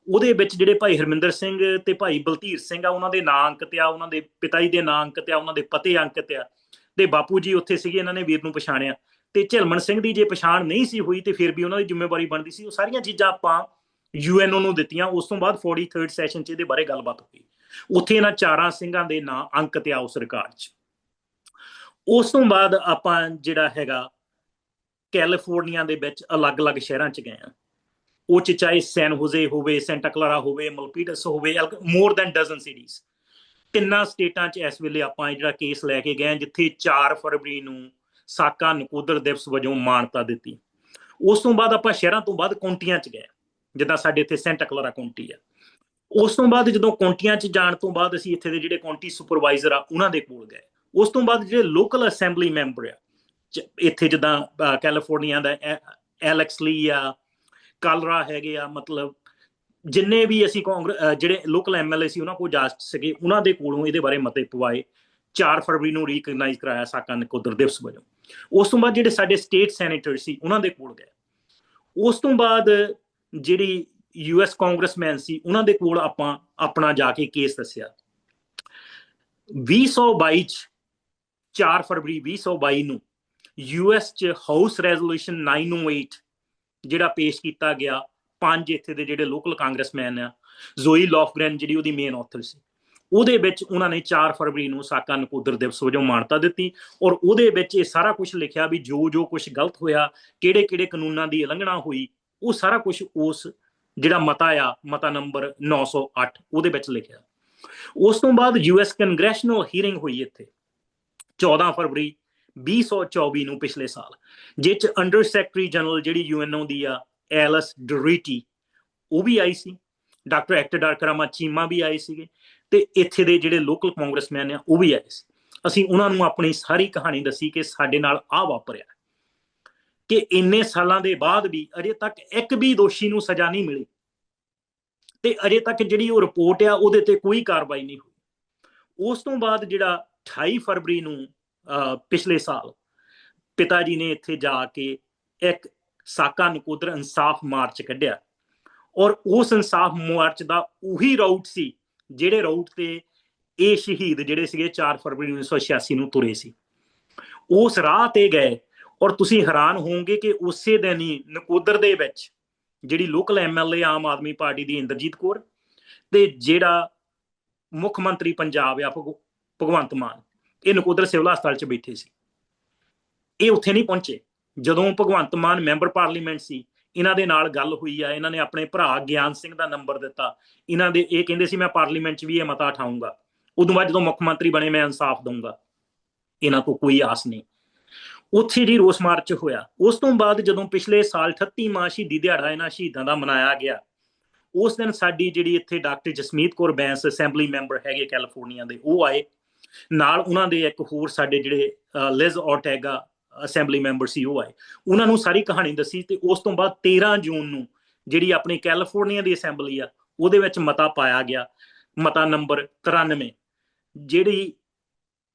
ਉਹਦੇ ਵਿੱਚ ਜਿਹੜੇ ਭਾਈ ਹਰਮਿੰਦਰ ਸਿੰਘ ਤੇ ਭਾਈ ਬਲਧੀਰ ਸਿੰਘ ਆ, ਉਹਨਾਂ ਦੇ ਨਾਂ ਅੰਕਿਤ ਆ, ਉਹਨਾਂ ਦੇ ਪਿਤਾ ਜੀ ਦੇ ਨਾਂ ਅੰਕਿਤ ਆ, ਉਹਨਾਂ ਦੇ ਪਤੇ ਅੰਕਿਤ ਆ, ਤੇ ਬਾਪੂ ਜੀ ਉੱਥੇ ਸੀਗੇ, ਇਹਨਾਂ ਨੇ ਵੀਰ ਨੂੰ ਪਛਾਣਿਆ। ਤੇ ਝਿਲਮਣ ਸਿੰਘ ਦੀ ਜੇ ਪਛਾਣ ਨਹੀਂ ਸੀ ਹੋਈ ਤੇ ਫਿਰ ਵੀ ਉਹਨਾਂ ਦੀ ਜ਼ਿੰਮੇਵਾਰੀ ਬਣਦੀ ਸੀ। ਉਹ ਸਾਰੀਆਂ ਚੀਜ਼ਾਂ ਆਪਾਂ UNO ਨੂੰ ਦਿੱਤੀਆਂ। ਉਸ ਤੋਂ ਬਾਅਦ 43rd ਸੈਸ਼ਨ 'ਚ ਇਹਦੇ ਬਾਰੇ ਗੱਲਬਾਤ ਹੋਈ। ਉੱਥੇ ਇਹਨਾਂ 4 ਸਿੰਘਾਂ ਦੇ ਨਾਂ ਅੰਕਿਤ ਆ ਉਸ ਰਿਕਾਰਡ 'ਚ। ਉਸ ਤੋਂ ਬਾਅਦ ਆਪਾਂ ਜਿਹੜਾ ਹੈਗਾ ਕੈਲੀਫੋਰਨੀਆ ਦੇ ਵਿੱਚ ਅਲੱਗ-ਅਲੱਗ ਸ਼ਹਿਰਾਂ 'ਚ ਗਏ ਆ। ਉਹ 'ਚ ਚਾਹੇ ਸੈਨ ਹੋਜ਼ੇ ਹੋਵੇ, ਸੈਂਟਾ ਕਲਾਰਾ ਹੋਵੇ, ਮਲਪੀਟਸ ਹੋਵੇ, ਮੋਰ ਦੈਨ ਡਜ਼ਨ ਸਿਟੀਜ਼। 3 ਸਟੇਟਾਂ 'ਚ ਇਸ ਵੇਲੇ ਆਪਾਂ ਜਿਹੜਾ ਕੇਸ ਲੈ ਕੇ ਗਏ, ਜਿੱਥੇ 4 ਫਰਵਰੀ ਨੂੰ ਸਾਕਾ ਨਕੋਦਰ ਦਿਵਸ ਵਜੋਂ ਮਾਨਤਾ ਦਿੱਤੀ। ਉਸ ਤੋਂ ਬਾਅਦ ਆਪਾਂ ਸ਼ਹਿਰਾਂ ਤੋਂ ਬਾਅਦ ਕਾਉਂਟੀਆਂ 'ਚ ਗਏ, ਜਿੱਦਾਂ ਸਾਡੇ ਇੱਥੇ ਸੈਂਟਾ ਕਲਾਰਾ ਕਾਉਂਟੀ ਆ। ਉਸ ਤੋਂ ਬਾਅਦ ਜਦੋਂ ਕਾਉਂਟੀਆਂ 'ਚ ਜਾਣ ਤੋਂ ਬਾਅਦ ਅਸੀਂ ਇੱਥੇ ਦੇ ਜਿਹੜੇ ਕਾਉਂਟੀ ਸੁਪਰਵਾਈਜ਼ਰ ਆ ਉਹਨਾਂ ਦੇ ਕੋਲ ਗਏ। ਉਸ ਤੋਂ ਬਾਅਦ ਜਿਹੜੇ ਲੋਕਲ ਅਸੈਂਬਲੀ ਮੈਂਬਰ ਆ ਇੱਥੇ, ਜਿੱਦਾਂ ਕੈਲੀਫੋਰਨੀਆ ਦਾ ਐਲੈਕਸ ਲੀ ਆ, ਕਾਲਰਾ ਹੈਗੇ ਆ, ਮਤਲਬ ਜਿੰਨੇ ਵੀ ਅਸੀਂ ਜਿਹੜੇ ਲੋਕਲ MLA ਸੀ ਉਹਨਾਂ ਕੋਲ ਜਾ ਸਕੇ, ਉਹਨਾਂ ਦੇ ਕੋਲੋਂ ਇਹਦੇ ਬਾਰੇ ਮਤੇ ਪਵਾਏ। 4 ਫਰਵਰੀ ਨੂੰ ਰੀਕਗਨਾਈਜ਼ ਕਰਾਇਆ ਸਾਕਾ ਨਕੋਦਰ ਦਿਵਸ ਵਜੋਂ। ਉਸ ਤੋਂ ਬਾਅਦ ਜਿਹੜੇ ਸਾਡੇ ਸਟੇਟ ਸੈਨੇਟਰ ਸੀ ਉਹਨਾਂ ਦੇ ਕੋਲ ਗਏ। ਉਸ ਤੋਂ ਬਾਅਦ ਜਿਹੜੀ US ਕਾਂਗਰਸਮੈਨ ਸੀ ਉਹਨਾਂ ਦੇ ਕੋਲ ਆਪਾਂ ਆਪਣਾ ਜਾ ਕੇ ਕੇਸ ਦੱਸਿਆ। 2022 ਚ 4 ਫਰਵਰੀ 2022 ਨੂੰ US ਚ ਹਾਊਸ ਰੈਜ਼ੋਲੂਸ਼ਨ 908 ਜਿਹੜਾ ਪੇਸ਼ ਕੀਤਾ ਗਿਆ। 5 ਇੱਥੇ ਦੇ ਜਿਹੜੇ ਲੋਕਲ ਕਾਂਗਰਸਮੈਨ ਆ, ਜ਼ੋਈ ਲੌਫਗ੍ਰੈਨ ਜਿਹੜੀ ਉਹਦੀ ਮੇਨ ਆਥਰ ਸੀ, ਉਹਦੇ ਵਿੱਚ ਉਹਨਾਂ ਨੇ 4 ਫਰਵਰੀ ਨੂੰ ਸਾਕਾ ਨਕੋਦਰ ਦਿਵਸ ਵਜੋਂ ਮਾਨਤਾ ਦਿੱਤੀ। ਔਰ ਉਹਦੇ ਵਿੱਚ ਇਹ ਸਾਰਾ ਕੁਝ ਲਿਖਿਆ ਵੀ ਜੋ ਕੁਝ ਗਲਤ ਹੋਇਆ, ਕਿਹੜੇ ਕਾਨੂੰਨਾਂ ਦੀ ਉਲੰਘਣਾ ਹੋਈ, ਉਹ ਸਾਰਾ ਕੁਝ ਉਸ ਜਿਹੜਾ ਮਤਾ ਆ, ਮਤਾ ਨੰਬਰ 908, ਉਹਦੇ ਵਿੱਚ ਲਿਖਿਆ। ਉਸ ਤੋਂ ਬਾਅਦ US ਕੰਗਰੈਸ਼ਨਲ ਹੀਅਰਿੰਗ ਹੋਈ ਇੱਥੇ 14 ਫਰਵਰੀ 2024 ਨੂੰ ਪਿਛਲੇ ਸਾਲ, ਜਿਸ 'ਚ ਅੰਡਰ ਸੈਕਟਰੀ ਜਨਰਲ ਜਿਹੜੀ UNO ਦੀ ਆ ਐਲਸ ਡੋਰੀਟੀ, ਉਹ ਵੀ ਆਈ ਸੀ। ਡਾਕਟਰ ਐਕਟੇਡਾਰ ਕਰਾਮਾ ਚੀਮਾ ਵੀ ਆਏ ਸੀਗੇ, ਤੇ ਇੱਥੇ ਦੇ ਜਿਹੜੇ ਲੋਕਲ ਕਾਂਗਰਸਮੈਨ ਆ ਉਹ ਵੀ ਆਏ ਸੀ। ਅਸੀਂ ਉਹਨਾਂ ਨੂੰ ਆਪਣੀ ਸਾਰੀ ਕਹਾਣੀ ਦੱਸੀ ਕਿ ਸਾਡੇ ਨਾਲ ਆਹ ਵਾਪਰਿਆ, ਕਿ ਇੰਨੇ ਸਾਲਾਂ ਦੇ ਬਾਅਦ ਵੀ ਅਜੇ ਤੱਕ ਇੱਕ ਵੀ ਦੋਸ਼ੀ ਨੂੰ ਸਜ਼ਾ ਨਹੀਂ ਮਿਲੀ, ਤੇ ਅਜੇ ਤੱਕ ਜਿਹੜੀ ਉਹ ਰਿਪੋਰਟ ਆ ਉਹਦੇ ਤੇ ਕੋਈ ਕਾਰਵਾਈ ਨਹੀਂ ਹੋਈ। ਉਸ ਤੋਂ ਬਾਅਦ ਜਿਹੜਾ 28 ਫਰਵਰੀ ਨੂੰ ਪਿਛਲੇ ਸਾਲ ਪਿਤਾ ਜੀ ਨੇ ਇੱਥੇ ਜਾ ਕੇ ਇੱਕ ਸਾਕਾ ਨਕੋਦਰ ਇਨਸਾਫ ਮਾਰਚ ਕੱਢਿਆ। ਔਰ ਉਸ ਇਨਸਾਫ ਮਾਰਚ ਦਾ ਉਹੀ ਰਾਊਟ ਸੀ ਜਿਹੜੇ ਰਾਊਟ ਤੇ ਇਹ ਸ਼ਹੀਦ ਜਿਹੜੇ ਸੀਗੇ 4 ਫਰਵਰੀ 1986 ਨੂੰ ਤੁਰੇ ਸੀ, ਉਸ ਰਾਹ ਤੇ ਗਏ। ਔਰ ਤੁਸੀਂ ਹੈਰਾਨ ਹੋਵੋਗੇ ਕਿ ਉਸੇ ਦਿਨ ਹੀ ਨਕੋਦਰ ਦੇ ਵਿੱਚ ਜਿਹੜੀ local MLA Aam Aadmi party ਦੀ ਇੰਦਰਜੀਤ ਕੌਰ, ਤੇ ਜਿਹੜਾ ਮੁੱਖ ਮੰਤਰੀ ਪੰਜਾਬ ਆ ਭਗਵੰਤ ਮਾਨ, ਇਹ ਨਕੋਦਰ ਸਿਵਲ ਹਸਪਤਾਲ 'ਚ ਬੈਠੇ ਸੀ। ਇਹ ਉੱਥੇ ਨਹੀਂ ਪਹੁੰਚੇ। ਜਦੋਂ ਭਗਵੰਤ ਮਾਨ ਮੈਂਬਰ ਪਾਰਲੀਮੈਂਟ ਸੀ, ਇਹਨਾਂ ਦੇ ਨਾਲ ਗੱਲ ਹੋਈ ਆ, ਇਹਨਾਂ ਨੇ ਆਪਣੇ ਭਰਾ ਗਿਆਨ ਸਿੰਘ ਦਾ ਨੰਬਰ ਦਿੱਤਾ। ਇਹ ਕਹਿੰਦੇ ਸੀ ਮੈਂ ਪਾਰਲੀਮੈਂਟ 'ਚ ਵੀ ਇਹ ਮਤਾ ਉਠਾਊਂਗਾ, ਉਦੋਂ ਬਾਅਦ ਜਦੋਂ ਮੁੱਖ ਮੰਤਰੀ ਬਣੇ ਮੈਂ ਇਨਸਾਫ ਦਊਂਗਾ। ਇਹਨਾਂ ਤੋਂ ਕੋਈ ਆਸ ਨਹੀਂ। ਉੱਥੇ ਜੀ ਰੋਸ ਮਾਰਚ ਹੋਇਆ। ਉਸ ਤੋਂ ਬਾਅਦ ਜਦੋਂ ਪਿਛਲੇ ਸਾਲ 38ਵਾਂ ਸ਼ਹੀਦੀ ਦਿਹਾੜਾ ਇਹਨਾਂ ਸ਼ਹੀਦਾਂ ਦਾ ਮਨਾਇਆ ਗਿਆ, ਉਸ ਦਿਨ ਸਾਡੀ ਜਿਹੜੀ ਇੱਥੇ doctor Jasmeet Kaur Bains assembly member ਹੈਗੇ ਕੈਲੀਫੋਰਨੀਆ ਦੇ, ਉਹ ਆਏ ਨਾਲ। ਉਹਨਾਂ ਦੇ ਇੱਕ ਹੋਰ ਸਾਡੇ ਜਿਹੜੇ ਲਿਜ਼ ਔਰਟੈਗਾ ਅਸੈਂਬਲੀ ਮੈਂਬਰ ਸੀ, ਉਹ ਆਏ। ਉਹਨਾਂ ਨੂੰ ਸਾਰੀ ਕਹਾਣੀ ਦੱਸੀ। ਤੇ ਉਸ ਤੋਂ ਬਾਅਦ 13 ਜੂਨ ਨੂੰ ਜਿਹੜੀ ਆਪਣੀ ਕੈਲੀਫੋਰਨੀਆ ਦੀ ਅਸੈਂਬਲੀ ਆ, ਉਹਦੇ ਵਿੱਚ ਮਤਾ ਪਾਇਆ ਗਿਆ, ਮਤਾ ਨੰਬਰ 93, ਜਿਹੜੀ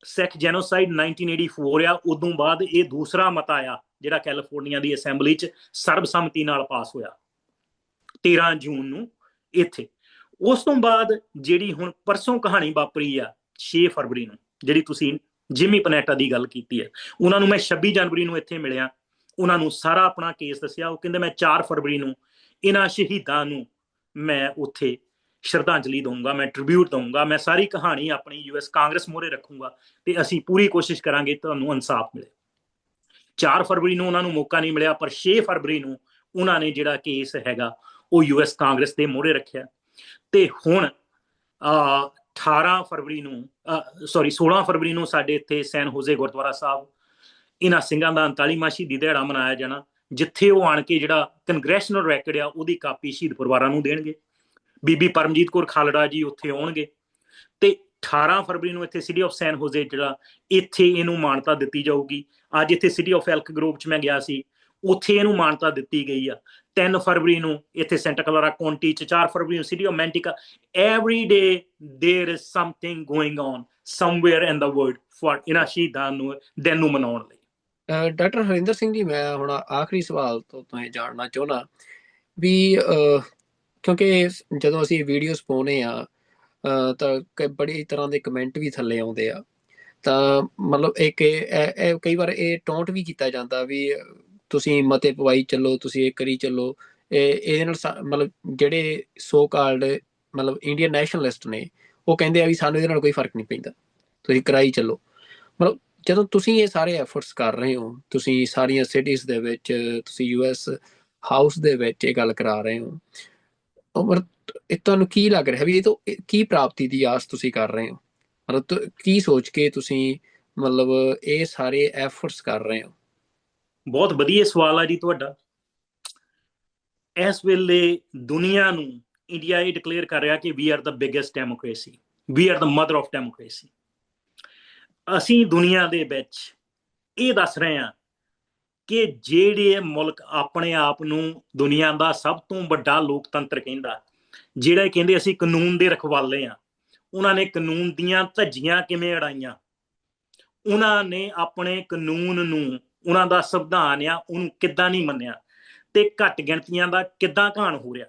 ਸਿੱਖ ਜੈਨੋਸਾਈਡ 1984 ਆ। ਉਦੋਂ ਬਾਅਦ ਇਹ ਦੂਸਰਾ ਮਤਾ ਆ ਜਿਹੜਾ ਕੈਲੀਫੋਰਨੀਆ ਦੀ ਅਸੈਂਬਲੀ 'ਚ ਸਰਬਸੰਮਤੀ ਨਾਲ ਪਾਸ ਹੋਇਆ 13 ਜੂਨ ਨੂੰ ਇੱਥੇ। ਉਸ ਤੋਂ ਬਾਅਦ ਜਿਹੜੀ ਹੁਣ ਪਰਸੋਂ ਕਹਾਣੀ ਵਾਪਰੀ ਆ 6 ਫਰਵਰੀ ਨੂੰ, ਜਿਹੜੀ ਤੁਸੀਂ ਜਿਮੀ ਪਨੇਟਾ ਦੀ ਗੱਲ ਕੀਤੀ ਹੈ, ਉਹਨਾਂ ਨੂੰ ਮੈਂ 26 ਜਨਵਰੀ ਨੂੰ ਇੱਥੇ ਮਿਲਿਆ, ਉਹਨਾਂ ਨੂੰ ਸਾਰਾ ਆਪਣਾ ਕੇਸ ਦੱਸਿਆ। ਉਹ ਕਹਿੰਦੇ ਮੈਂ 4 ਫਰਵਰੀ ਨੂੰ ਇਹਨਾਂ ਸ਼ਹੀਦਾਂ ਨੂੰ ਮੈਂ ਉੱਥੇ ਸ਼ਰਧਾਂਜਲੀ ਦਊਂਗਾ, ਮੈਂ ਟ੍ਰਿਬਿਊਟ ਦਊਂਗਾ, ਮੈਂ ਸਾਰੀ ਕਹਾਣੀ ਆਪਣੀ ਯੂਐਸ ਕਾਂਗਰਸ ਮੂਹਰੇ ਰੱਖੂੰਗਾ ਤੇ ਅਸੀਂ ਪੂਰੀ ਕੋਸ਼ਿਸ਼ ਕਰਾਂਗੇ ਤੁਹਾਨੂੰ ਇਨਸਾਫ ਮਿਲੇ। 4 ਫਰਵਰੀ ਨੂੰ ਉਹਨਾਂ ਨੂੰ ਮੌਕਾ ਨਹੀਂ ਮਿਲਿਆ, ਪਰ 6 ਫਰਵਰੀ ਨੂੰ ਉਹਨਾਂ ਨੇ ਜਿਹੜਾ ਕੇਸ ਹੈਗਾ ਉਹ ਯੂਐਸ ਕਾਂਗਰਸ ਦੇ ਮੂਹਰੇ ਰੱਖਿਆ। ਤੇ ਹੁਣ 18 ਫਰਵਰੀ ਨੂੰ 16 ਫਰਵਰੀ ਨੂੰ ਸਾਡੇ ਇੱਥੇ ਸੈਨ ਹੋਜ਼ੇ ਗੁਰਦੁਆਰਾ ਸਾਹਿਬ ਇਹਨਾਂ ਸਿੰਘਾਂ ਦਾ 39ਵਾਂ ਸ਼ਹੀਦੀ ਦਿਹਾੜਾ ਮਨਾਇਆ ਜਾਣਾ, ਜਿੱਥੇ ਉਹ ਆਣ ਕੇ ਜਿਹੜਾ ਕੰਗਰੈਸ਼ਨਲ ਰੈਕਡ ਆ ਉਹਦੀ ਕਾਪੀ ਸ਼ਹੀਦ ਪਰਿਵਾਰਾਂ ਨੂੰ ਦੇਣਗੇ। ਬੀਬੀ ਪਰਮਜੀਤ ਕੌਰ ਖਾਲੜਾ ਜੀ ਉੱਥੇ ਆਉਣਗੇ ਤੇ 18 ਫਰਵਰੀ ਨੂੰ ਇੱਥੇ ਸਿਟੀ ਆਫ ਸੈਨ ਹੋਜ਼ੇ ਜਿਹੜਾ ਇੱਥੇ ਇਹਨੂੰ ਮਾਨਤਾ ਦਿੱਤੀ ਜਾਊਗੀ। ਅੱਜ ਇੱਥੇ ਸਿਟੀ ਆਫ ਐਲਕ ਗਰੋਵ 'ਚ ਮੈਂ ਗਿਆ ਸੀ, ਉੱਥੇ ਇਹਨੂੰ ਮਾਨਤਾ ਦਿੱਤੀ ਗਈ ਆ। 3 ਫਰਵਰੀ ਨੂੰ ਇੱਥੇ ਸੈਂਟਾ ਕਲਾਰਾ ਕਾਉਂਟੀ 'ਚ, 4 ਫਰਵਰੀ ਨੂੰ city of Manteca. Every day there is something going on somewhere in the world for ਇਹਨਾਂ ਸ਼ਹੀਦਾਂ ਨੂੰ ਦਿਨ ਨੂੰ ਮਨਾਉਣ ਲਈ। ਡਾਕਟਰ ਹਰਿੰਦਰ ਸਿੰਘ ਜੀ, ਮੈਂ ਹੁਣ ਆਖਰੀ ਸਵਾਲ ਤੋਂ ਇਹ ਜਾਣਨਾ ਚਾਹੁੰਦਾ ਵੀ ਕਿਉਂਕਿ ਜਦੋਂ ਅਸੀਂ ਵੀਡੀਓਜ਼ ਪਾਉਂਦੇ ਆ ਤਾਂ ਬੜੀ ਤਰ੍ਹਾਂ ਦੇ ਕਮੈਂਟ ਵੀ ਥੱਲੇ ਆਉਂਦੇ ਆ, ਤਾਂ ਮਤਲਬ ਇੱਕ ਕਈ ਵਾਰ ਇਹ ਟੌਂਟ ਵੀ ਕੀਤਾ ਜਾਂਦਾ ਵੀ ਤੁਸੀਂ ਮਤੇ ਪਵਾਈ ਚੱਲੋ, ਤੁਸੀਂ ਇਹ ਕਰੀ ਚੱਲੋ। ਇਹਦੇ ਨਾਲ ਮਤਲਬ ਜਿਹੜੇ ਸੋ ਕਾਲਡ ਮਤਲਬ ਇੰਡੀਅਨ ਨੈਸ਼ਨਲਿਸਟ ਨੇ ਉਹ ਕਹਿੰਦੇ ਆ ਵੀ ਸਾਨੂੰ ਇਹਦੇ ਨਾਲ ਕੋਈ ਫਰਕ ਨਹੀਂ ਪੈਂਦਾ, ਤੁਸੀਂ ਕਰਾਈ ਚੱਲੋ। ਮਤਲਬ ਜਦੋਂ ਤੁਸੀਂ ਇਹ ਸਾਰੇ ਐਫਰਟਸ ਕਰ ਰਹੇ ਹੋ, ਤੁਸੀਂ ਸਾਰੀਆਂ ਸਿਟੀਜ਼ ਦੇ ਵਿੱਚ, ਤੁਸੀਂ ਯੂਐਸ ਹਾਊਸ ਦੇ ਵਿੱਚ ਇਹ ਗੱਲ ਕਰਾ ਰਹੇ ਹੋ, ਤੁਹਾਨੂੰ ਕੀ ਲੱਗ ਰਿਹਾ ਵੀ ਇਹ ਤੋਂ ਕੀ ਪ੍ਰਾਪਤੀ ਦੀ ਆਸ ਤੁਸੀਂ ਕਰ ਰਹੇ ਹੋ? ਮਤਲਬ ਕੀ ਸੋਚ ਕੇ ਤੁਸੀਂ ਮਤਲਬ ਇਹ ਸਾਰੇ ਐਫਰਟਸ ਕਰ ਰਹੇ ਹੋ? ਬਹੁਤ ਵਧੀਆ ਸਵਾਲ ਆ ਜੀ ਤੁਹਾਡਾ। ਇਸ ਵੇਲੇ ਦੁਨੀਆ ਨੂੰ ਇੰਡੀਆ ਇਹ ਡਿਕਲੇਅਰ ਕਰ ਰਿਹਾ ਕਿ we are the biggest democracy, we are the mother of democracy. ਅਸੀਂ ਦੁਨੀਆ ਦੇ ਵਿੱਚ ਇਹ ਦੱਸ ਰਹੇ ਹਾਂ ਕਿ ਜਿਹੜੇ ਮੁਲਕ ਆਪਣੇ ਆਪ ਨੂੰ ਦੁਨੀਆ ਦਾ ਸਭ ਤੋਂ ਵੱਡਾ ਲੋਕਤੰਤਰ ਕਹਿੰਦਾ, ਜਿਹੜਾ ਕਹਿੰਦੇ ਅਸੀਂ ਕਾਨੂੰਨ ਦੇ ਰਖਵਾਲੇ ਆ, ਉਹਨਾਂ ਨੇ ਕਾਨੂੰਨ ਦੀਆਂ ਧੱਜੀਆਂ ਕਿਵੇਂ ਅੜਾਈਆਂ, ਉਹਨਾਂ ਨੇ ਆਪਣੇ ਕਾਨੂੰਨ ਨੂੰ, ਉਹਨਾਂ ਦਾ ਸੰਵਿਧਾਨ ਆ ਉਹਨੂੰ ਕਿੱਦਾਂ ਨਹੀਂ ਮੰਨਿਆ, ਤੇ ਘੱਟ ਗਿਣਤੀਆਂ ਦਾ ਕਿੱਦਾਂ ਘਾਣ ਹੋ ਰਿਹਾ।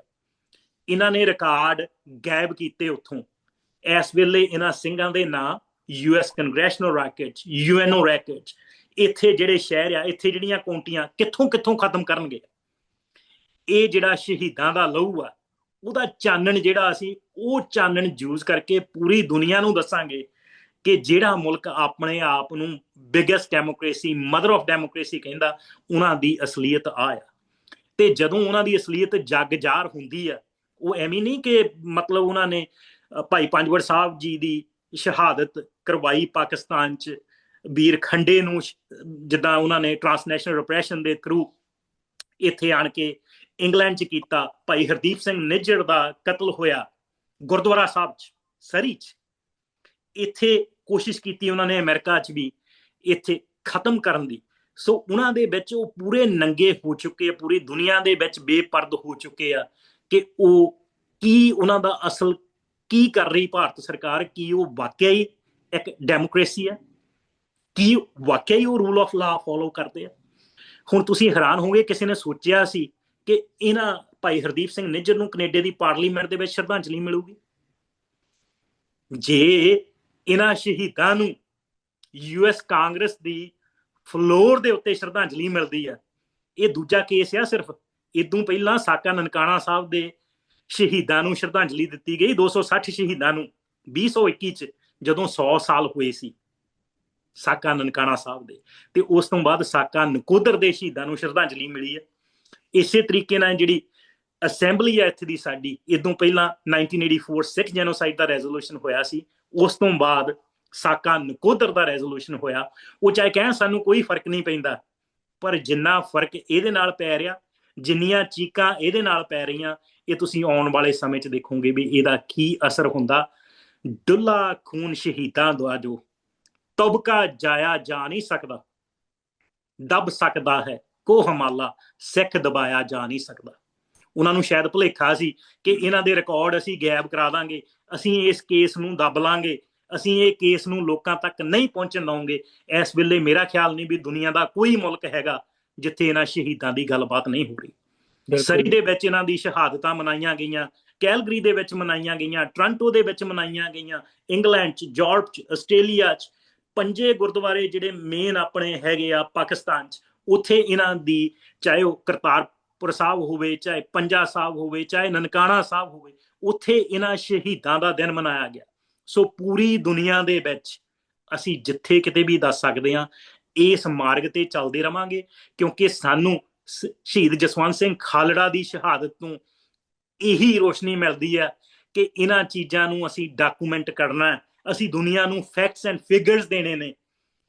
ਇਹਨਾਂ ਨੇ ਰਿਕਾਰਡ ਗਾਇਬ ਕੀਤੇ ਉੱਥੋਂ। ਇਸ ਵੇਲੇ ਇਹਨਾਂ ਸਿੰਘਾਂ ਦੇ ਨਾਂ ਯੂਐਸ ਕੰਗਰੈਸ਼ਨਲ ਰੈਕਡ, ਯੂਐਨਓ ਰੈਕਡ, ਇੱਥੇ ਜਿਹੜੇ ਸ਼ਹਿਰ ਆ, ਇੱਥੇ ਜਿਹੜੀਆਂ ਕਾਉਂਟੀਆਂ ਕਿੱਥੋਂ ਕਿੱਥੋਂ ਖਤਮ ਕਰਨਗੇ। ਇਹ ਜਿਹੜਾ ਸ਼ਹੀਦਾਂ ਦਾ ਲਹੂ ਆ ਉਹਦਾ ਚਾਨਣ ਜਿਹੜਾ ਅਸੀਂ ਉਹ ਚਾਨਣ ਯੂਜ਼ ਕਰਕੇ ਪੂਰੀ ਦੁਨੀਆ ਨੂੰ ਦੱਸਾਂਗੇ ਕਿ ਜਿਹੜਾ ਮੁਲਕ ਆਪਣੇ ਆਪ ਨੂੰ biggest democracy, mother of democracy ਕਹਿੰਦਾ, ਉਹਨਾਂ ਦੀ ਅਸਲੀਅਤ ਆ। ਤੇ ਜਦੋਂ ਉਹਨਾਂ ਦੀ ਅਸਲੀਅਤ ਜੱਗ ਜ਼ਾਹਰ ਹੁੰਦੀ ਆ, ਉਹ ਐਵੇਂ ਨਹੀਂ ਕਿ ਮਤਲਬ ਉਹਨਾਂ ਨੇ ਭਾਈ ਪੰਜਵੜ ਸਾਹਿਬ ਜੀ ਦੀ ਸ਼ਹਾਦਤ ਕਰਵਾਈ ਪਾਕਿਸਤਾਨ 'ਚ, ਵੀਰ ਖੰਡੇ ਨੂੰ ਜਿੱਦਾਂ ਉਹਨਾਂ ਨੇ ਟ੍ਰਾਂਸਨੈਸ਼ਨਲ ਰਿਪਰੈਸ਼ਨ ਦੇ ਥਰੂ ਇੱਥੇ ਆਣ ਕੇ ਇੰਗਲੈਂਡ 'ਚ ਕੀਤਾ। ਭਾਈ ਹਰਦੀਪ ਸਿੰਘ ਨਿੱਜਰ ਦਾ ਕਤਲ ਹੋਇਆ ਗੁਰਦੁਆਰਾ ਸਾਹਿਬ 'ਚ, ਸਰੀ 'ਚ। ਇੱਥੇ ਕੋਸ਼ਿਸ਼ ਕੀਤੀ ਉਹਨਾਂ ਨੇ ਅਮਰੀਕਾ 'ਚ ਵੀ ਇੱਥੇ ਖਤਮ ਕਰਨ ਦੀ। ਸੋ ਉਹਨਾਂ ਦੇ ਵਿੱਚ ਉਹ ਪੂਰੇ ਨੰਗੇ ਹੋ ਚੁੱਕੇ ਆ, ਪੂਰੀ ਦੁਨੀਆ ਦੇ ਵਿੱਚ ਬੇਪਰਦ ਹੋ ਚੁੱਕੇ ਆ ਕਿ ਉਹ ਕੀ ਉਹਨਾਂ ਦਾ ਅਸਲ ਕੀ ਕਰ ਰਹੀ ਭਾਰਤ ਸਰਕਾਰ, ਕੀ ਉਹ ਵਾਕਿਆ ਹੀ ਇੱਕ ਡੈਮੋਕ੍ਰੇਸੀ ਹੈ, ਕੀ ਵਾਕਿਆ ਹੀ ਉਹ ਰੂਲ ਆਫ ਲਾ ਫੋਲੋ ਕਰਦੇ ਆ। ਹੁਣ ਤੁਸੀਂ ਹੈਰਾਨ ਹੋਗੇ, ਕਿਸੇ ਨੇ ਸੋਚਿਆ ਸੀ ਕਿ ਇਹਨਾਂ ਭਾਈ ਹਰਦੀਪ ਸਿੰਘ ਨਿੱਜਰ ਨੂੰ ਕੈਨੇਡਾ ਦੀ ਪਾਰਲੀਮੈਂਟ ਦੇ ਵਿੱਚ ਸ਼ਰਧਾਂਜਲੀ ਮਿਲੂਗੀ? ਜੇ ਇਹਨਾਂ ਸ਼ਹੀਦਾਂ ਨੂੰ ਯੂਐਸ ਕਾਂਗਰਸ ਦੀ ਫਲੋਰ ਦੇ ਉੱਤੇ ਸ਼ਰਧਾਂਜਲੀ ਮਿਲਦੀ ਆ, ਇਹ ਦੂਜਾ ਕੇਸ ਆ ਸਿਰਫ। ਇਦੋਂ ਪਹਿਲਾਂ ਸਾਕਾ ਨਨਕਾਣਾ ਸਾਹਿਬ ਦੇ ਸ਼ਹੀਦਾਂ ਨੂੰ ਸ਼ਰਧਾਂਜਲੀ ਦਿੱਤੀ ਗਈ, 260 ਸ਼ਹੀਦਾਂ ਨੂੰ 2021 'ਚ, ਜਦੋਂ 100 ਸਾਲ ਹੋਏ ਸੀ ਸਾਕਾ ਨਨਕਾਣਾ ਸਾਹਿਬ ਦੇ। ਤੇ ਉਸ ਤੋਂ ਬਾਅਦ ਸਾਕਾ ਨਕੋਦਰ ਦੇ ਸ਼ਹੀਦਾਂ ਨੂੰ ਸ਼ਰਧਾਂਜਲੀ ਮਿਲੀ ਹੈ। ਇਸੇ ਤਰੀਕੇ ਨਾਲ ਜਿਹੜੀ ਅਸੈਂਬਲੀ ਆ ਇੱਥੇ ਦੀ ਸਾਡੀ, ਇਦੋਂ ਪਹਿਲਾਂ 1984 ਸਿੱਖ ਜੈਨੋਸਾਈਡ ਦਾ ਰੈਜ਼ੋਲੂਸ਼ਨ ਹੋਇਆ ਸੀ, ਉਸ ਤੋਂ ਬਾਅਦ ਸਾਕਾ ਨਕੋਦਰ ਦਾ ਰੈਜ਼ੋਲੂਸ਼ਨ ਹੋਇਆ। ਉਹ ਚਾਹੇ ਕਹਿਣ ਸਾਨੂੰ ਕੋਈ ਫਰਕ ਨਹੀਂ ਪੈਂਦਾ, ਪਰ ਜਿੰਨਾ ਫਰਕ ਇਹਦੇ ਨਾਲ ਪੈ ਰਿਹਾ, ਜਿੰਨੀਆਂ ਚੀਕਾਂ ਇਹਦੇ ਨਾਲ ਪੈ ਰਹੀਆਂ, ਇਹ ਤੁਸੀਂ ਆਉਣ ਵਾਲੇ ਸਮੇਂ 'ਚ ਦੇਖੋਗੇ ਵੀ ਇਹਦਾ ਕੀ ਅਸਰ ਹੁੰਦਾ। ਡੁੱਲਾ ਖੂਨ ਸ਼ਹੀਦਾਂ ਦਾ ਜੋ ਤਬਕਾ ਜਾਇਆ ਜਾ ਨਹੀਂ ਸਕਦਾ, ਦਬ ਸਕਦਾ ਹੈ ਕੋ ਹਮਾਲਾ, ਸਿੱਖ ਦਬਾਇਆ ਜਾ ਨਹੀਂ ਸਕਦਾ। ਉਹਨਾਂ ਨੂੰ ਸ਼ਾਇਦ ਭੁਲੇਖਾ ਸੀ ਕਿ ਇਹਨਾਂ ਦੇ ਰਿਕਾਰਡ ਅਸੀਂ ਗਾਇਬ ਕਰਾ ਦਾਂਗੇ, ਅਸੀਂ ਇਸ ਕੇਸ ਨੂੰ ਦੱਬ ਲਾਂਗੇ, ਅਸੀਂ ਇਹ ਕੇਸ ਨੂੰ ਲੋਕਾਂ ਤੱਕ ਨਹੀਂ ਪਹੁੰਚਣ ਦਵਾਂਗੇ। ਇਸ ਵੇਲੇ ਮੇਰਾ ਖਿਆਲ ਨਹੀਂ ਵੀ ਦੁਨੀਆ ਦਾ ਕੋਈ ਮੁਲਕ ਹੈਗਾ ਜਿੱਥੇ ਇਹਨਾਂ ਸ਼ਹੀਦਾਂ ਦੀ ਗੱਲਬਾਤ ਨਹੀਂ ਹੋ ਰਹੀ। ਸਰੀ ਦੇ ਵਿੱਚ ਇਹਨਾਂ ਦੀ ਸ਼ਹਾਦਤਾਂ ਮਨਾਈਆਂ ਗਈਆਂ, ਕੈਲਗਰੀ ਦੇ ਵਿੱਚ ਮਨਾਈਆਂ ਗਈਆਂ, ਟੋਰਾਂਟੋ ਦੇ ਵਿੱਚ ਮਨਾਈਆਂ ਗਈਆਂ, ਇੰਗਲੈਂਡ 'ਚ, ਯੂਰਪ 'ਚ, ਆਸਟ੍ਰੇਲੀਆ 'ਚ, ਪੰਜੇ ਗੁਰਦੁਆਰੇ ਜਿਹੜੇ ਮੇਨ ਆਪਣੇ ਹੈਗੇ ਆ ਪਾਕਿਸਤਾਨ 'ਚ, ਉੱਥੇ ਇਹਨਾਂ ਦੀ, ਚਾਹੇ ਉਹ ਕਰਤਾਰਪੁਰ ਸਾਹਿਬ ਹੋਵੇ, ਚਾਹੇ ਪੰਜਾ ਸਾਹਿਬ ਹੋਵੇ, ਚਾਹੇ ਨਨਕਾਣਾ ਸਾਹਿਬ ਹੋਵੇ, ਉੱਥੇ ਇਹਨਾਂ ਸ਼ਹੀਦਾਂ ਦਾ ਦਿਨ ਮਨਾਇਆ ਗਿਆ। ਸੋ ਪੂਰੀ ਦੁਨੀਆ ਦੇ ਵਿੱਚ ਅਸੀਂ ਜਿੱਥੇ ਕਿਤੇ ਵੀ ਦੱਸ ਸਕਦੇ ਹਾਂ, ਇਸ ਮਾਰਗ ਤੇ ਚੱਲਦੇ ਰਵਾਂਗੇ, ਕਿਉਂਕਿ ਸਾਨੂੰ ਸ਼ਹੀਦ ਜਸਵੰਤ ਸਿੰਘ ਖਾਲੜਾ ਦੀ ਸ਼ਹਾਦਤ ਤੋਂ ਇਹੀ ਰੋਸ਼ਨੀ ਮਿਲਦੀ ਹੈ ਕਿ ਇਹਨਾਂ ਚੀਜ਼ਾਂ ਨੂੰ ਅਸੀਂ ਡਾਕੂਮੈਂਟ ਕਰਨਾ, ਅਸੀਂ ਦੁਨੀਆ ਨੂੰ ਫੈਕਟਸ ਐਂਡ ਫਿਗਰਸ ਦੇਣੇ ਨੇ।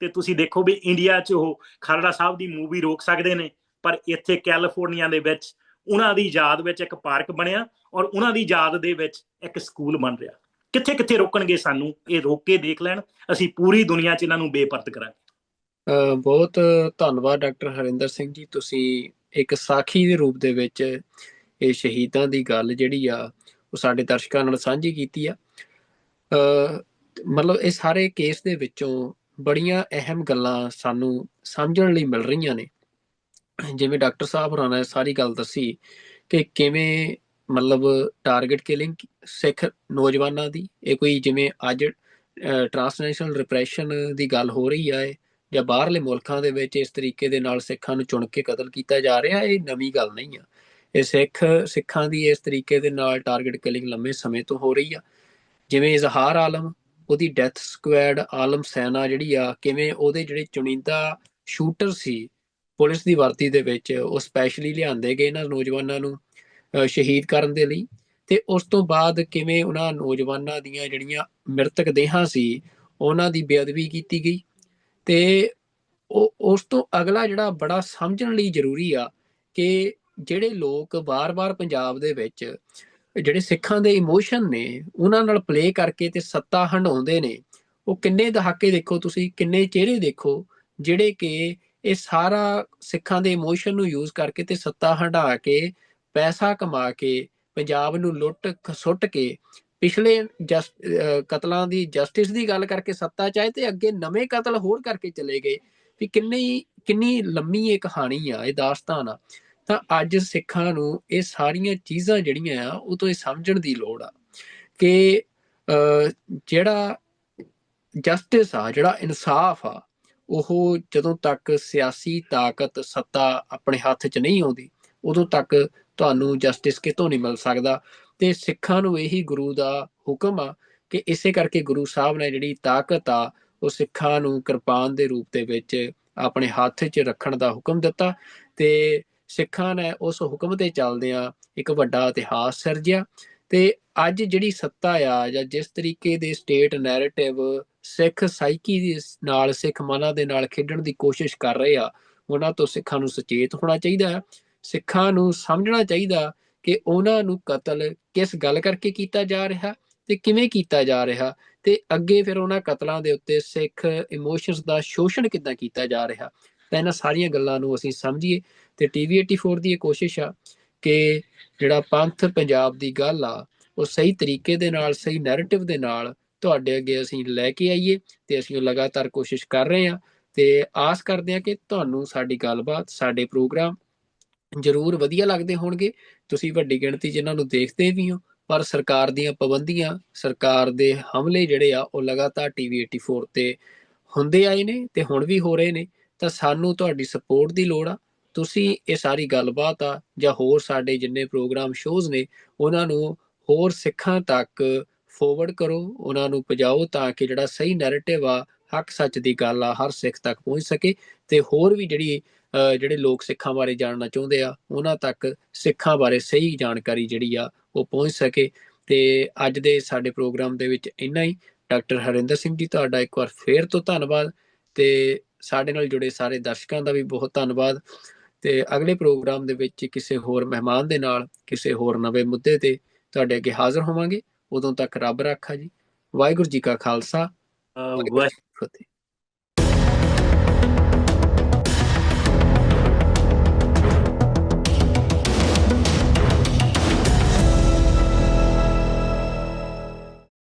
ਤੇ ਤੁਸੀਂ ਦੇਖੋ ਵੀ ਇੰਡੀਆ 'ਚ ਉਹ ਖਾਲੜਾ ਸਾਹਿਬ ਦੀ ਮੂਵੀ ਰੋਕ ਸਕਦੇ ਨੇ, ਪਰ ਇੱਥੇ ਕੈਲੀਫੋਰਨੀਆ ਦੇ ਵਿੱਚ ਉਹਨਾਂ ਦੀ ਯਾਦ ਵਿੱਚ ਇੱਕ ਪਾਰਕ ਬਣਿਆ ਔਰ ਉਹਨਾਂ ਦੀ ਯਾਦ ਦੇ ਵਿੱਚ ਇੱਕ ਸਕੂਲ ਬਣ ਰਿਹਾ। ਕਿੱਥੇ ਕਿੱਥੇ ਰੋਕਣਗੇ ਸਾਨੂੰ, ਇਹ ਰੋਕ ਕੇ ਦੇਖ ਲੈਣ, ਅਸੀਂ ਪੂਰੀ ਦੁਨੀਆ 'ਚ ਇਹਨਾਂ ਨੂੰ ਬੇਪਰਤ ਕਰਾਂਗੇ। ਬਹੁਤ ਧੰਨਵਾਦ ਡਾਕਟਰ ਹਰਿੰਦਰ ਸਿੰਘ ਜੀ, ਤੁਸੀਂ ਇੱਕ ਸਾਖੀ ਦੇ ਰੂਪ ਦੇ ਵਿੱਚ ਇਹ ਸ਼ਹੀਦਾਂ ਦੀ ਗੱਲ ਜਿਹੜੀ ਆ ਉਹ ਸਾਡੇ ਦਰਸ਼ਕਾਂ ਨਾਲ ਸਾਂਝੀ ਕੀਤੀ ਆ। ਮਤਲਬ ਇਹ ਸਾਰੇ ਕੇਸ ਦੇ ਵਿੱਚੋਂ ਬੜੀਆਂ ਅਹਿਮ ਗੱਲਾਂ ਸਾਨੂੰ ਸਮਝਣ ਲਈ ਮਿਲ ਰਹੀਆਂ ਨੇ। ਜਿਵੇਂ ਡਾਕਟਰ ਸਾਹਿਬ ਹੋਰਾਂ ਨੇ ਸਾਰੀ ਗੱਲ ਦੱਸੀ ਕਿ ਕਿਵੇਂ ਮਤਲਬ ਟਾਰਗੇਟ ਕਿਲਿੰਗ ਸਿੱਖ ਨੌਜਵਾਨਾਂ ਦੀ, ਇਹ ਕੋਈ ਜਿਵੇਂ ਅੱਜ ਟਰਾਂਸਨੈਸ਼ਨਲ ਰਿਪਰੈਸ਼ਨ ਦੀ ਗੱਲ ਹੋ ਰਹੀ ਆ ਜਾਂ ਬਾਹਰਲੇ ਮੁਲਕਾਂ ਦੇ ਵਿੱਚ ਇਸ ਤਰੀਕੇ ਦੇ ਨਾਲ ਸਿੱਖਾਂ ਨੂੰ ਚੁਣ ਕੇ ਕਤਲ ਕੀਤਾ ਜਾ ਰਿਹਾ, ਇਹ ਨਵੀਂ ਗੱਲ ਨਹੀਂ ਆ। ਇਹ ਸਿੱਖਾਂ ਦੀ ਇਸ ਤਰੀਕੇ ਦੇ ਨਾਲ ਟਾਰਗੇਟ ਕਿਲਿੰਗ ਲੰਮੇ ਸਮੇਂ ਤੋਂ ਹੋ ਰਹੀ ਆ। ਜਿਵੇਂ ਇਜ਼ਹਾਰ ਆਲਮ, ਉਹਦੀ ਡੈਥ ਸਕੁਐਡ ਆਲਮ ਸੈਨਾ ਜਿਹੜੀ ਆ, ਕਿਵੇਂ ਉਹਦੇ ਜਿਹੜੇ ਚੁਣਿੰਦਾ ਸ਼ੂਟਰ ਸੀ ਪੁਲਿਸ ਦੀ ਵਰਦੀ ਦੇ ਵਿੱਚ, ਉਹ ਸਪੈਸ਼ਲੀ ਲਿਆਂਦੇ ਗਏ ਇਹਨਾਂ ਨੌਜਵਾਨਾਂ ਨੂੰ ਸ਼ਹੀਦ ਕਰਨ ਦੇ ਲਈ। ਤੇ ਉਸ ਤੋਂ ਬਾਅਦ ਕਿਵੇਂ ਉਹਨਾਂ ਨੌਜਵਾਨਾਂ ਦੀਆਂ ਜਿਹੜੀਆਂ ਮ੍ਰਿਤਕ ਦੇਹਾਂ ਸੀ ਉਹਨਾਂ ਦੀ ਬੇਅਦਬੀ ਕੀਤੀ ਗਈ। ਤੇ ਉਸ ਤੋਂ ਅਗਲਾ ਜਿਹੜਾ ਬੜਾ ਸਮਝਣ ਲਈ ਜ਼ਰੂਰੀ ਆ ਕਿ ਜਿਹੜੇ ਲੋਕ ਵਾਰ-ਵਾਰ ਪੰਜਾਬ ਦੇ ਵਿੱਚ ਜਿਹੜੇ ਸਿੱਖਾਂ ਦੇ ਇਮੋਸ਼ਨ ਨੇ ਉਹਨਾਂ ਨਾਲ ਪਲੇ ਕਰਕੇ ਤੇ ਸੱਤਾ ਹੰਢਾਉਂਦੇ ਨੇ, ਉਹ ਕਿੰਨੇ ਦਹਾਕੇ ਦੇਖੋ ਤੁਸੀਂ, ਕਿੰਨੇ ਚਿਹਰੇ ਦੇਖੋ ਜਿਹੜੇ ਕਿ ਇਹ ਸਾਰਾ ਸਿੱਖਾਂ ਦੇ ਇਮੋਸ਼ਨ ਨੂੰ ਯੂਜ਼ ਕਰਕੇ ਤੇ ਸੱਤਾ ਹੰਢਾ ਕੇ ਪੈਸਾ ਕਮਾ ਕੇ ਪੰਜਾਬ ਨੂੰ ਲੁੱਟ ਖਸੁੱਟ ਕੇ ਪਿਛਲੇ ਕਤਲਾਂ ਦੀ ਜਸਟਿਸ ਦੀ ਗੱਲ ਕਰਕੇ ਸੱਤਾ ਚਾਹੇ ਤੇ ਅੱਗੇ ਨਵੇਂ ਕਤਲ ਹੋਰ ਕਰਕੇ ਚਲੇ ਗਏ। ਵੀ ਕਿੰਨੀ ਲੰਮੀ ਇਹ ਕਹਾਣੀ ਆ, ਇਹ ਦਾਸਤਾਨ ਆ। ਤਾਂ ਅੱਜ ਸਿੱਖਾਂ ਨੂੰ ਇਹ ਸਾਰੀਆਂ ਚੀਜ਼ਾਂ ਜਿਹੜੀਆਂ ਆ ਉਹ ਤੋਂ ਇਹ ਸਮਝਣ ਦੀ ਲੋੜ ਆ ਕਿ ਜਿਹੜਾ ਜਸਟਿਸ ਆ, ਜਿਹੜਾ ਇਨਸਾਫ ਆ, ਉਹ ਜਦੋਂ ਤੱਕ ਸਿਆਸੀ ਤਾਕਤ ਸੱਤਾ ਆਪਣੇ ਹੱਥ 'ਚ ਨਹੀਂ ਆਉਂਦੀ ਉਦੋਂ ਤੱਕ ਤੁਹਾਨੂੰ ਜਸਟਿਸ ਕਿਤੋਂ ਨਹੀਂ ਮਿਲ ਸਕਦਾ। ਤੇ ਸਿੱਖਾਂ ਨੂੰ ਇਹੀ ਗੁਰੂ ਦਾ ਹੁਕਮ ਆ ਕਿ ਇਸੇ ਕਰਕੇ ਗੁਰੂ ਸਾਹਿਬ ਨੇ ਜਿਹੜੀ ਤਾਕਤ ਆ ਉਹ ਸਿੱਖਾਂ ਨੂੰ ਕਿਰਪਾਨ ਦੇ ਰੂਪ ਦੇ ਵਿੱਚ ਆਪਣੇ ਹੱਥ 'ਚ ਰੱਖਣ ਦਾ ਹੁਕਮ ਦਿੱਤਾ। ਤੇ ਸਿੱਖਾਂ ਨੇ ਉਸ ਹੁਕਮ ਤੇ ਚੱਲਦਿਆਂ ਇੱਕ ਵੱਡਾ ਇਤਿਹਾਸ ਸਿਰਜਿਆ। ਤੇ ਅੱਜ ਜਿਹੜੀ ਸੱਤਾ ਆ ਜਾਂ ਜਿਸ ਤਰੀਕੇ ਦੇ ਸਟੇਟ ਨੈਰੇਟਿਵ ਸਿੱਖ ਸਾਈਕੀ ਦੇ ਨਾਲ, ਸਿੱਖ ਮਨਾਂ ਦੇ ਨਾਲ ਖੇਡਣ ਦੀ ਕੋਸ਼ਿਸ਼ ਕਰ ਰਹੇ ਆ, ਉਹਨਾਂ ਤੋਂ ਸਿੱਖਾਂ ਨੂੰ ਸੁਚੇਤ ਹੋਣਾ ਚਾਹੀਦਾ। ਸਿੱਖਾਂ ਨੂੰ ਸਮਝਣਾ ਚਾਹੀਦਾ ਕਿ ਉਹਨਾਂ ਨੂੰ ਕਤਲ ਕਿਸ ਗੱਲ ਕਰਕੇ ਕੀਤਾ ਜਾ ਰਿਹਾ ਤੇ ਕਿਵੇਂ ਕੀਤਾ ਜਾ ਰਿਹਾ, ਤੇ ਅੱਗੇ ਫਿਰ ਉਹਨਾਂ ਕਤਲਾਂ ਦੇ ਉੱਤੇ ਸਿੱਖ ਇਮੋਸ਼ਨਸ ਦਾ ਸ਼ੋਸ਼ਣ ਕਿੱਦਾਂ ਕੀਤਾ ਜਾ ਰਿਹਾ। ਤਾਂ ਇਹਨਾਂ ਸਾਰੀਆਂ ਗੱਲਾਂ ਨੂੰ ਅਸੀਂ ਸਮਝੀਏ। ਤੇ TV 84 ਦੀ ਇਹ ਕੋਸ਼ਿਸ਼ ਆ ਕਿ ਜਿਹੜਾ ਪੰਥ ਪੰਜਾਬ ਦੀ ਗੱਲ ਆ ਉਹ ਸਹੀ ਤਰੀਕੇ ਦੇ ਨਾਲ, ਸਹੀ ਨੈਰੇਟਿਵ ਦੇ ਨਾਲ ਤੁਹਾਡੇ ਅੱਗੇ ਅਸੀਂ ਲੈ ਕੇ ਆਈਏ। ਤੇ ਅਸੀਂ ਉਹ ਲਗਾਤਾਰ ਕੋਸ਼ਿਸ਼ ਕਰ ਰਹੇ ਹਾਂ ਤੇ ਆਸ ਕਰਦੇ ਹਾਂ ਕਿ ਤੁਹਾਨੂੰ ਸਾਡੀ ਗੱਲਬਾਤ, ਸਾਡੇ ਪ੍ਰੋਗਰਾਮ ਜ਼ਰੂਰ ਵਧੀਆ ਲੱਗਦੇ ਹੋਣਗੇ। ਤੁਸੀਂ ਵੱਡੀ ਗਿਣਤੀ 'ਚ ਇਹਨਾਂ ਨੂੰ ਦੇਖਦੇ ਵੀ ਹੋ, ਪਰ ਸਰਕਾਰ ਦੀਆਂ ਪਾਬੰਦੀਆਂ, ਸਰਕਾਰ ਦੇ ਹਮਲੇ ਜਿਹੜੇ ਆ ਉਹ ਲਗਾਤਾਰ TV 84 ਤੇ ਹੁੰਦੇ ਆਏ ਨੇ ਤੇ ਹੁਣ ਵੀ ਹੋ ਰਹੇ ਨੇ। ਤਾਂ ਸਾਨੂੰ ਤੁਹਾਡੀ ਸਪੋਰਟ ਦੀ ਲੋੜ ਆ। ਤੁਸੀਂ ਇਹ ਸਾਰੀ ਗੱਲਬਾਤ ਆ ਜਾਂ ਹੋਰ ਸਾਡੇ ਜਿੰਨੇ ਪ੍ਰੋਗਰਾਮ ਸ਼ੋਜ਼ ਨੇ ਉਹਨਾਂ ਨੂੰ ਹੋਰ ਸਿੱਖਾਂ ਤੱਕ ਫੋਰਵਰਡ ਕਰੋ, ਉਹਨਾਂ ਨੂੰ ਪਹੁੰਚਾਓ ਤਾਂ ਕਿ ਜਿਹੜਾ ਸਹੀ ਨੈਰੇਟਿਵ ਆ, ਹੱਕ ਸੱਚ ਦੀ ਗੱਲ ਆ, ਹਰ ਸਿੱਖ ਤੱਕ ਪਹੁੰਚ ਸਕੇ। ਤੇ ਹੋਰ ਵੀ ਜਿਹੜੇ ਲੋਕ ਸਿੱਖਾਂ ਬਾਰੇ ਜਾਣਨਾ ਚਾਹੁੰਦੇ ਆ ਉਹਨਾਂ ਤੱਕ ਸਿੱਖਾਂ ਬਾਰੇ ਸਹੀ ਜਾਣਕਾਰੀ ਜਿਹੜੀ ਆ ਉਹ ਪਹੁੰਚ ਸਕੇ। ਤੇ ਅੱਜ ਦੇ ਸਾਡੇ ਪ੍ਰੋਗਰਾਮ ਦੇ ਵਿੱਚ ਇੰਨਾ ਹੀ। ਡਾਕਟਰ ਹਰਿੰਦਰ ਸਿੰਘ ਜੀ, ਤੁਹਾਡਾ ਇੱਕ ਵਾਰ ਫੇਰ ਤੋਂ ਧੰਨਵਾਦ ਤੇ ਸਾਡੇ ਨਾਲ ਜੁੜੇ ਸਾਰੇ ਦਰਸ਼ਕਾਂ ਦਾ ਵੀ ਬਹੁਤ ਧੰਨਵਾਦ। ਤੇ ਅਗਲੇ ਪ੍ਰੋਗਰਾਮ ਦੇ ਵਿੱਚ ਕਿਸੇ ਹੋਰ ਮਹਿਮਾਨ ਦੇ ਨਾਲ ਕਿਸੇ ਹੋਰ ਨਵੇਂ ਮੁੱਦੇ ਤੇ ਤੁਹਾਡੇ ਅੱਗੇ ਹਾਜ਼ਰ ਹੋਵਾਂਗੇ। ਉਦੋਂ ਤੱਕ ਰੱਬ ਰਾਖਾ ਜੀ। ਵਾਹਿਗੁਰੂ ਜੀ ਕਾ ਖਾਲਸਾ, ਵਾਹਿਗੁਰੂ ਜੀ ਕੀ ਫਤਿਹ।